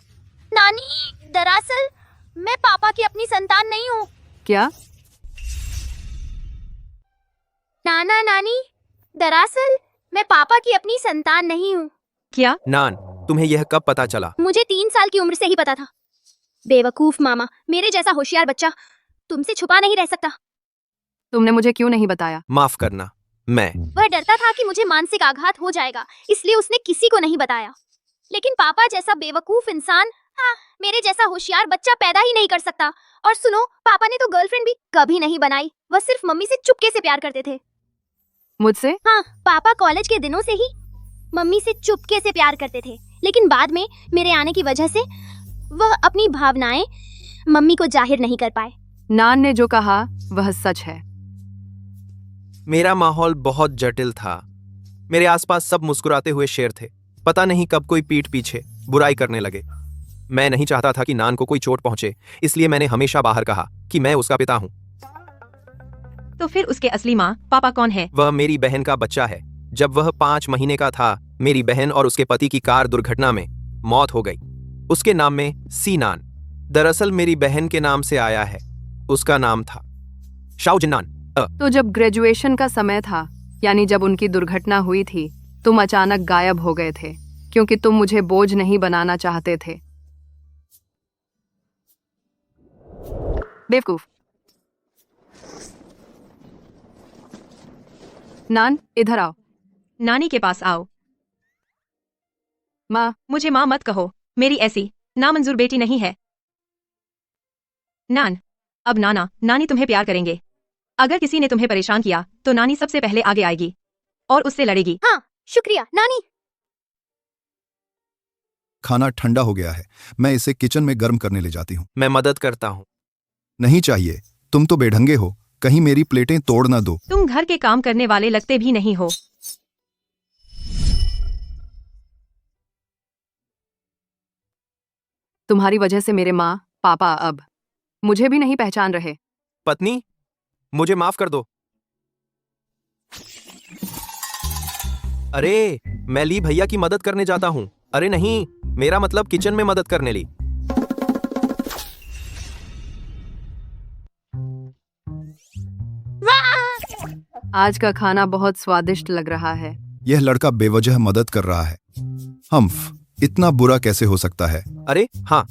Speaker 5: नानी, दरअसल मैं पापा की अपनी संतान नहीं हूँ।
Speaker 2: क्या?
Speaker 5: नाना नानी, दरअसल मैं पापा की अपनी संतान नहीं हूँ।
Speaker 3: क्या?
Speaker 1: नान, तुम्हें यह कब पता चला?
Speaker 5: मुझे 3 साल की उम्र से ही पता था। बेवकूफ मामा, मेरे जैसा होशियार बच्चा तुमसे छुपा नहीं रह सकता।
Speaker 2: तुमने मुझे क्यों नहीं बताया?
Speaker 1: माफ करना, मैं
Speaker 5: वह डरता था कि मुझे मानसिक आघात हो जाएगा, इसलिए उसने किसी को नहीं बताया। लेकिन पापा जैसा बेवकूफ इंसान, हाँ, मेरे जैसा होशियार बच्चा पैदा ही नहीं कर सकता। और सुनो, पापा ने तो गर्लफ्रेंड भी कभी नहीं बनाई, वह सिर्फ मम्मी से चुपके से प्यार करते थे।
Speaker 2: मुझसे?
Speaker 5: हाँ, पापा कॉलेज के दिनों से ही मम्मी से चुपके से प्यार करते थे, लेकिन बाद में मेरे आने की वजह से वह अपनी भावनाएं मम्मी को जाहिर नहीं कर पाए।
Speaker 2: नान ने जो कहा वह सच है।
Speaker 1: मेरा माहौल बहुत जटिल था। मेरे आसपास सब मुस्कुराते हुए शेर थे। पता नहीं कब कोई पीठ पीछे बुराई करने लगे। मैं नहीं चाहता था कि नान को कोई चोट पहुंचे, इसलिए मैंने हमेशा बाहर कहा कि मैं उसका पिता हूं।
Speaker 3: तो फिर उसके असली माँ पापा कौन है?
Speaker 1: वह मेरी बहन का बच्चा है। जब वह 5 महीने का था, मेरी बहन और उसके पति की कार दुर्घटना में मौत हो गई। उसके नाम में सी नान, दरअसल मेरी बहन के नाम से आया है। उसका नाम था शाओ जिन्नान।
Speaker 2: तो जब ग्रेजुएशन का समय था, यानी जब उनकी दुर्घटना हुई थी, तुम अचानक गायब हो गए थे, क्योंकि तुम मुझे बोझ नहीं बनाना चाहते थे। बेवकूफ। नान, इधर आओ।
Speaker 3: नानी के पास आओ।
Speaker 2: माँ,
Speaker 3: मुझे माँ मत कहो, मेरी ऐसी नामंजूर बेटी नहीं है। नान, अब नाना नानी तुम्हें प्यार करेंगे। अगर किसी ने तुम्हें परेशान किया तो नानी सबसे पहले आगे आएगी और उससे लड़ेगी।
Speaker 5: हाँ, शुक्रिया नानी।
Speaker 4: खाना ठंडा हो गया है, मैं इसे किचन में गर्म करने ले जाती हूँ।
Speaker 1: मैं मदद करता हूँ।
Speaker 4: नहीं चाहिए, तुम तो बेढंगे हो, कहीं मेरी प्लेटें तोड़ ना दो।
Speaker 3: तुम घर के काम करने वाले लगते भी नहीं हो।
Speaker 2: तुम्हारी वजह से मेरे माँ पापा अब मुझे भी नहीं पहचान रहे।
Speaker 1: अरे मैं ली भैया की मदद करने जाता हूँ। अरे नहीं, मेरा मतलब किचन में मदद करने ली।
Speaker 2: आज का खाना बहुत स्वादिष्ट लग रहा है।
Speaker 4: यह लड़का बेवजह मदद कर रहा है। हम्फ, इतना बुरा कैसे हो सकता है?
Speaker 1: अरे हाँ,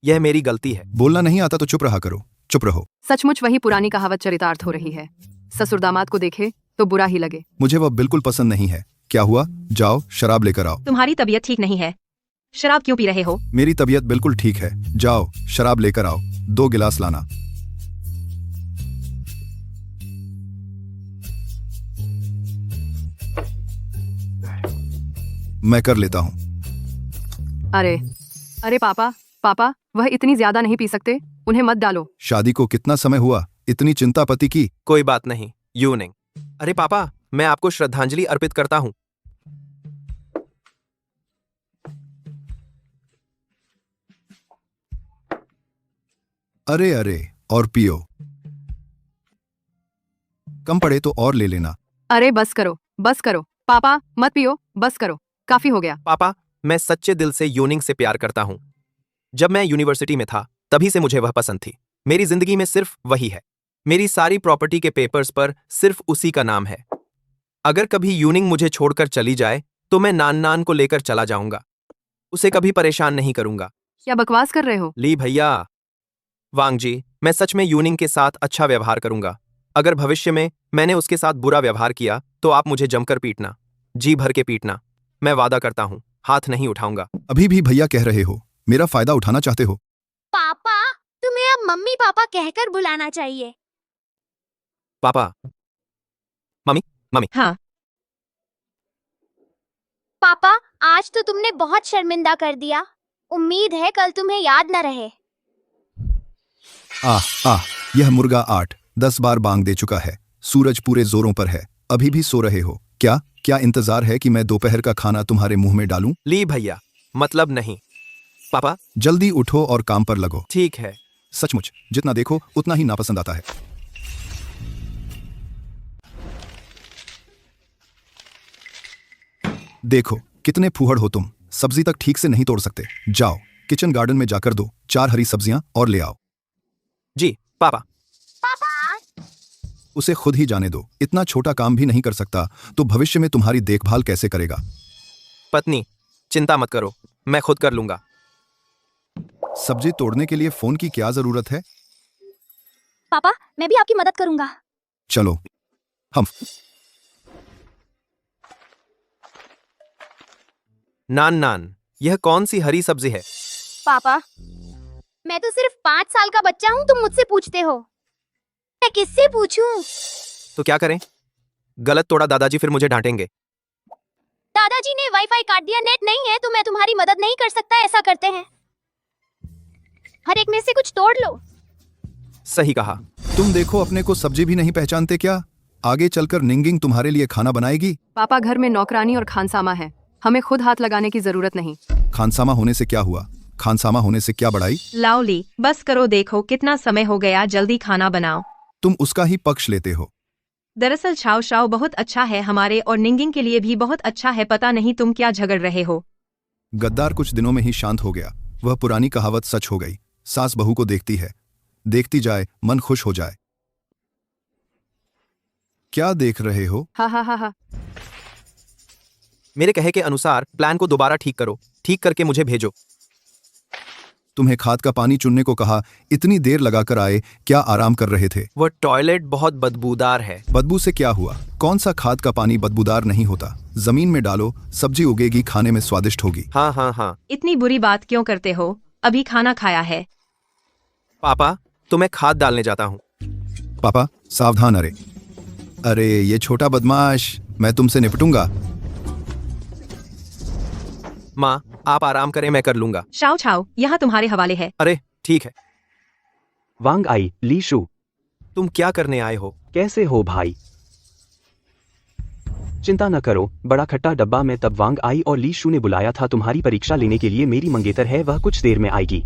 Speaker 1: यह मेरी गलती है।
Speaker 4: बोलना नहीं आता तो चुप रहा करो, चुप रहो।
Speaker 2: सचमुच वही पुरानी कहावत चरितार्थ हो रही है। ससुर दामाद को देखे तो बुरा ही लगे।
Speaker 4: मुझे वह बिल्कुल पसंद नहीं है। क्या हुआ? जाओ शराब लेकर आओ।
Speaker 3: तुम्हारी तबीयत ठीक नहीं है, शराब क्यों पी रहे हो?
Speaker 4: मेरी तबीयत बिल्कुल ठीक है। जाओ शराब लेकर आओ, 2 गिलास लाना। मैं कर लेता हूँ।
Speaker 2: अरे अरे पापा पापा, वह इतनी ज्यादा नहीं पी सकते, उन्हें मत डालो।
Speaker 4: शादी को कितना समय हुआ? इतनी चिंता पति की?
Speaker 1: कोई बात नहीं यूनिंग। अरे पापा, मैं आपको श्रद्धांजलि अर्पित करता हूँ।
Speaker 4: अरे अरे, और पियो। कम पड़े तो और ले लेना।
Speaker 2: अरे बस करो, बस करो पापा, मत पियो, बस करो, काफी हो गया।
Speaker 1: पापा, मैं सच्चे दिल से यूनिंग से प्यार करता हूँ। जब मैं यूनिवर्सिटी में था तभी से मुझे वह पसंद थी। मेरी जिंदगी में सिर्फ वही है। मेरी सारी प्रॉपर्टी के पेपर्स पर सिर्फ उसी का नाम है। अगर कभी यूनिंग मुझे छोड़कर चली जाए तो मैं नान नान को लेकर चला जाऊंगा। उसे कभी परेशान नहीं करूंगा।
Speaker 2: क्या बकवास कर रहे हो?
Speaker 1: ली भैया, वांग जी, मैं सच में यूनिंग के साथ अच्छा व्यवहार करूंगा। अगर भविष्य में मैंने उसके साथ बुरा व्यवहार किया तो आप मुझे जमकर पीटना, जी भर के पीटना। मैं वादा करता हूँ, हाथ नहीं उठाऊंगा।
Speaker 4: अभी भी भैया कह रहे हो? मेरा फायदा उठाना चाहते हो?
Speaker 5: पापा, तुम्हें अब मम्मी पापा कहकर बुलाना चाहिए।
Speaker 1: पापा, मम्मी।
Speaker 3: हाँ,
Speaker 5: पापा, आज तो तुमने बहुत शर्मिंदा कर दिया। उम्मीद है कल तुम्हें याद न रहे।
Speaker 4: आह, यह मुर्गा 8-10 बार बांग दे चुका है। सूरज पूरे जोरों पर है, अभी भी सो रहे हो क्या? क्या इंतजार है कि मैं दोपहर का खाना तुम्हारे मुंह में डालूं?
Speaker 1: ली भैया, मतलब नहीं। पापा,
Speaker 4: जल्दी उठो और काम पर लगो।
Speaker 1: ठीक है।
Speaker 4: सचमुच जितना देखो उतना ही नापसंद आता है। देखो कितने फूहड़ हो तुम, सब्जी तक ठीक से नहीं तोड़ सकते। जाओ किचन गार्डन में जाकर 2-4 हरी सब्जियां और ले आओ।
Speaker 1: जी पापा।
Speaker 4: उसे खुद ही जाने दो। इतना छोटा काम भी नहीं कर सकता तो भविष्य में तुम्हारी देखभाल कैसे करेगा?
Speaker 1: पत्नी, चिंता मत करो, मैं खुद कर लूंगा।
Speaker 4: सब्जी तोड़ने के लिए फोन की क्या जरूरत है?
Speaker 5: पापा, मैं भी आपकी मदद करूंगा।
Speaker 4: चलो हम।
Speaker 1: नान नान, यह कौन सी हरी सब्जी है?
Speaker 5: पापा, मैं तो सिर्फ 5 साल का बच्चा हूँ, तुम मुझसे पूछते हो। मैं किससे पूछूं?
Speaker 1: तो क्या करें? गलत तोड़ा दादाजी फिर मुझे डांटेंगे।
Speaker 5: दादाजी ने वाईफाई काट दिया, नेट नहीं है तो मैं तुम्हारी मदद नहीं कर सकता। ऐसा करते हैं, हर एक में से कुछ तोड़ लो।
Speaker 1: सही कहा।
Speaker 4: तुम देखो अपने को सब्जी भी नहीं पहचानते क्या? आगे चलकर निंगिंग तुम्हारे लिए खाना बनाएगी।
Speaker 2: पापा, घर में नौकरानी और खानसामा है, हमें खुद हाथ लगाने की जरूरत नहीं।
Speaker 4: खानसामा होने से क्या हुआ? खानसामा होने से क्या बड़ाई?
Speaker 3: लाओली, बस करो, देखो कितना समय हो गया, जल्दी खाना बनाओ।
Speaker 4: तुम उसका ही पक्ष लेते हो।
Speaker 3: दरअसल छाओ शाओ बहुत अच्छा है हमारे और निंगिंग के लिए भी बहुत अच्छा है। पता नहीं तुम क्या झगड़ रहे हो।
Speaker 4: गद्दार कुछ दिनों में ही शांत हो गया। वह पुरानी कहावत सच हो गई, सास बहू को देखती है, देखती जाए मन खुश हो जाए। क्या देख रहे हो?
Speaker 2: हा हा हा हा।
Speaker 1: मेरे कहे के अनुसार प्लान को दोबारा ठीक करो, ठीक करके मुझे भेजो।
Speaker 4: तुम्हें खाद का पानी चुनने को कहा, इतनी देर लगाकर आए, क्या आराम कर रहे थे?
Speaker 1: वह टॉयलेट बहुत बदबूदार है।
Speaker 4: बदबू से क्या हुआ? कौन सा खाद का पानी बदबूदार नहीं होता? जमीन में डालो, सब्जी उगेगी, खाने में स्वादिष्ट होगी।
Speaker 1: हाँ हाँ हाँ।
Speaker 3: इतनी बुरी बात क्यों करते हो? अभी खाना खाया है।
Speaker 1: पापा, तो मैं खाद डालने जाता हूँ।
Speaker 4: पापा सावधान। अरे अरे ये छोटा बदमाश, मैं तुमसे निपटूंगा।
Speaker 1: माँ, आप आराम करें, मैं कर लूंगा।
Speaker 3: शाओ छाओ, यहाँ तुम्हारे हवाले है।
Speaker 1: अरे ठीक है।
Speaker 10: वांग आई, ली शू,
Speaker 1: तुम क्या करने आए हो?
Speaker 10: कैसे हो भाई? चिंता न करो, बड़ा खट्टा डब्बा में तब वांग आई और ली शू ने बुलाया था तुम्हारी परीक्षा लेने के लिए। मेरी मंगेतर है, वह कुछ देर में आएगी।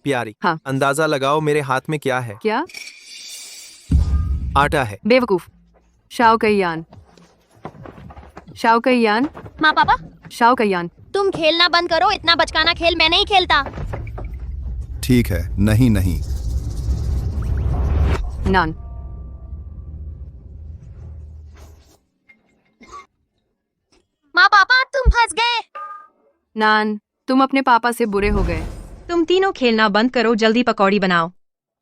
Speaker 1: प्यारी,
Speaker 2: हाँ।
Speaker 1: अंदाजा लगाओ मेरे हाथ में क्या है?
Speaker 2: क्या?
Speaker 1: आटा है।
Speaker 2: बेवकूफ। शाओ कैयान। शाओ कैयान।
Speaker 5: माँ पापा
Speaker 2: शाओ कैयान।
Speaker 5: तुम खेलना बंद करो, इतना बचकाना खेल मैं नहीं खेलता।
Speaker 4: ठीक है, नहीं नहीं।
Speaker 2: नान।
Speaker 5: माँ पापा तुम फंस गए।
Speaker 2: नान, तुम अपने पापा से बुरे हो गए।
Speaker 3: तुम तीनों खेलना बंद करो, जल्दी पकौड़ी बनाओ।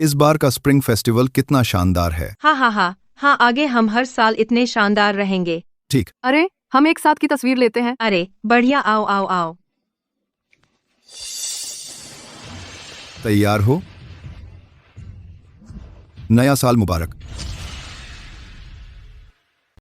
Speaker 4: इस बार का स्प्रिंग फेस्टिवल कितना शानदार है।
Speaker 3: हाँ हाँ हाँ हाँ, आगे हम हर साल इतने शानदार रहेंगे।
Speaker 4: ठीक।
Speaker 2: अरे हम एक साथ की तस्वीर लेते हैं।
Speaker 3: अरे बढ़िया, आओ आओ आओ।
Speaker 4: तैयार हो? नया साल मुबारक।